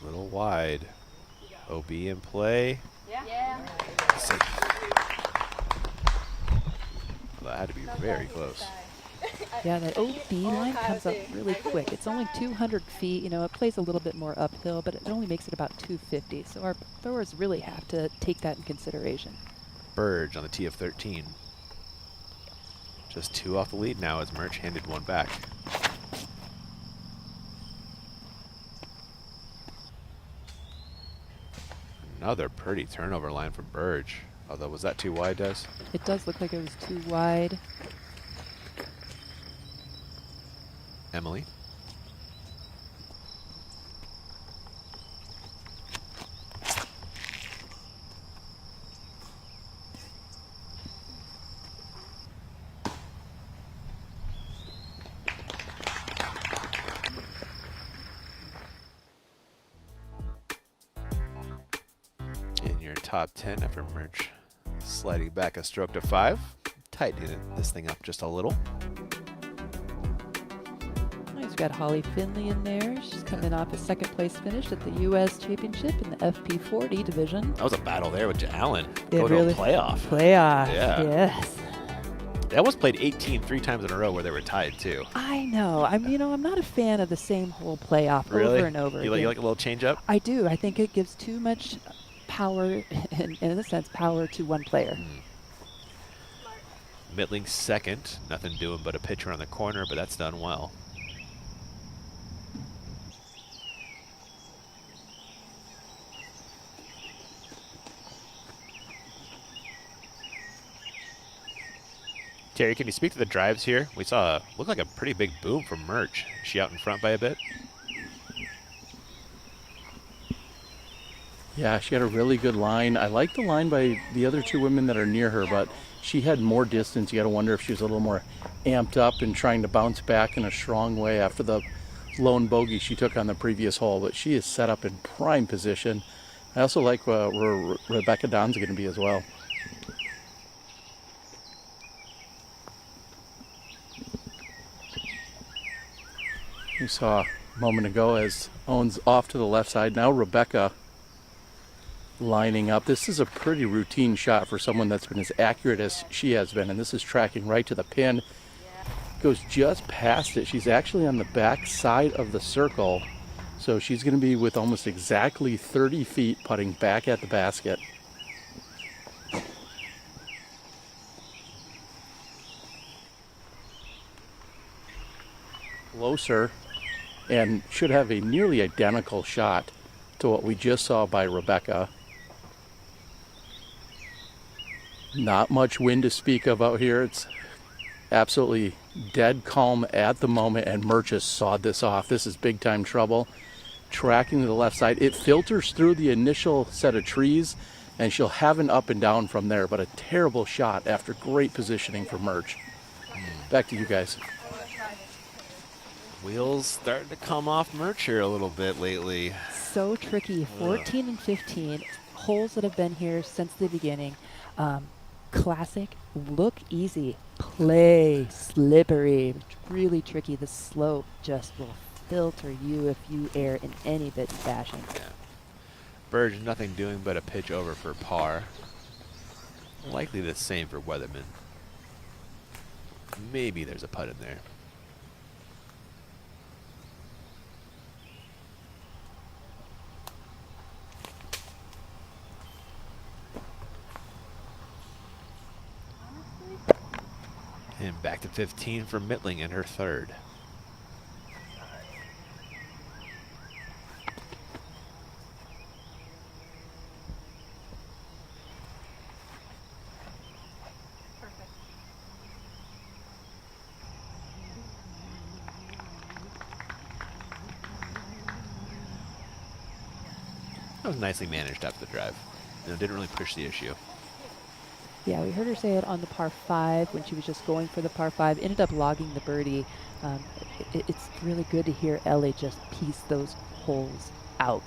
A little wide. OB in play. Yeah. Safe. Well, that had to be very close. Yeah, that OB line comes up really quick. It's only 200 feet. You know, it plays a little bit more uphill, but it only makes it about 250. So our throwers really have to take that in consideration. Burge on the tee of 13. Just 2 off the lead now as Merch handed 1 back. Another pretty turnover line from Burge. Although, was that too wide, Des? It does look like it was too wide. Emily. In your top 10 after Merch sliding back a stroke to 5, tightening this thing up just a little. We've got Holly Finley in there. She's coming off a second place finish at the U.S. Championship in the FP40 division. That was a battle there with Allen. It Go really, to a playoff. Playoff, Yeah. yes. They almost played 18 3 times in a row where they were tied too. I know. I'm not a fan of the same whole playoff Really? over and over. You like a little change up? I do. I think it gives too much power, in a sense, power to one player. Mittling second. Nothing doing but a pitcher on the corner, but that's done well. Terry, can you speak to the drives here? We saw looked like a pretty big boom from Merch. Is she out in front by a bit? Yeah, she had a really good line. I like the line by the other 2 women that are near her, but she had more distance. You got to wonder if she was a little more amped up and trying to bounce back in a strong way after the lone bogey she took on the previous hole. But she is set up in prime position. I also like where Rebecca Don's going to be as well. We saw a moment ago as Owen's off to the left side. Now Rebecca lining up. This is a pretty routine shot for someone that's been as accurate as she has been, and this is tracking right to the pin. Goes just past it. She's actually on the back side of the circle, so she's going to be with almost exactly 30 feet putting back at the basket. Closer, and should have a nearly identical shot to what we just saw by Rebecca. Not much wind to speak of out here. It's absolutely dead calm at the moment, and Merch has sawed this off. This is big time trouble. tracking to the left side. It filters through the initial set of trees, and she'll have an up and down from there, but a terrible shot after great positioning for Merch. Back to you guys. Wheels starting to come off Merch here a little bit lately. So tricky. 14 and 15 holes that have been here since the beginning. Classic, look easy, play slippery. It's really tricky. The slope just will filter you if you err in any bit of fashion. Yeah. Burge, nothing doing but a pitch over for par. Likely the same for Weatherman. Maybe there's a putt in there. And back to 15 for Mittling in her third. That was nicely managed after the drive. Didn't really push the issue. Yeah, we heard her say it on the par 5 when she was just going for the par 5. Ended up logging the birdie. It's really good to hear Ellie just piece those holes out.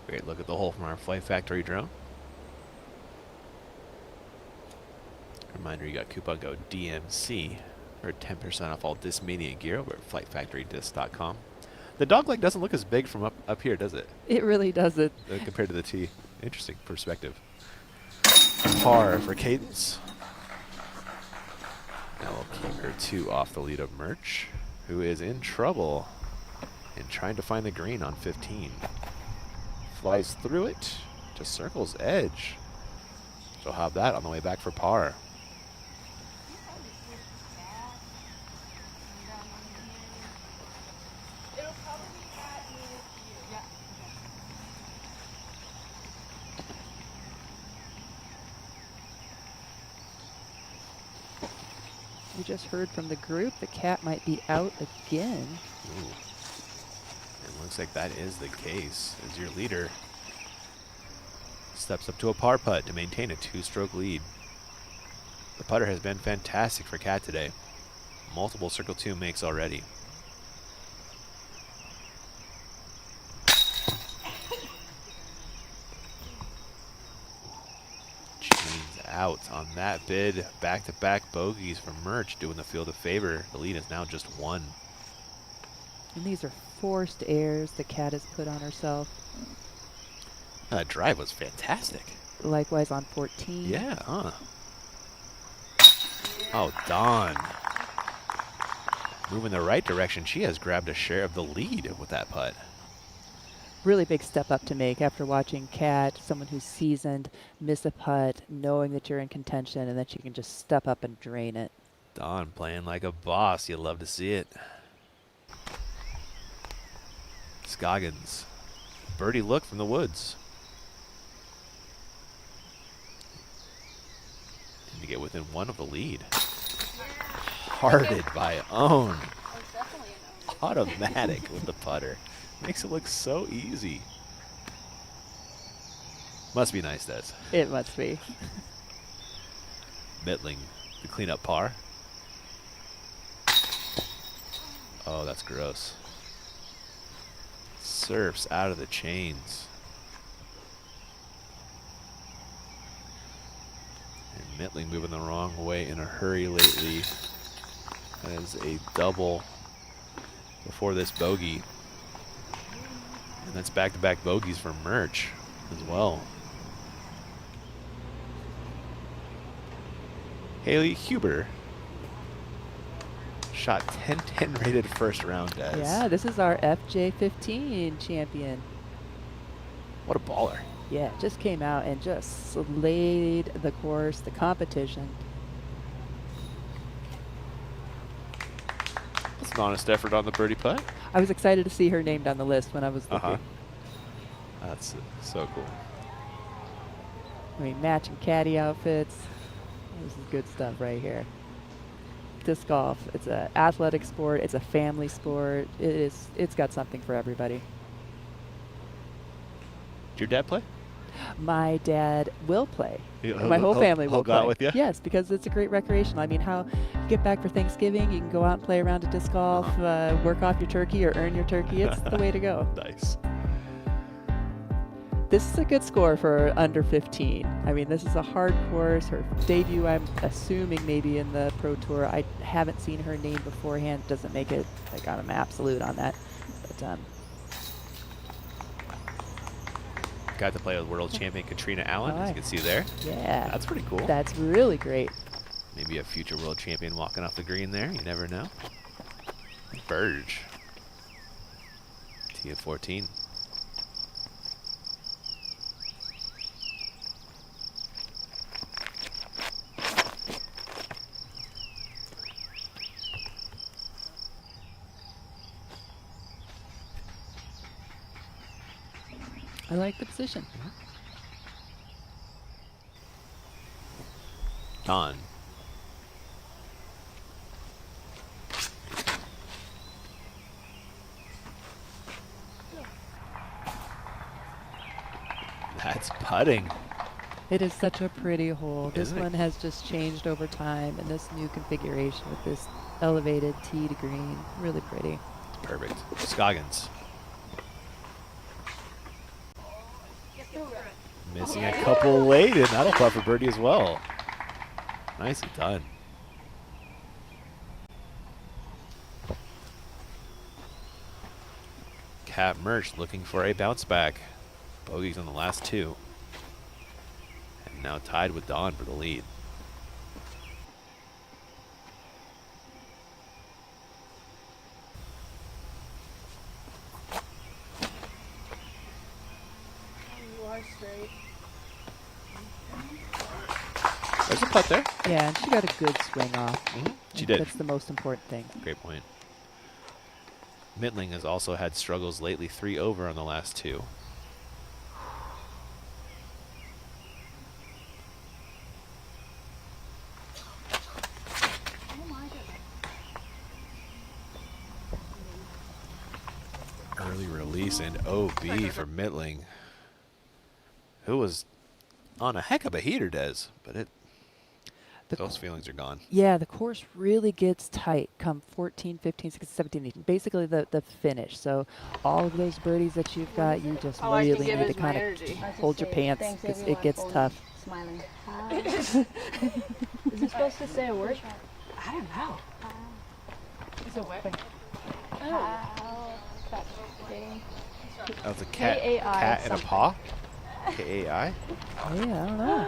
Great look at the hole from our Flight Factory drone. Reminder, you got coupon code DMC for 10% off all Discmania gear over at flightfactorydisc.com. The dog leg doesn't look as big from up here, does it? It really doesn't. Compared to the tee. Interesting perspective. Par for Cadence. Now we'll keep her 2 off the lead of Merch, who is in trouble in trying to find the green on 15. Flies through it to circle's edge. She'll have that on the way back for par. We just heard from the group the cat might be out again. Ooh. It looks like that is the case, as your leader steps up to a par putt to maintain a 2-stroke lead. The putter has been fantastic for Cat today. Multiple Circle 2 makes already. Chains out on that bid. Back-to-back bogeys from Merch doing the field a favor. The lead is now just 1. And these are forced errors the cat has put on herself. That drive was fantastic. Likewise on 14. Yeah, huh? Oh, Dawn. Moving the right direction. She has grabbed a share of the lead with that putt. Really big step up to make after watching Kat, someone who's seasoned, miss a putt, knowing that you're in contention, and that you can just step up and drain it. Dawn playing like a boss. You love to see it. Scoggins. Birdie look from the woods. And to get within 1 of the lead. Hearted by Own. Automatic with the putter. Makes it look so easy. Must be nice, Des. It must be. Mittling, the cleanup par. Oh, that's gross. Surfs out of the chains. And Mittling moving the wrong way in a hurry lately. As a double before this bogey. And that's back-to-back bogeys for Merch as well. Haley Huber. Shot 10-10 rated first round, Des. Yeah, this is our FJ15 champion. What a baller. Yeah, just came out and just slayed the course, the competition. That's an honest effort on the birdie putt. I was excited to see her named on the list when I was looking. That's so cool. I mean, matching caddy outfits. This is good stuff right here. Disc golf, it's an athletic sport. It's a family sport. It's got something for everybody. Did your dad play? My dad will play. He'll- My whole he'll- family he'll will go out play. with ya? Yes, because it's a great recreational. I mean, how you get back for Thanksgiving, you can go out and play around at disc golf, work off your turkey or earn your turkey. It's the way to go. Nice. This is a good score for under 15. I mean, this is a hard course. Her debut, I'm assuming, maybe in the Pro Tour. I haven't seen her name beforehand. Doesn't make it like I'm absolute on that. But Got to play with world champion Katrina Allen, as you can see there. yeah, That's pretty cool. That's really great. Maybe a future world champion walking off the green there. You never know. Burge. T of 14. I like the position. Dawn. That's putting. It is such a pretty hole. This Isn't it? one has just changed over time in this new configuration with this elevated tee to green. Really pretty. Perfect. Scoggins. Missing a couple late, and that'll putt for birdie as well. Nicely done. Cat Merch looking for a bounce back. Bogeys on the last two. And now tied with Dawn for the lead. You are straight. There's a putt there. Yeah, and she got a good swing off. She did. That's the most important thing. Great point. Mittling has also had struggles lately, 3 over on the last two. Early release and OB for Mittling, who was on a heck of a heater, Des, but those feelings are gone. Yeah, the course really gets tight come 14, 15, 16, 17, 18. Basically the finish. So all of those birdies that you've got, you just really need to kind of hold your pants because it gets tough. Smiling. Is it supposed to say a word? I don't know. Is it wet? That was a cat, K-A-I cat and a something. paw? K-A-I? Yeah, I don't know.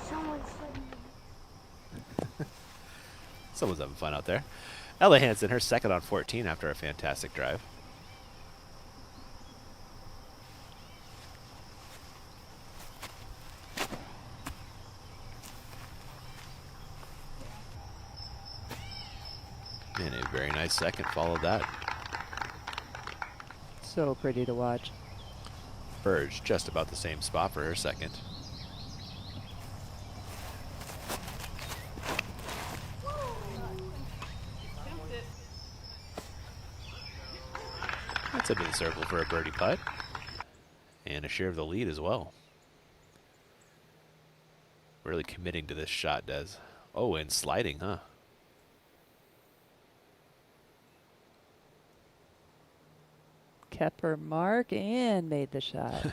Someone said Someone's having fun out there. Ella Hansen, her second on 14 after a fantastic drive. And a very nice second followed that. So pretty to watch. Burge just about the same spot for her second. That's into the circle for a birdie putt. And a share of the lead as well. Really committing to this shot, Des. Oh, and sliding, huh? Kept her mark and made the shot.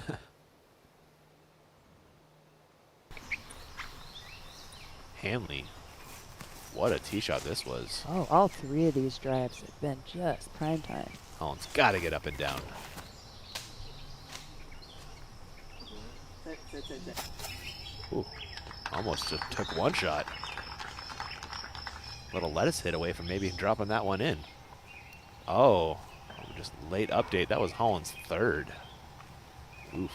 Hanley. What a tee shot this was. Oh, all three of these drives have been just prime time. Holland's got to get up and down. Ooh, almost just took one shot. Little lettuce hit away from maybe dropping that one in. Oh, just late update. That was Holland's third. Oof.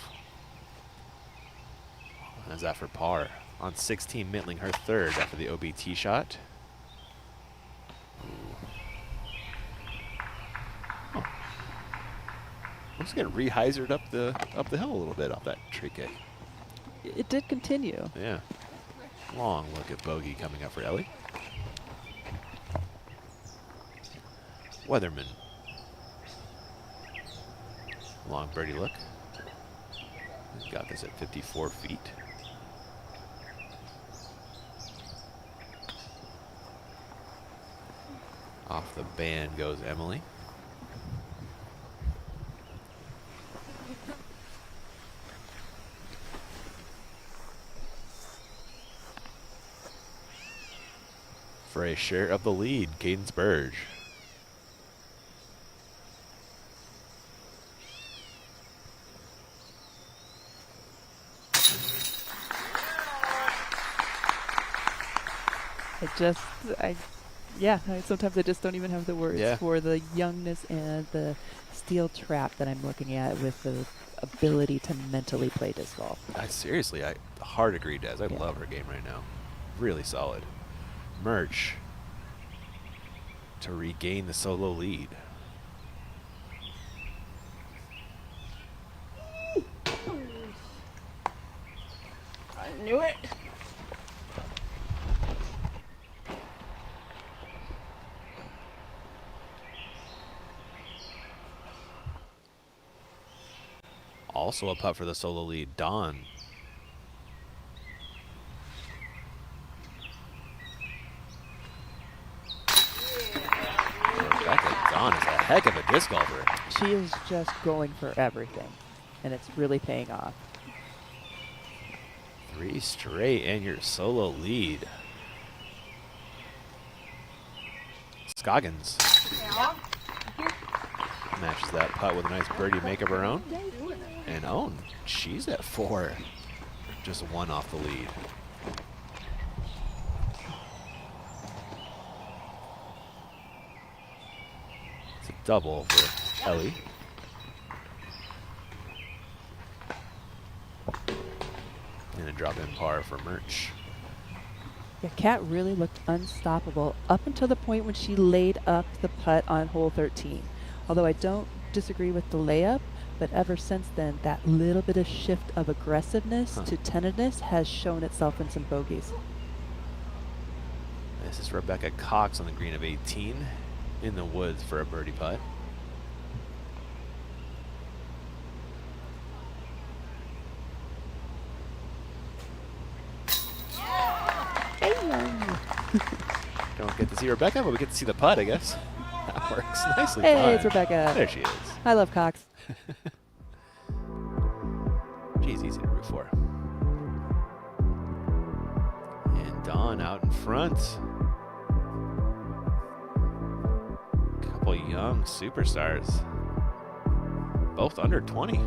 How's that for par? On 16, Mittling her third after the OBT shot. Looks getting rehyzered up the hill a little bit off that tree kick. It did continue. Yeah. Long look at bogey coming up for Ellie. Weatherman. Long birdie look. Got this at 54 feet. Off the band goes Emily. For a share of the lead, Cadence Burge. Sometimes I just don't even have the words for the youngness and the steel trap that I'm looking at with the ability to mentally play disc golf. Seriously, I hard agree, Des. I love her game right now. Really solid. Merch to regain the solo lead. I knew it. Also a putt for the solo lead, Dawn. Rebecca Dawn is a heck of a disc golfer. She is just going for everything, and it's really paying off. 3 straight and your solo lead. Scoggins matches that putt with a nice birdie make of her own. And Own, she's at 4. Just 1 off the lead. It's a double for Ellie. And a drop in par for Merch. Yeah, Kat really looked unstoppable up until the point when she laid up the putt on hole 13. Although I don't disagree with the layup, but ever since then, that little bit of shift of aggressiveness to tentativeness has shown itself in some bogeys. This is Rebecca Cox on the green of 18 in the woods for a birdie putt. Don't get to see Rebecca, but we get to see the putt, I guess. That works nicely. Hey, it's Rebecca. There she is. I love Cox. She's easy to root for. And Dawn out in front. Couple young superstars. Both under 20.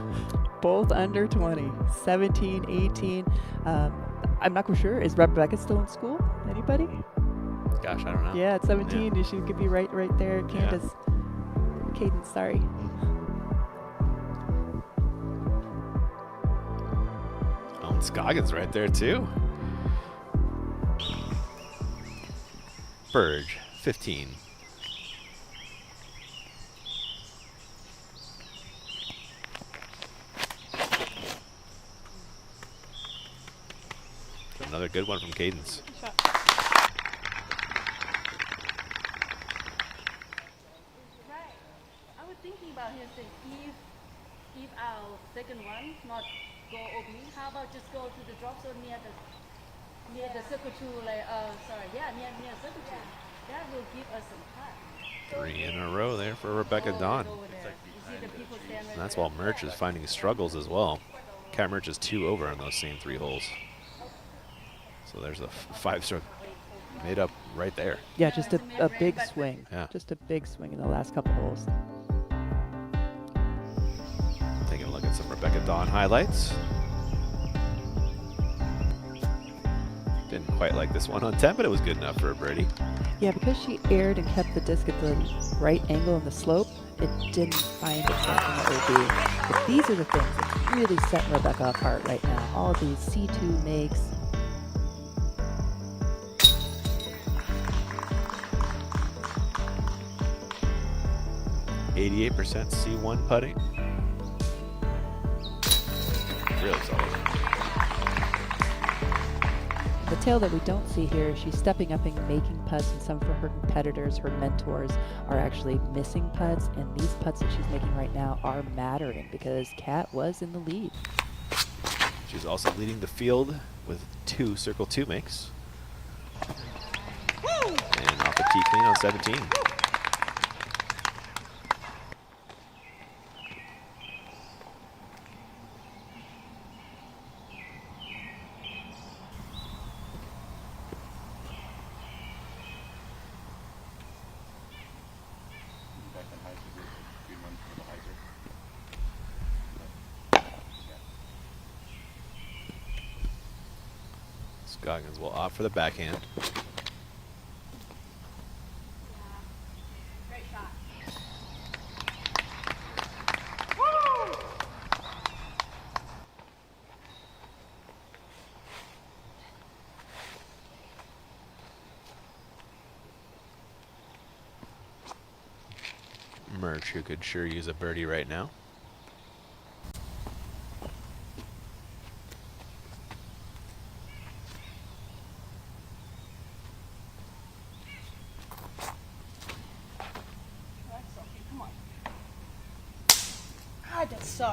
Both under 20. 17, 18. I'm not quite sure. Is Rebecca still in school? Anybody? Gosh, I don't know. Yeah, at 17, Yeah. she could be right there. Candace. Cadence, sorry. Oh, Scoggins right there too. Burge, 15. Another good one from Cadence. If our second one not go oblique, how about just go to the drop zone near the circle 2, near circle 2. That will give us some time. 3 in a row there for Rebecca Dawn. And that's while Merch is finding struggles as well. Cat Merch is 2 over on those same 3 holes. So there's a 5-stroke made up right there. Yeah, just a big swing. Yeah. Just a big swing in the last couple holes. Taking a look at some Rebecca Dawn highlights. Didn't quite like this one on 10, but it was good enough for a birdie. Yeah, because she aired and kept the disc at the right angle in the slope, it didn't find itself in the OB. But these are the things that really set Rebecca apart right now. All of these C2 makes. %, 88% C1 putting. really solid. The tail that we don't see here, she's stepping up and making putts, and some of her competitors, her mentors, are actually missing putts, and these putts that she's making right now are mattering because Kat was in the lead. She's also leading the field with 2 circle 2 makes. And off the tee clean on 17. Scoggins will opt for the backhand. Great shot. Murch, who could sure use a birdie right now.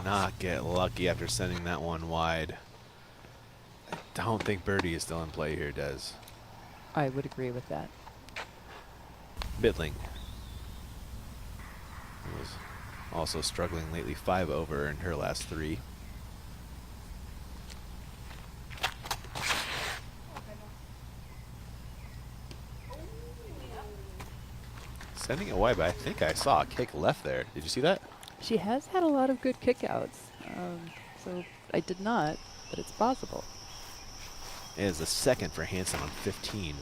Not get lucky after sending that one wide. I don't think birdie is still in play here, Des. I would agree with that. Bitling was also struggling lately, 5 over in her last 3. Sending it wide, but I think I saw a kick left there. Did you see that? She has had a lot of good kickouts, so I did not, but it's possible. It is the second for Hansen on 15.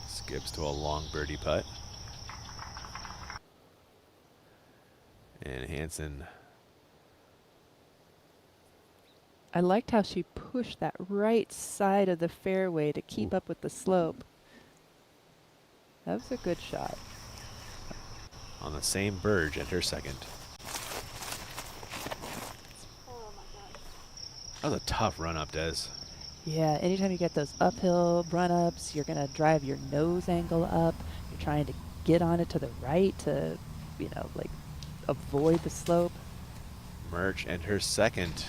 Skips to a long birdie putt. And Hansen. I liked how she pushed that right side of the fairway to keep up with the slope. That was a good shot. On the same Burge and her second. That was a tough run up, Des. Yeah, anytime you get those uphill run-ups, you're going to drive your nose angle up. You're trying to get on it to the right to, you know, like avoid the slope. Murch and her second.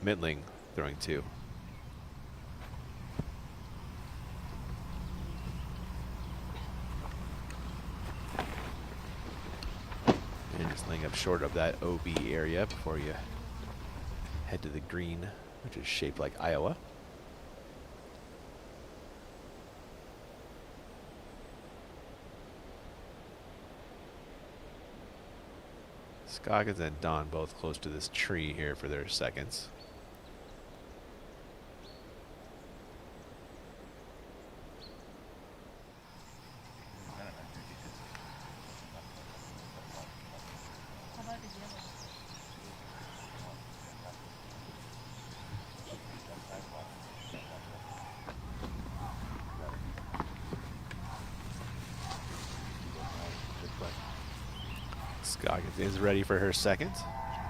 Midling throwing 2. And just laying up short of that OB area before you head to the green, which is shaped like Iowa. Scoggins and Don both close to this tree here for their seconds. Scoggins is ready for her second,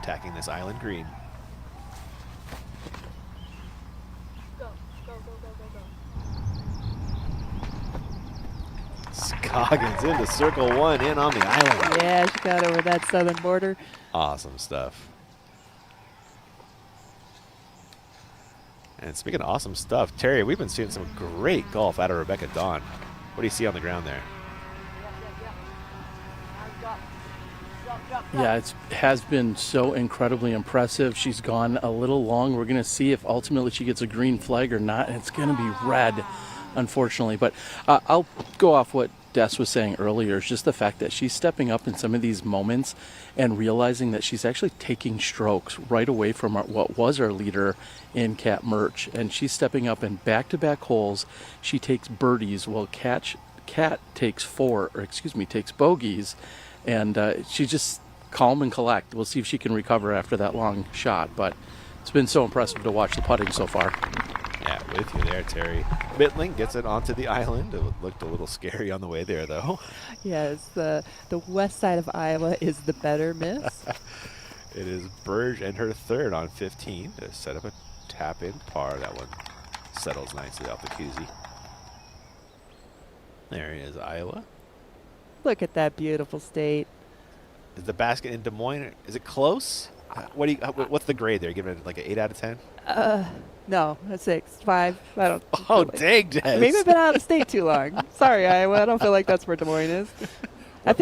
attacking this island green. Go, go, go, go, go, go. Scoggins into circle 1 in on the island. Yeah, she got over that southern border. Awesome stuff. And speaking of awesome stuff, Terry, we've been seeing some great golf out of Rebecca Dawn. What do you see on the ground there? Yeah, it has been so incredibly impressive. She's gone a little long. We're going to see if ultimately she gets a green flag or not. And it's going to be red, unfortunately. But I'll go off what Des was saying earlier. It's just the fact that she's stepping up in some of these moments and realizing that she's actually taking strokes right away from what was our leader in Kat Murch. And she's stepping up in back-to-back holes. She takes birdies while Kat takes takes bogeys. And she's just calm and collect. We'll see if she can recover after that long shot, but it's been so impressive to watch the putting so far. Yeah, with you there, Terry. Mittling gets it onto the island. It looked a little scary on the way there, though. Yes, the west side of Iowa is the better miss. It is Burge and her third on 15 to set up a tap-in par. That one settles nicely off the koozie. There is Iowa. Look at that beautiful state. Is the basket in Des Moines, is it close? What's the grade there? Give it like an 8 out of 10? No, a 6, 5. I don't. Oh, really. dang, Des. Maybe I've been out of state too long. Sorry, Iowa. I don't feel like that's where Des Moines is. That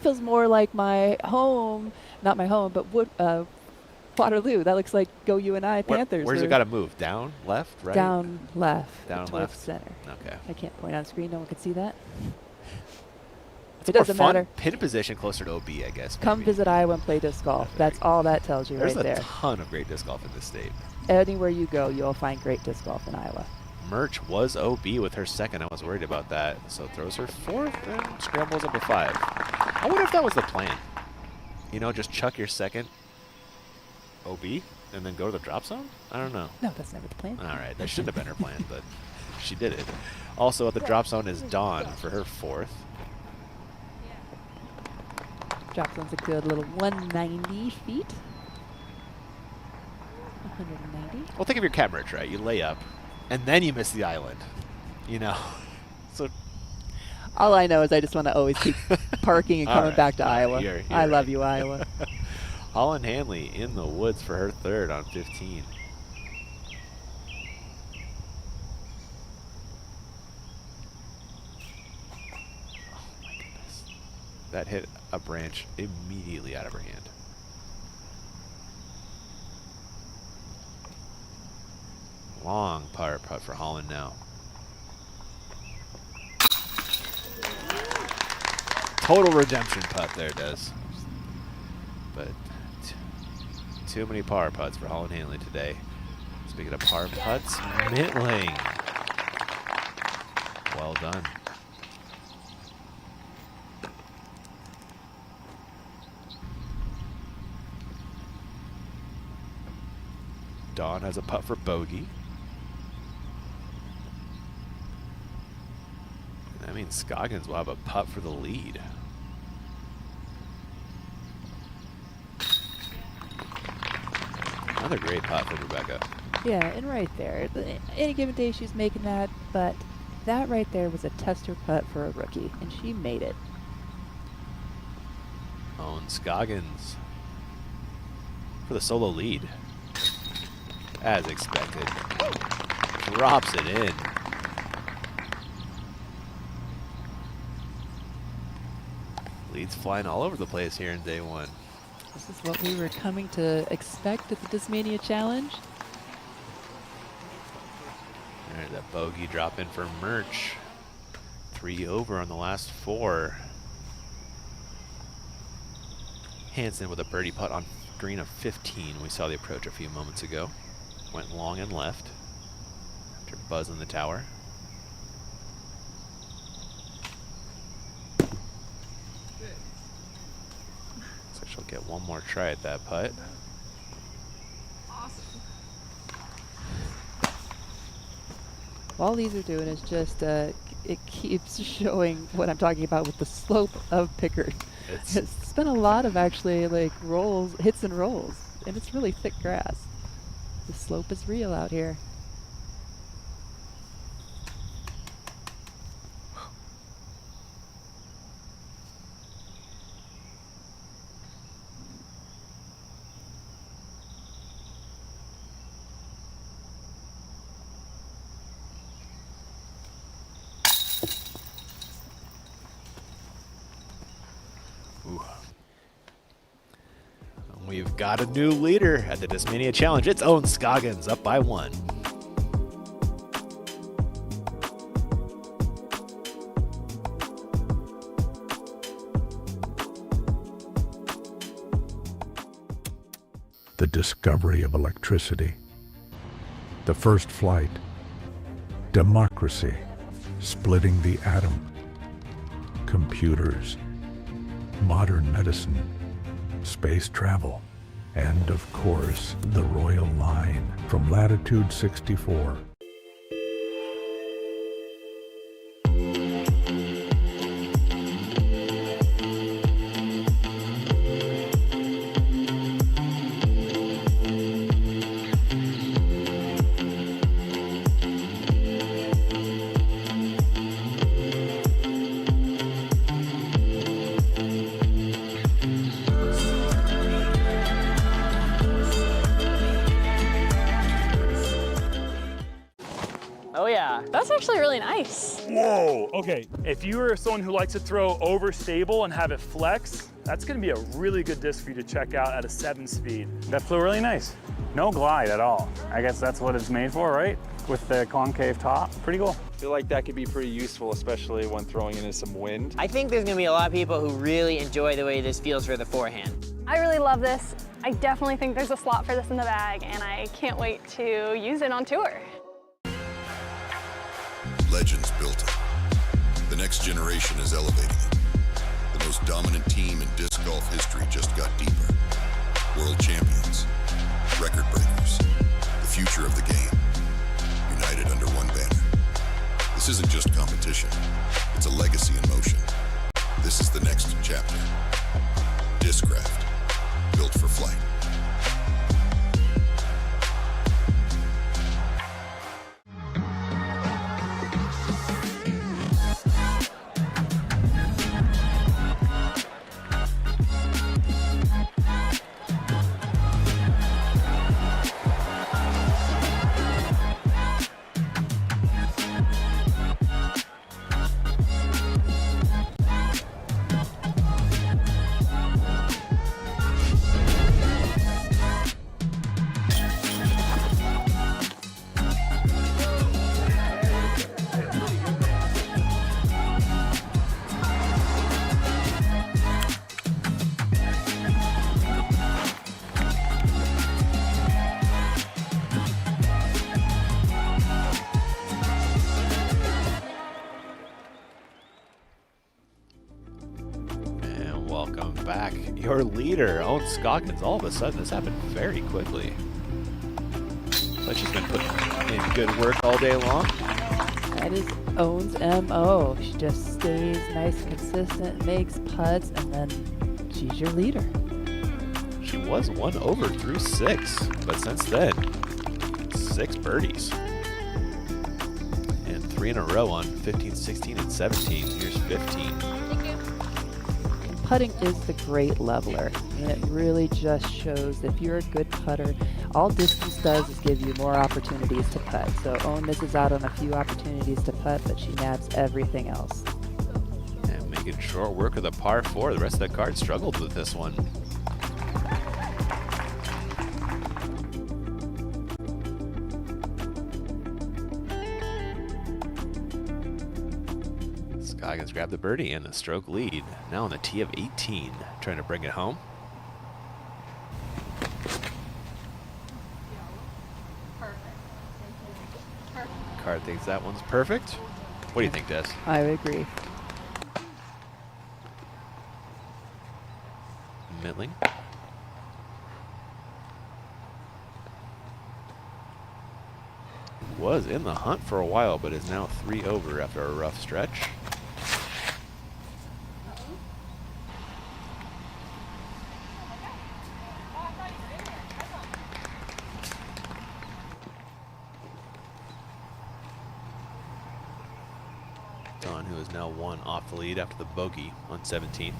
feels more like my home. Not my home, but Waterloo. That looks like Go UNI Panthers. Where's it got to move? Down, left, right? Down, left. Down, towards left. Center. Okay. I can't point on screen. No one can see that. It's It more doesn't fun. matter. Pin position closer to OB, I guess. Come maybe. visit Iowa and play disc golf. That's all that tells you There's right there. a ton of great disc golf in this state. Anywhere you go, you'll find great disc golf in Iowa. Merch was OB with her second. I was worried about that. So throws her fourth and scrambles up to 5. I wonder if that was the plan. You know, just chuck your second OB and then go to the drop zone? I don't know. No, that's never the plan. All right. That shouldn't have been her plan, but she did it. Also at the drop zone is Dawn for her fourth. Drop zone's a good little 190 feet. 190. Well, think of your cat merch, right? You lay up, and then you miss the island. You know? So All I know is I just want to always keep parking and coming back to Iowa. You're I love you, Iowa. Holland Hanley in the woods for her third on 15. Oh my goodness. That hit a branch immediately out of her hand. Long par putt for Holland now. Total redemption putt there, Des. But too many par putts for Holland Hanley today. Speaking of par putts, Mittling. Well done. Dawn has a putt for bogey. That means Scoggins will have a putt for the lead. Another great putt from Rebecca. Yeah, and right there. Any given day she's making that, but that right there was a tester putt for a rookie, and she made it. Owen Scoggins for the solo lead. As expected. Drops it in. Leads flying all over the place here in day one. This is what we were coming to expect at the Discmania Challenge. Alright, that bogey drop in for Merch. 3 over on the last 4. Hansen with a birdie putt on green of 15. We saw the approach a few moments ago. Went long and left after buzz in the tower. So she'll get one more try at that putt. All these are doing is just, it keeps showing what I'm talking about with the slope of Pickard. It's been a lot of actually like rolls, hits and rolls, and it's really thick grass. The slope is real out here. We've got a new leader at the Discmania Challenge. It's Owen Scoggins up by 1. The discovery of electricity, the first flight, democracy, splitting the atom, computers, modern medicine, space travel, and of course, the Royal Line from Latitude 64. Oh yeah. That's actually really nice. Whoa, okay. If you are someone who likes to throw over stable and have it flex, that's gonna be a really good disc for you to check out at a 7 speed. That flew really nice. No glide at all. I guess that's what it's made for, right? With the concave top, pretty cool. I feel like that could be pretty useful, especially when throwing into some wind. I think there's gonna be a lot of people who really enjoy the way this feels for the forehand. I really love this. I definitely think there's a slot for this in the bag, and I can't wait to use it on tour. Legends built it. The next generation is elevating it. The most dominant team in disc golf history just got deeper. World champions, record breakers, the future of the game, united under one banner. This isn't just competition, it's a legacy in motion. This is the next chapter. Discraft, built for flight. Welcome back. Your leader, Owen Scoggins. All of a sudden, this happened very quickly. But she's been putting in good work all day long. That is Owen's MO. She just stays nice, consistent, makes putts, and then she's your leader. She was 1 over through 6, but since then, 6 birdies. And 3 in a row on 15, 16, and 17. Here's 15. Putting is the great leveler, and it really just shows that if you're a good putter, all distance does is give you more opportunities to putt. So Owen misses out on a few opportunities to putt, but she nabs everything else. And making short work of the par 4. The rest of the cards struggled with this one. Scoggins grabbed the birdie and the stroke lead. Now on the tee of 18, trying to bring it home. Card thinks that one's perfect. What do you think, Des? I agree. Mittling. Was in the hunt for a while, but is now 3 over after a rough stretch. Don, who is now 1 off the lead after the bogey on 17.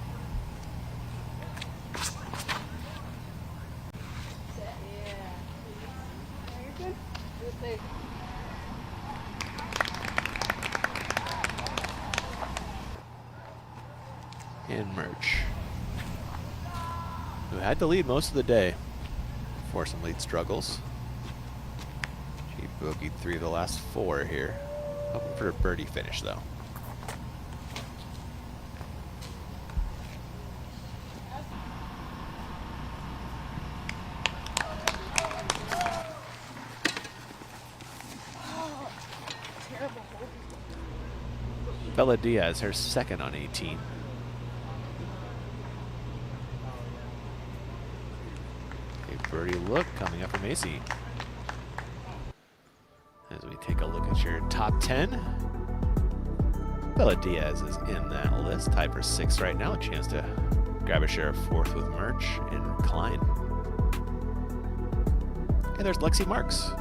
And Merch, who had to lead most of the day for some lead struggles. She bogeyed 3 of the last 4 here. Hoping for a birdie finish, though. Bella Diaz, her second on 18. Macy. As we take a look at your top 10, Bella Diaz is in that list, tied for 6th right now. A chance to grab a share of 4th with Merch and Klein. And there's Lexi Marks.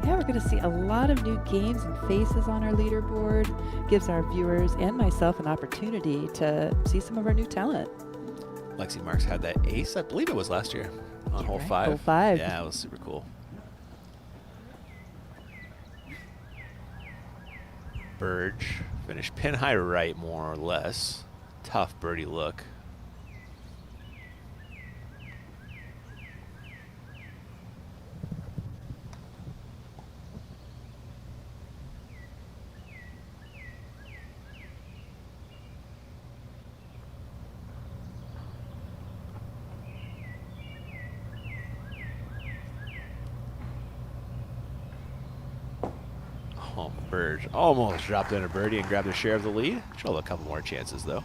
Yeah, we're going to see a lot of new games and faces on our leaderboard. Gives our viewers and myself an opportunity to see some of our new talent. Lexi Marks had that ace, I believe it was last year, on hole 5. Hole 5. Yeah, it was super cool. Burge finished pin high right, more or less. Tough birdie look. Oh, Burge almost dropped in a birdie and grabbed a share of the lead. She'll have a couple more chances, though.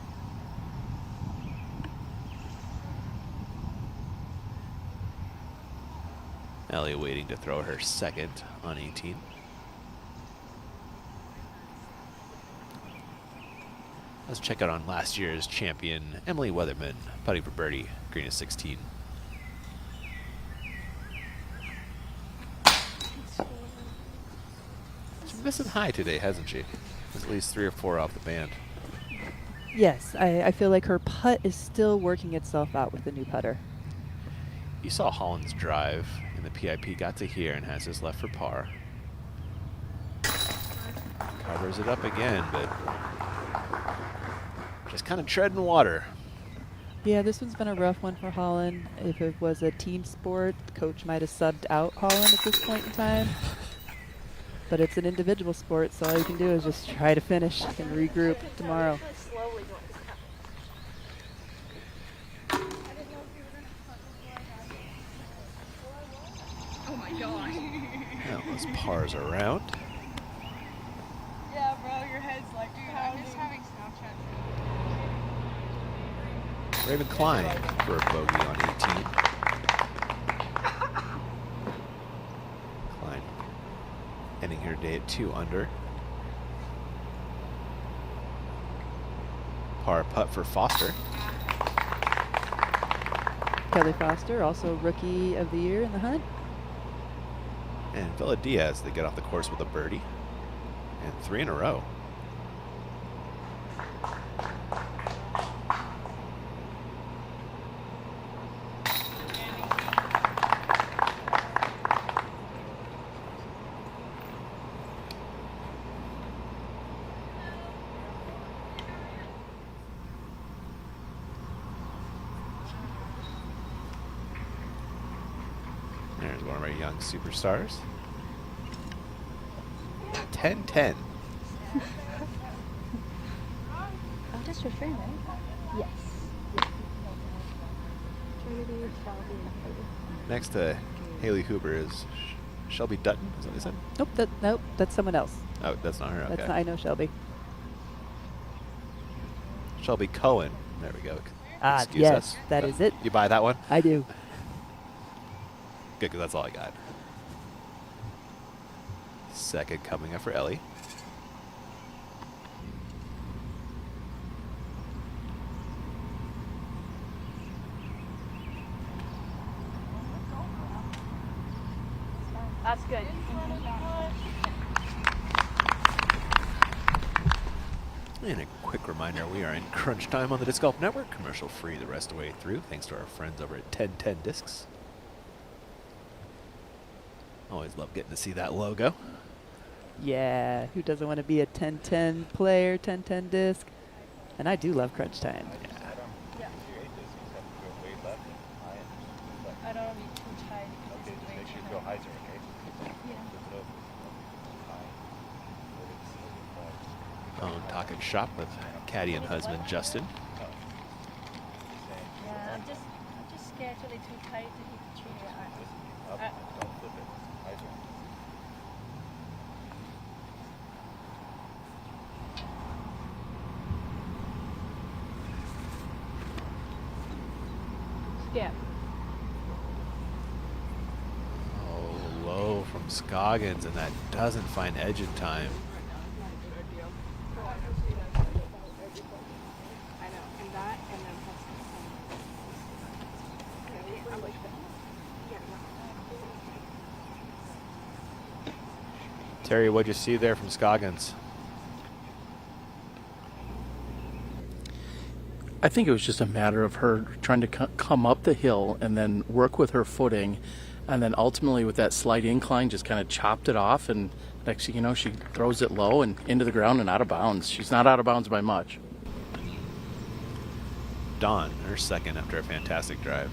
Ellie waiting to throw her 2nd on 18. Let's check out on last year's champion, Emily Weatherman, putting for birdie, green is 16. Missing high today, hasn't she? At least 3 or 4 off the band. Yes, I feel like her putt is still working itself out with the new putter. You saw Holland's drive in the PIP, got to here and has his left for par. Covers it up again, but just kind of treading water. Yeah, this one's been a rough one for Holland. If it was a team sport, the coach might have subbed out Holland at this point in time. But it's an individual sport, so all you can do is just try to finish and regroup tomorrow. Oh my gosh. Those pars around. Yeah, bro, your head's like, dude, I'm just having Snapchat. Raven Klein for a bogey on 18. Klein ending her day at 2 under. Par putt for Foster. Kelly Foster, also Rookie of the Year in the hunt. And Villa Diaz, they get off the course with a birdie. And 3 in a row. There's one of our young superstars. 10-10. Oh, that's your friend, right? Yes. Trinity, Shelby, and Haley. Next to Haley Huber is Shelby Dutton. Is that what they said? Nope, that's someone else. Oh, that's not her. Okay. That's not, I know Shelby. Shelby Cohen. There we go. Ah, Excuse yes, us. that is it. You buy that one? I do. Good, because that's all I got. Second coming up for Ellie. That's good. And a quick reminder, we are in crunch time on the Disc Golf Network, commercial free the rest of the way through, thanks to our friends over at 1010 Discs. Always love getting to see that logo. Yeah, who doesn't want to be a 10-10 player, 10-10 disc? And I do love crunch time. I don't want to be too tight. Okay, just make sure you go hyzer, okay? Own Talking Shop with caddy and husband Justin. Yeah, I'm just scared to be too tight to hit the tree. Up, don't flip it. Hyzer. Skip. Oh, from Scoggins, and that doesn't find edge in time. Terry, what'd you see there from Scoggins? I think it was just a matter of her trying to come up the hill and then work with her footing, and then ultimately with that slight incline just kind of chopped it off, and next thing you know, she throws it low and into the ground and out of bounds. She's not out of bounds by much. Dawn, her second after a fantastic drive.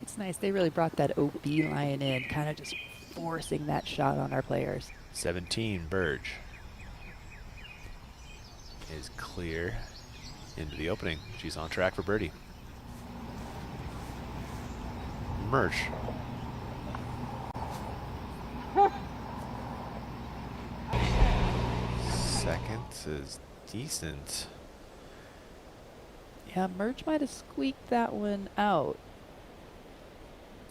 It's nice. They really brought that OB line in, kind of just forcing that shot on our players. 17, Burge is clear into the opening. She's on track for birdie. Merch. Second is decent. Yeah, Merch might have squeaked that one out.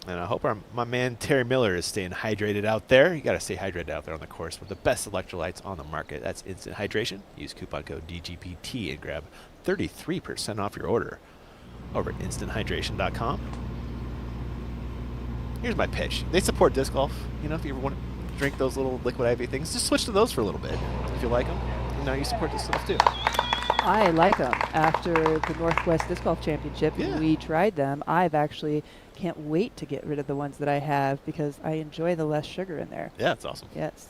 And I hope my man Terry Miller is staying hydrated out there. You got to stay hydrated out there on the course with the best electrolytes on the market. That's instant hydration. Use coupon code DGPT and grab 33% off your order over at instanthydration.com. Here's my pitch. They support disc golf. You know, if you ever want to drink those little liquid IV things, just switch to those for a little bit. If you like them, and now you support this stuff too. I like them. After the Northwest Disc Golf Championship, we tried them. I've actually can't wait to get rid of the ones that I have because I enjoy the less sugar in there. Yeah, it's awesome. Yes.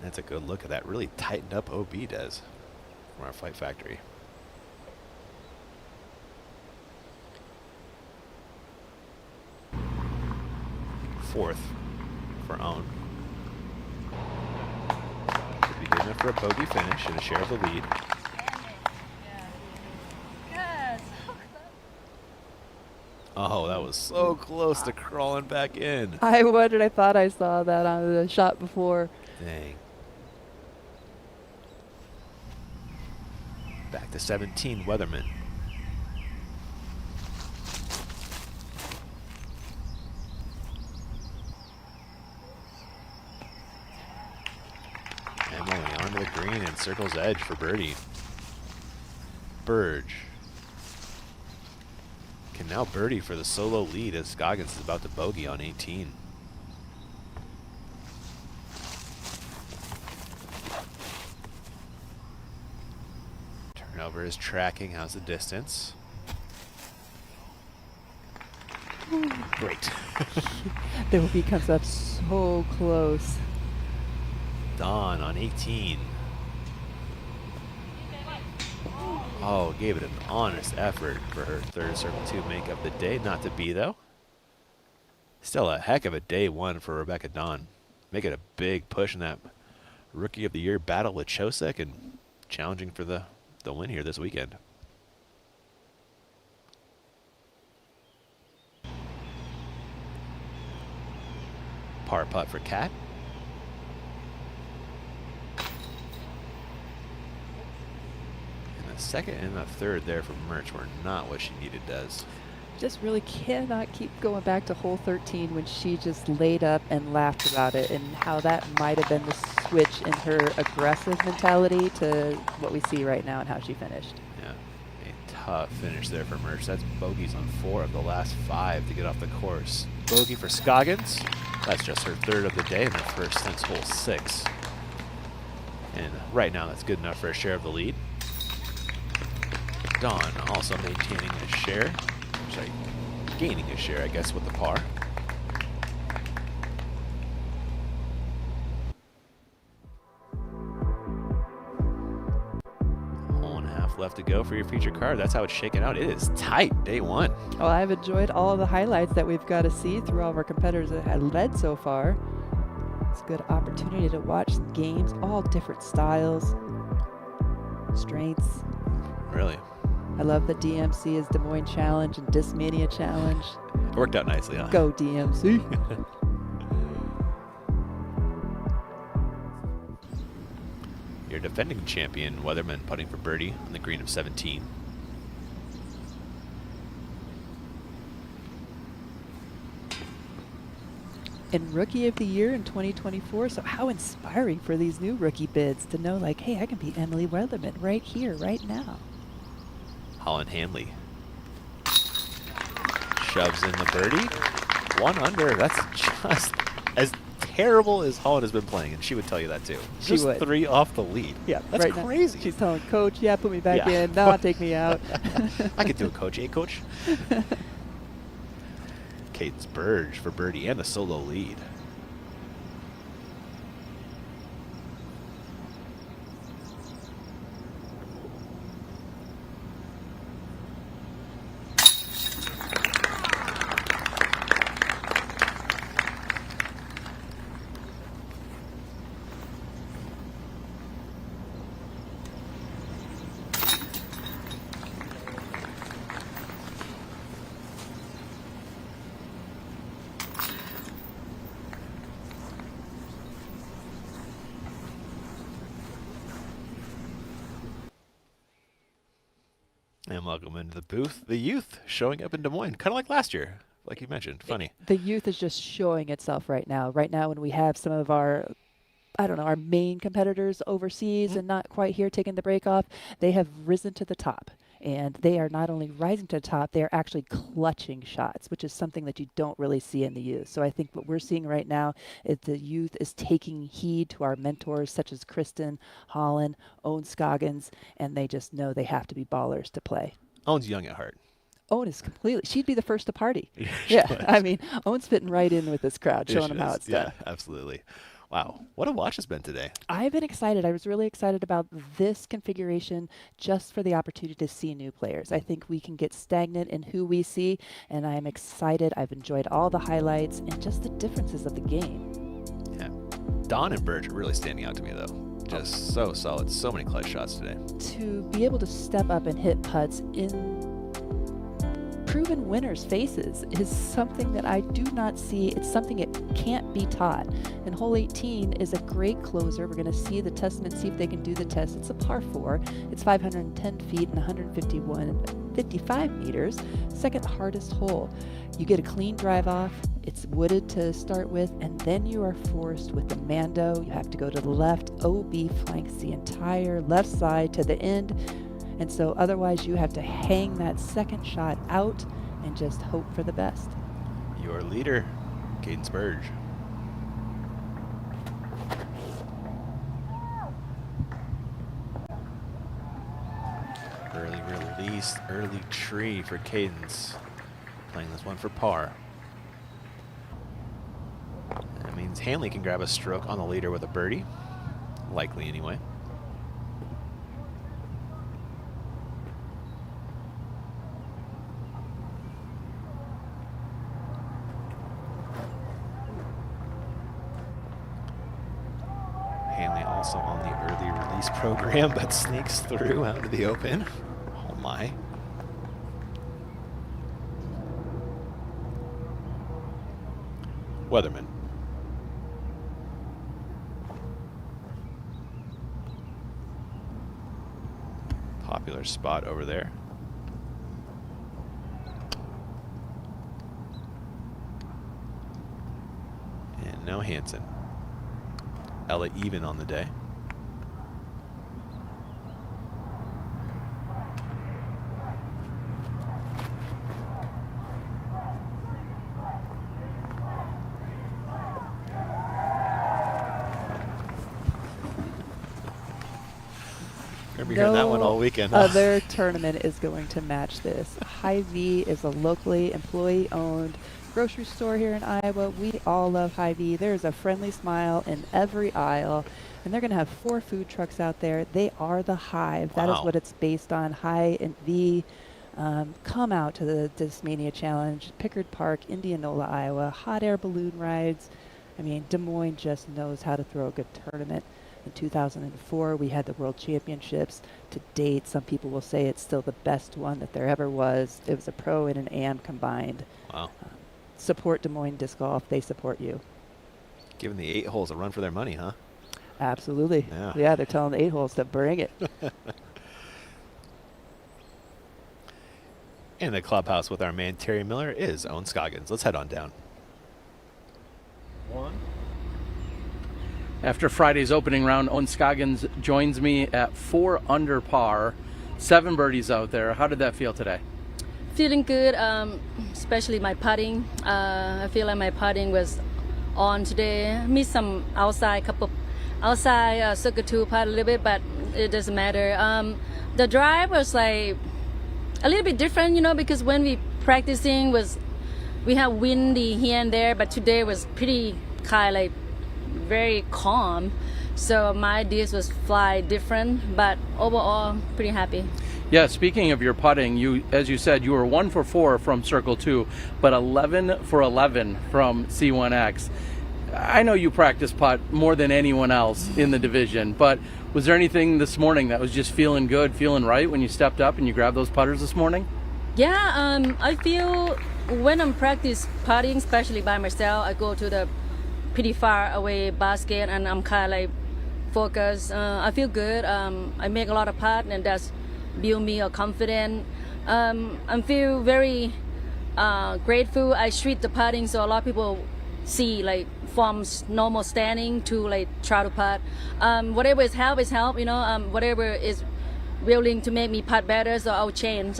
That's a good look at that really tightened up OB does from our Fight Factory. Fourth for Own. Should be good enough for a bogey finish and a share of the lead. Oh, that was so close to crawling back in. I wondered. I thought I saw that on the shot before. Dang. Back to 17, Weatherman. Emily onto the green and circles edge for birdie. Burge can now birdie for the solo lead as Scoggins is about to bogey on 18. Turnover is tracking. How's the distance? Great. The OB comes up so close. Dawn on 18. Oh, gave it an honest effort for her third circle 2 make up the day. Not to be, though. Still a heck of a day one for Rebecca Dawn. Making a big push in that Rookie of the Year battle with Chosek and challenging for the win here this weekend. Par putt for Kat. Second and the third there from Merch were not what she needed, Des. Just really cannot keep going back to hole 13 when she just laid up and laughed about it, and how that might have been the switch in her aggressive mentality to what we see right now and how she finished. Yeah, a tough finish there for Merch. That's bogeys on 4 of the last 5 to get off the course. Bogey for Scoggins. That's just her third of the day and her first since hole 6. And right now that's good enough for a share of the lead. Dawn also maintaining a share, sorry, gaining a share, I guess, with the par. Hole and a half left to go for your feature card. That's how it's shaking out. It is tight, day one. Well, I've enjoyed all the highlights that we've got to see through all of our competitors that had led so far. It's a good opportunity to watch games, all different styles, strengths. Really. I love that DMC is Des Moines Challenge and Discmania Challenge. It worked out nicely, huh? Go DMC. Your defending champion, Weatherman, putting for birdie on the green of 17. And Rookie of the Year in 2024. So how inspiring for these new rookie bids to know, like, hey, I can beat Emily Weatherman right here, right now. Holland Hanley shoves in the birdie. 1 under. That's just as terrible as Holland has been playing, and she would tell you that too. She Just would. 3 off the lead. Yeah, that's right crazy. Now, she's telling Coach, yeah, put me back Yeah. in. No, take me out. I could do it, Coach. Hey, Coach. Cadence Burge for birdie and a solo lead. And welcome into the booth. The youth showing up in Des Moines, kind of like last year, like you mentioned. Funny. The youth is just showing itself right now. Right now when we have some of our, I don't know, our main competitors overseas and not quite here taking the break off, they have risen to the top. And they are not only rising to the top, they are actually clutching shots, which is something that you don't really see in the youth. So I think what we're seeing right now is the youth is taking heed to our mentors such as Kristen, Holland, Owen Scoggins, and they just know they have to be ballers to play. Owen's young at heart. Owen is completely, she'd be the first to party. She Yeah, would. I mean, Owen's fitting right in with this crowd, showing she them how is. it's done. Yeah, absolutely. Wow, what a watch it's been today. I've been excited. I was really excited about this configuration just for the opportunity to see new players. I think we can get stagnant in who we see, and I'm excited. I've enjoyed all the highlights and just the differences of the game. Yeah, Don and Burge are really standing out to me, though. Just so solid. So many clutch shots today. To be able to step up and hit putts in proven winners' faces is something that I do not see. It's something it can't be taught. And hole 18 is a great closer. We're going to see the testament, see if they can do the test. It's a par 4. It's 510 feet and 55 meters. Second hardest hole. You get a clean drive off. It's wooded to start with, and then you are forced with the Mando. You have to go to the left. OB flanks the entire left side to the end. And so otherwise you have to hang that second shot out and just hope for the best. Your leader, Cadence Burge. Early release, early tree for Cadence. Playing this one for par. That means Hanley can grab a stroke on the leader with a birdie. Likely anyway. Hanley also on the early release program, but sneaks through out to the open. Oh my. Weatherman. Popular spot over there. And now Hansen. Ella even on the day. Gonna be hearing that one all weekend. Huh? Other tournament is going to match this. Hive is a locally employee-owned grocery store here in Iowa. We all love Hive. There's a friendly smile in every aisle, and they're going to have 4 food trucks out there. They are the Hive. That is Wow. what it's based on. Hi and V. Come out to the Discmania Challenge, Pickard Park, Indianola, Iowa. Hot air balloon rides. I mean, Des Moines just knows how to throw a good tournament. In 2004, we had the World Championships. To date, some people will say it's still the best one that there ever was. It was a pro and an AM combined. Wow. Support Des Moines Disc Golf. They support you. Giving the 8 holes a run for their money, huh? Absolutely. Yeah. Yeah, they're telling the 8 holes to bring it. In the clubhouse with our man Terry Miller is Owen Scoggins. Let's head on down. After Friday's opening round, Owen Scoggins joins me at 4 under par, 7 birdies out there. How did that feel today? Feeling good, especially my putting. I feel like my putting was on today. Missed some outside circuit 2 putt a little bit, but it doesn't matter. The drive was like a little bit different, you know, because when we practicing we have windy here and there, but today was pretty kind of like very calm. So my disc was fly different, but overall pretty happy. Yeah, speaking of your putting, you, as you said, you were 1 for 4 from Circle 2, but 11 for 11 from C1X. I know you practice putt more than anyone else in the division, but was there anything this morning that was just feeling good, feeling right when you stepped up and you grabbed those putters this morning? Yeah, I feel when I'm practice putting, especially by myself, I go to the pretty far away basket and I'm kind of like focused. I feel good. I make a lot of putt and that's build me a confidence. I feel very grateful. I treat the putting so a lot of people see like from normal standing to like try to putt. Whatever is help, you know. Whatever is willing to make me putt better, so I'll change.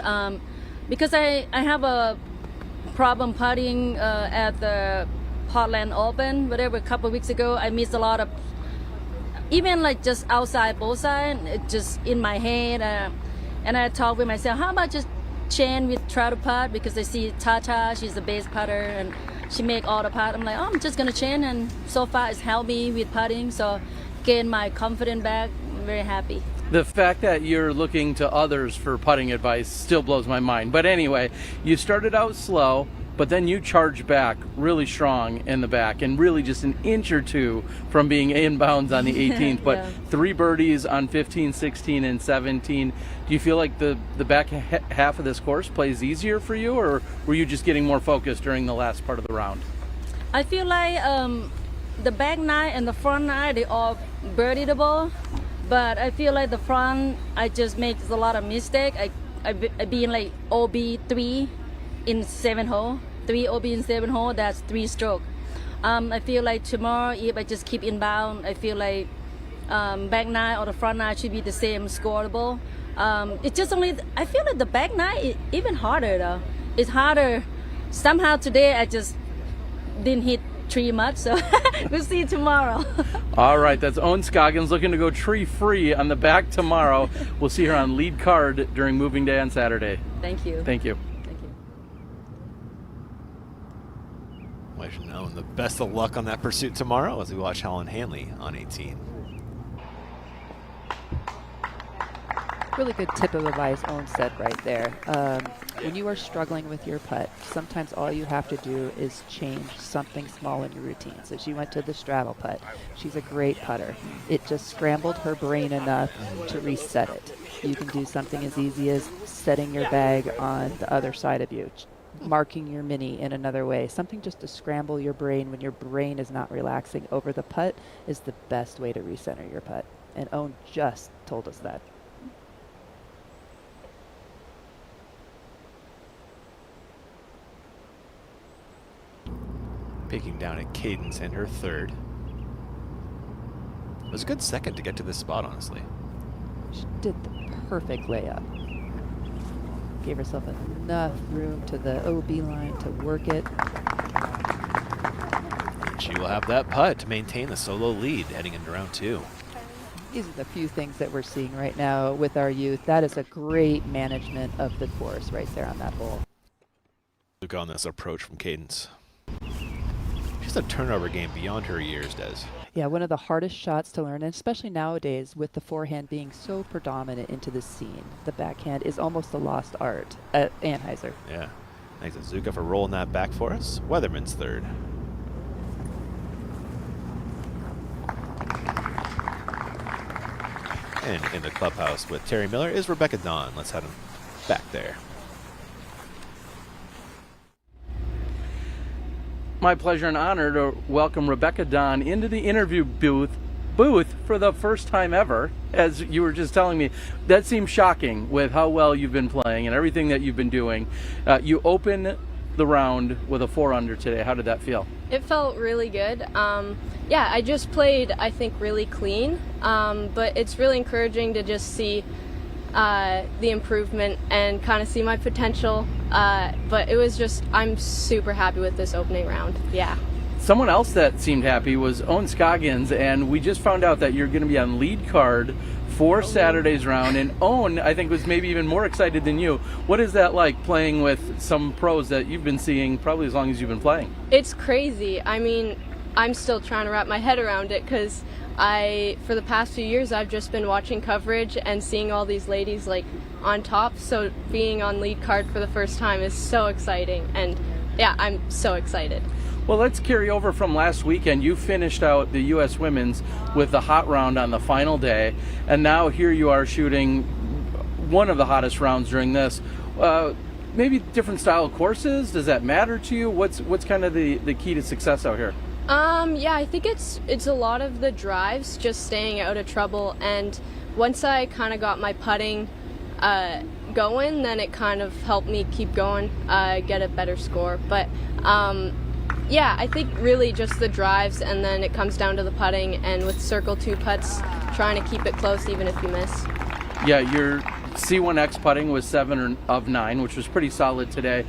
Because I have a problem putting at the Portland Open, whatever, a couple of weeks ago. I missed a lot of, even like just outside both sides, it just in my head. And I talk with myself, how about just chain with try to putt, because I see Tata, she's the base putter and she make all the putt. I'm like, oh, I'm just gonna chain, and so far it's helped me with putting, so gain my confidence back. I'm very happy. The fact that you're looking to others for putting advice still blows my mind. But anyway, you started out slow, but then you charged back really strong in the back and really just an inch or two from being inbounds on the 18th. But Yeah. 3 birdies on 15, 16, and 17. Do you feel like the back half of this course plays easier for you, or were you just getting more focused during the last part of the round? I feel like the back 9 and the front 9, they all birdieable, but I feel like the front, I just make a lot of mistake. I been like OB 3 in 7 hole, 3 OB in 7 hole, that's 3 stroke. I feel like tomorrow, if I just keep inbound, I feel like back 9 or the front 9 should be the same scoreable. It's just only, I feel like the back 9 is even harder though. It's harder. Somehow today I just didn't hit tree much, so we'll see you tomorrow. All right, that's Owen Scoggins looking to go tree free on the back tomorrow. We'll see her on lead card during moving day on Saturday. Thank you. Thank you. Wishing Owen the best of luck on that pursuit tomorrow as we watch Helen Hanley on 18. Really good tip of advice Owen said right there. When you are struggling with your putt, sometimes all you have to do is change something small in your routine. So she went to the straddle putt. She's a great putter. It just scrambled her brain enough to reset it. You can do something as easy as setting your bag on the other side of you, marking your mini in another way. Something just to scramble your brain when your brain is not relaxing over the putt is the best way to recenter your putt. And Owen just told us that. Peeking down at Cadence and her 3rd. It was a good second to get to this spot, honestly. She did the perfect layup. Gave herself enough room to the OB line to work it. And she will have that putt to maintain the solo lead heading into round 2. These are the few things that we're seeing right now with our youth. That is a great management of the course right there on that hole. Look on this approach from Cadence. She's a turnover game beyond her years, Des. Yeah, one of the hardest shots to learn, and especially nowadays with the forehand being so predominant into the scene. The backhand is almost a lost art at Anheuser. Yeah. Thanks to Zuka for rolling that back for us. Weatherman's 3rd. And in the clubhouse with Terry Miller is Rebecca Dawn. Let's head back there. My pleasure and honor to welcome Rebecca Dawn into the interview booth for the first time ever. As you were just telling me, that seems shocking with how well you've been playing and everything that you've been doing. You open the round with a 4 under today. How did that feel? It felt really good. Yeah, I just played, I think, really clean, but it's really encouraging to just see the improvement and kind of see my potential. But it was just, I'm super happy with this opening round. Yeah. Someone else that seemed happy was Owen Scoggins, and we just found out that you're going to be on lead card for Saturday's round. And Owen, I think, was maybe even more excited than you. What is that like, playing with some pros that you've been seeing probably as long as you've been playing? It's crazy. I mean, I'm still trying to wrap my head around it because for the past few years, I've just been watching coverage and seeing all these ladies like on top. So being on lead card for the first time is so exciting. And yeah, I'm so excited. Well, let's carry over from last weekend. You finished out the U.S. Women's with the hot round on the final day, and now here you are shooting one of the hottest rounds during this. Maybe different style of courses? Does that matter to you? What's kind of the key to success out here? Yeah, I think it's a lot of the drives, just staying out of trouble, and once I kind of got my putting going, then it kind of helped me keep going, get a better score. But yeah, I think really just the drives, and then it comes down to the putting, and with circle 2 putts, trying to keep it close even if you miss. Yeah, your C1X putting was 7 of 9, which was pretty solid today.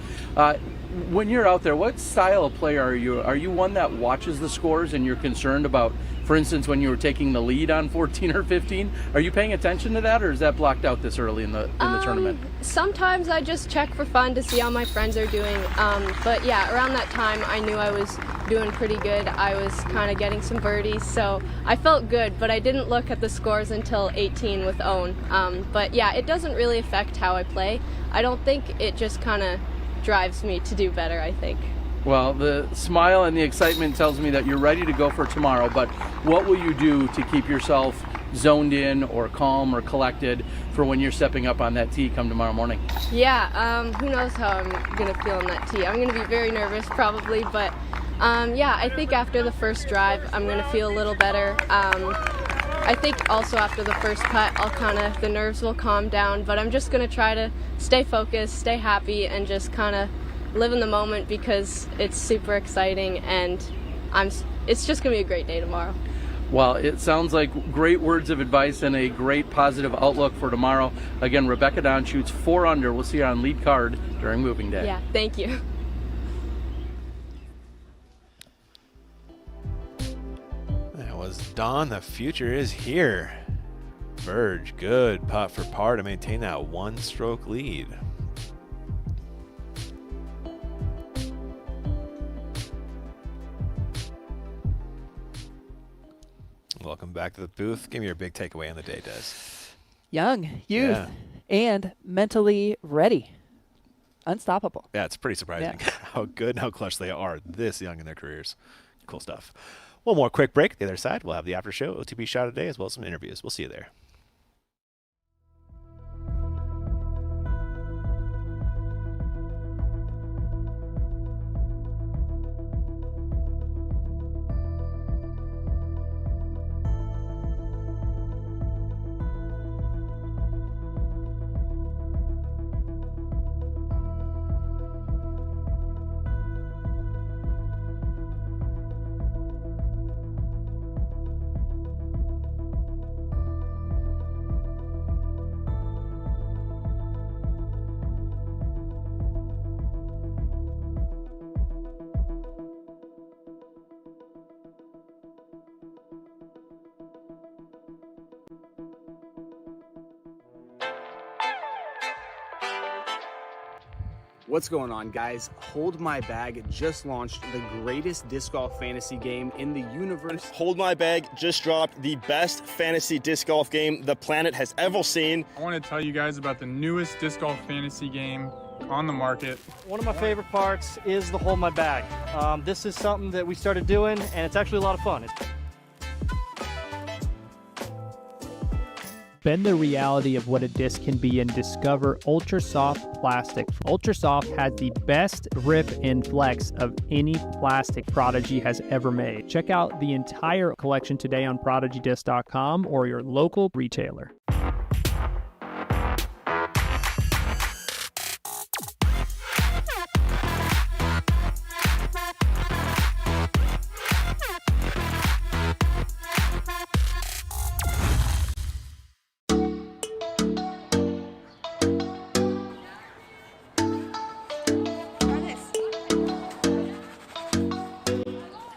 When you're out there, what style of player are you? Are you one that watches the scores and you're concerned about, for instance, when you were taking the lead on 14 or 15? Are you paying attention to that, or is that blocked out this early in the tournament? Sometimes I just check for fun to see how my friends are doing. But yeah, around that time, I knew I was doing pretty good. I was kind of getting some birdies, so I felt good, but I didn't look at the scores until 18 with Owen. But yeah, it doesn't really affect how I play. I don't think. It just kind of drives me to do better, I think. Well, the smile and the excitement tells me that you're ready to go for tomorrow, but what will you do to keep yourself zoned in or calm or collected for when you're stepping up on that tee come tomorrow morning? Yeah, who knows how I'm going to feel on that tee. I'm going to be very nervous probably, but yeah, I think after the first drive, I'm going to feel a little better. I think also after the first putt, the nerves will calm down, but I'm just going to try to stay focused, stay happy, and just kind of live in the moment because it's super exciting, and it's just going to be a great day tomorrow. Well, it sounds like great words of advice and a great positive outlook for tomorrow. Again, Rebecca Dawn shoots 4 under. We'll see you on lead card during moving day. Yeah, thank you. That was Dawn. The future is here. Verge, good putt for par to maintain that 1-stroke lead. Welcome back to the booth. Give me your big takeaway on the day, Des. Young, youth, and mentally ready. Unstoppable. Yeah, it's pretty surprising how good and how clutch they are this young in their careers. Cool stuff. One more quick break. The other side, we'll have the after show, OTP shot of the day, as well as some interviews. We'll see you there. What's going on, guys? Hold My Bag just launched the greatest disc golf fantasy game in the universe. Hold My Bag just dropped the best fantasy disc golf game the planet has ever seen. I want to tell you guys about the newest disc golf fantasy game on the market. One of my favorite parts is the Hold My Bag. This is something that we started doing, and it's actually a lot of fun. Bend the reality of what a disc can be and discover Ultra Soft plastic. Ultra Soft has the best grip and flex of any plastic Prodigy has ever made. Check out the entire collection today on ProdigyDisc.com or your local retailer.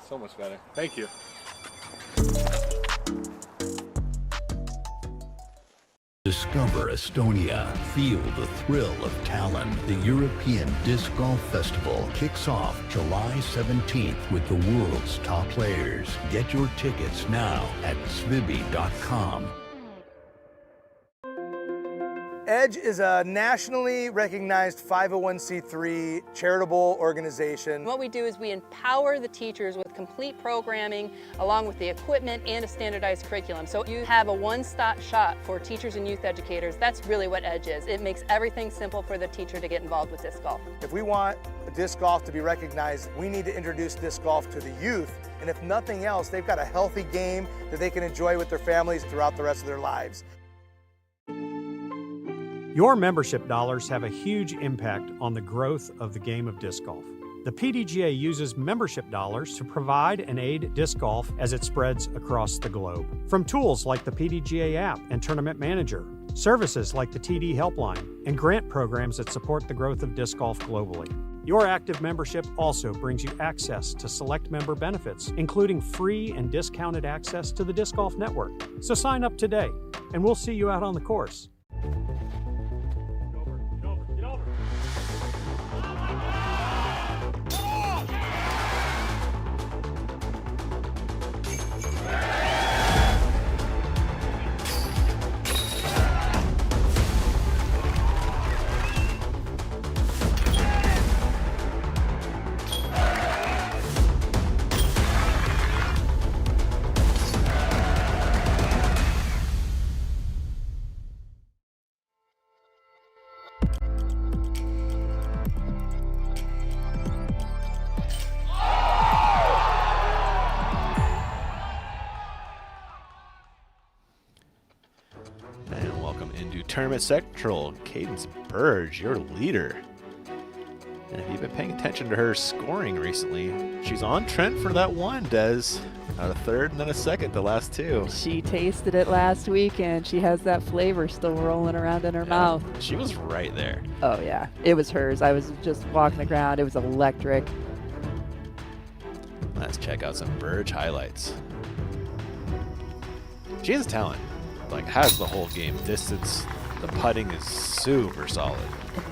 So much better. Thank you. Discover Estonia. Feel the thrill of Tallinn. The European Disc Golf Festival kicks off July 17th with the world's top players. Get your tickets now at svibi.com. EDGE is a nationally recognized 501c3 charitable organization. What we do is we empower the teachers with complete programming along with the equipment and a standardized curriculum. So you have a one-stop shop for teachers and youth educators. That's really what EDGE is. It makes everything simple for the teacher to get involved with disc golf. If we want disc golf to be recognized, we need to introduce disc golf to the youth. And if nothing else, they've got a healthy game that they can enjoy with their families throughout the rest of their lives. Your membership dollars have a huge impact on the growth of the game of disc golf. The PDGA uses membership dollars to provide and aid disc golf as it spreads across the globe. From tools like the PDGA app and Tournament Manager, services like the TD Helpline, and grant programs that support the growth of disc golf globally. Your active membership also brings you access to select member benefits, including free and discounted access to the Disc Golf Network. So sign up today, and we'll see you out on the course. Tournament Central, Cadence Burge, your leader. And if you've been paying attention to her scoring recently, she's on trend for that one, Des. A third and then a second, the last two. She tasted it last week, and she has that flavor still rolling around in her mouth. She was right there. Oh, yeah. It was hers. I was just walking the ground. It was electric. Let's check out some Burge highlights. She has talent. Like, has the whole game. Distance, the putting is super solid.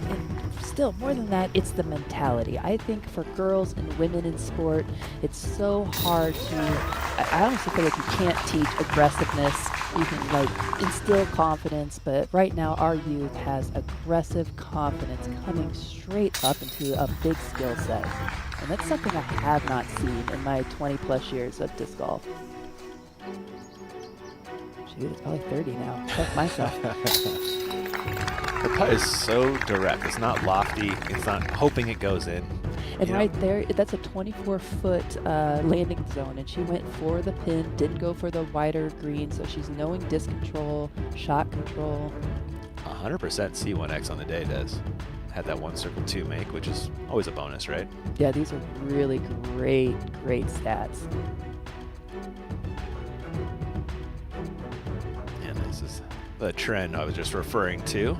And still, more than that, it's the mentality. I think for girls and women in sport, it's so hard to, I honestly feel like you can't teach aggressiveness. You can like instill confidence, but right now our youth has aggressive confidence coming straight up into a big skill set. And that's something I have not seen in my 20 plus years of disc golf. Shoot, it's probably 30 now. Check myself. The putt is so direct. It's not lofty. It's not hoping it goes in. And right there, that's a 24-foot landing zone, and she went for the pin, didn't go for the wider green, so she's knowing disc control, shot control. 100% C1X on the day, Des. Had that one circle 2 make, which is always a bonus, right? Yeah, these are really great stats. And this is the trend I was just referring to.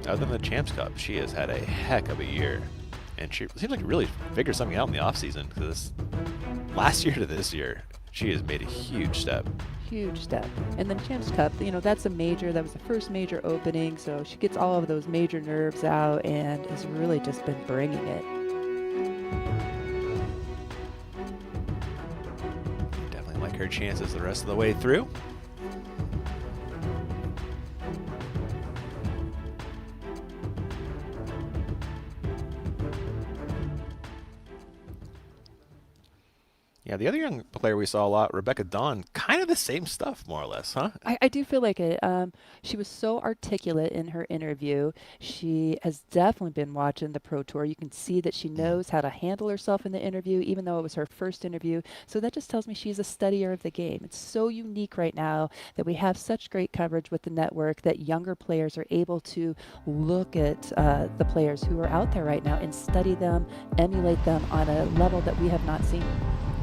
Other than the Champs Cup, she has had a heck of a year. And she seems like really figured something out in the offseason, because last year to this year, she has made a huge step. Huge step. And then Champs Cup, you know, that's a major. That was the first major opening, so she gets all of those major nerves out and has really just been bringing it. Definitely like her chances the rest of the way through. Yeah, the other young player we saw a lot, Rebecca Dawn, kind of the same stuff, more or less, huh? I do feel like it. She was so articulate in her interview. She has definitely been watching the Pro Tour. You can see that she knows how to handle herself in the interview, even though it was her first interview. So that just tells me she's a studier of the game. It's so unique right now that we have such great coverage with the network that younger players are able to look at the players who are out there right now and study them, emulate them on a level that we have not seen.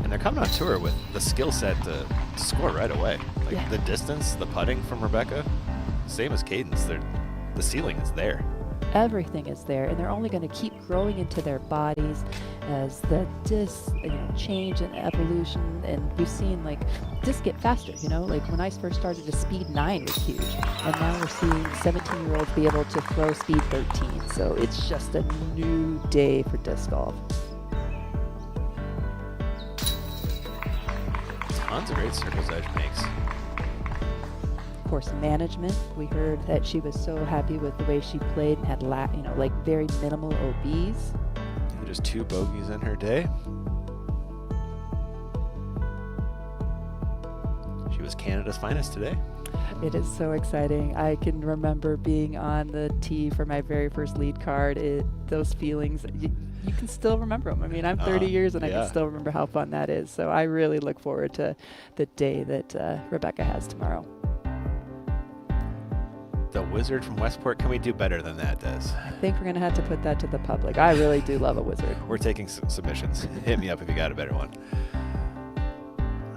And they're coming on tour with the skill set to score right away. Like Yeah. the distance, the putting from Rebecca, same as Cadence. The ceiling is there. Everything is there, and they're only going to keep growing into their bodies as the discs change and evolution. And we've seen like discs get faster. Like when I first started, a speed 9 was huge, and now we're seeing 17-year-olds be able to throw speed 13. So it's just a new day for disc golf. Tons of great circles Edge makes. Of course, management. We heard that she was so happy with the way she played and had like very minimal OBs. Just 2 bogeys in her day. She was Canada's finest today. It is so exciting. I can remember being on the tee for my very first lead card. Those feelings, you can still remember them. I mean, I'm 30 years and I can still remember how fun that is. So I really look forward to the day that Rebecca has tomorrow. The wizard from Westport, can we do better than that, Des? I think we're going to have to put that to the public. I really do love a wizard. We're taking submissions. Hit me up if you got a better one.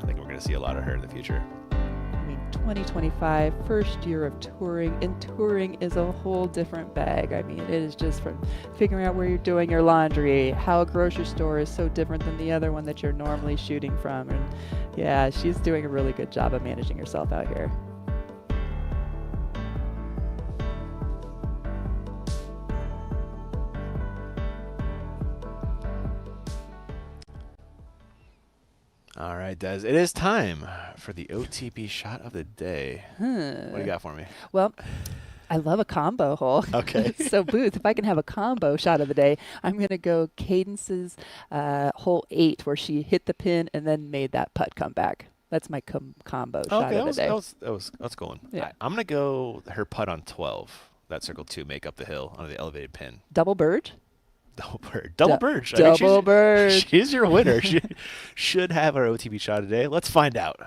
I think we're going to see a lot of her in the future. I mean, 2025, first year of touring, and touring is a whole different bag. I mean, it is just from figuring out where you're doing your laundry, how a grocery store is so different than the other one that you're normally shooting from. And yeah, she's doing a really good job of managing herself out here. All right, Des, it is time for the OTP shot of the day. What do you got for me? Well, I love a combo hole. Okay. So, Booth, if I can have a combo shot of the day, I'm going to go Cadence's hole 8, where she hit the pin and then made that putt come back. That's my combo shot of the day. That's going. Yeah. I'm going to go her putt on 12, that circle 2, make up the hill on the elevated pin. Double bird? Double bird. Double bird. Double bird. She's your winner. She should have our OTB shot of the day. Let's find out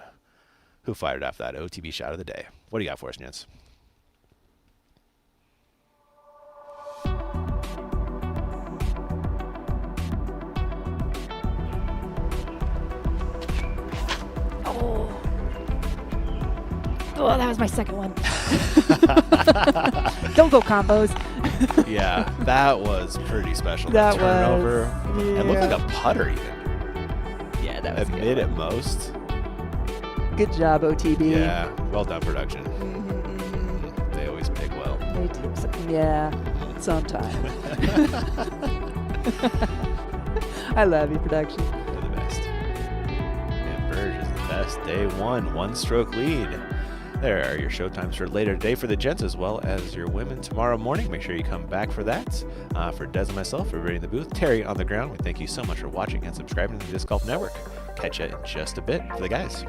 who fired off that OTB shot of the day. What do you got for us, Nance? Oh, that was my second one. Don't go combos. Yeah, that was pretty special. That turnover. was, It looked like a putter even. Yeah, that was Mid at most. Good job, OTB. Yeah, well done, production. They always pick well. They do. Yeah, sometimes. I love you, production. You're the best. And Burge is the best. Day 1 stroke lead. There are your showtimes for later today for the gents as well as your women tomorrow morning. Make sure you come back for that. For Des and myself, everybody in the booth, Terry on the ground, we thank you so much for watching and subscribing to the Disc Golf Network. Catch you in just a bit for the guys.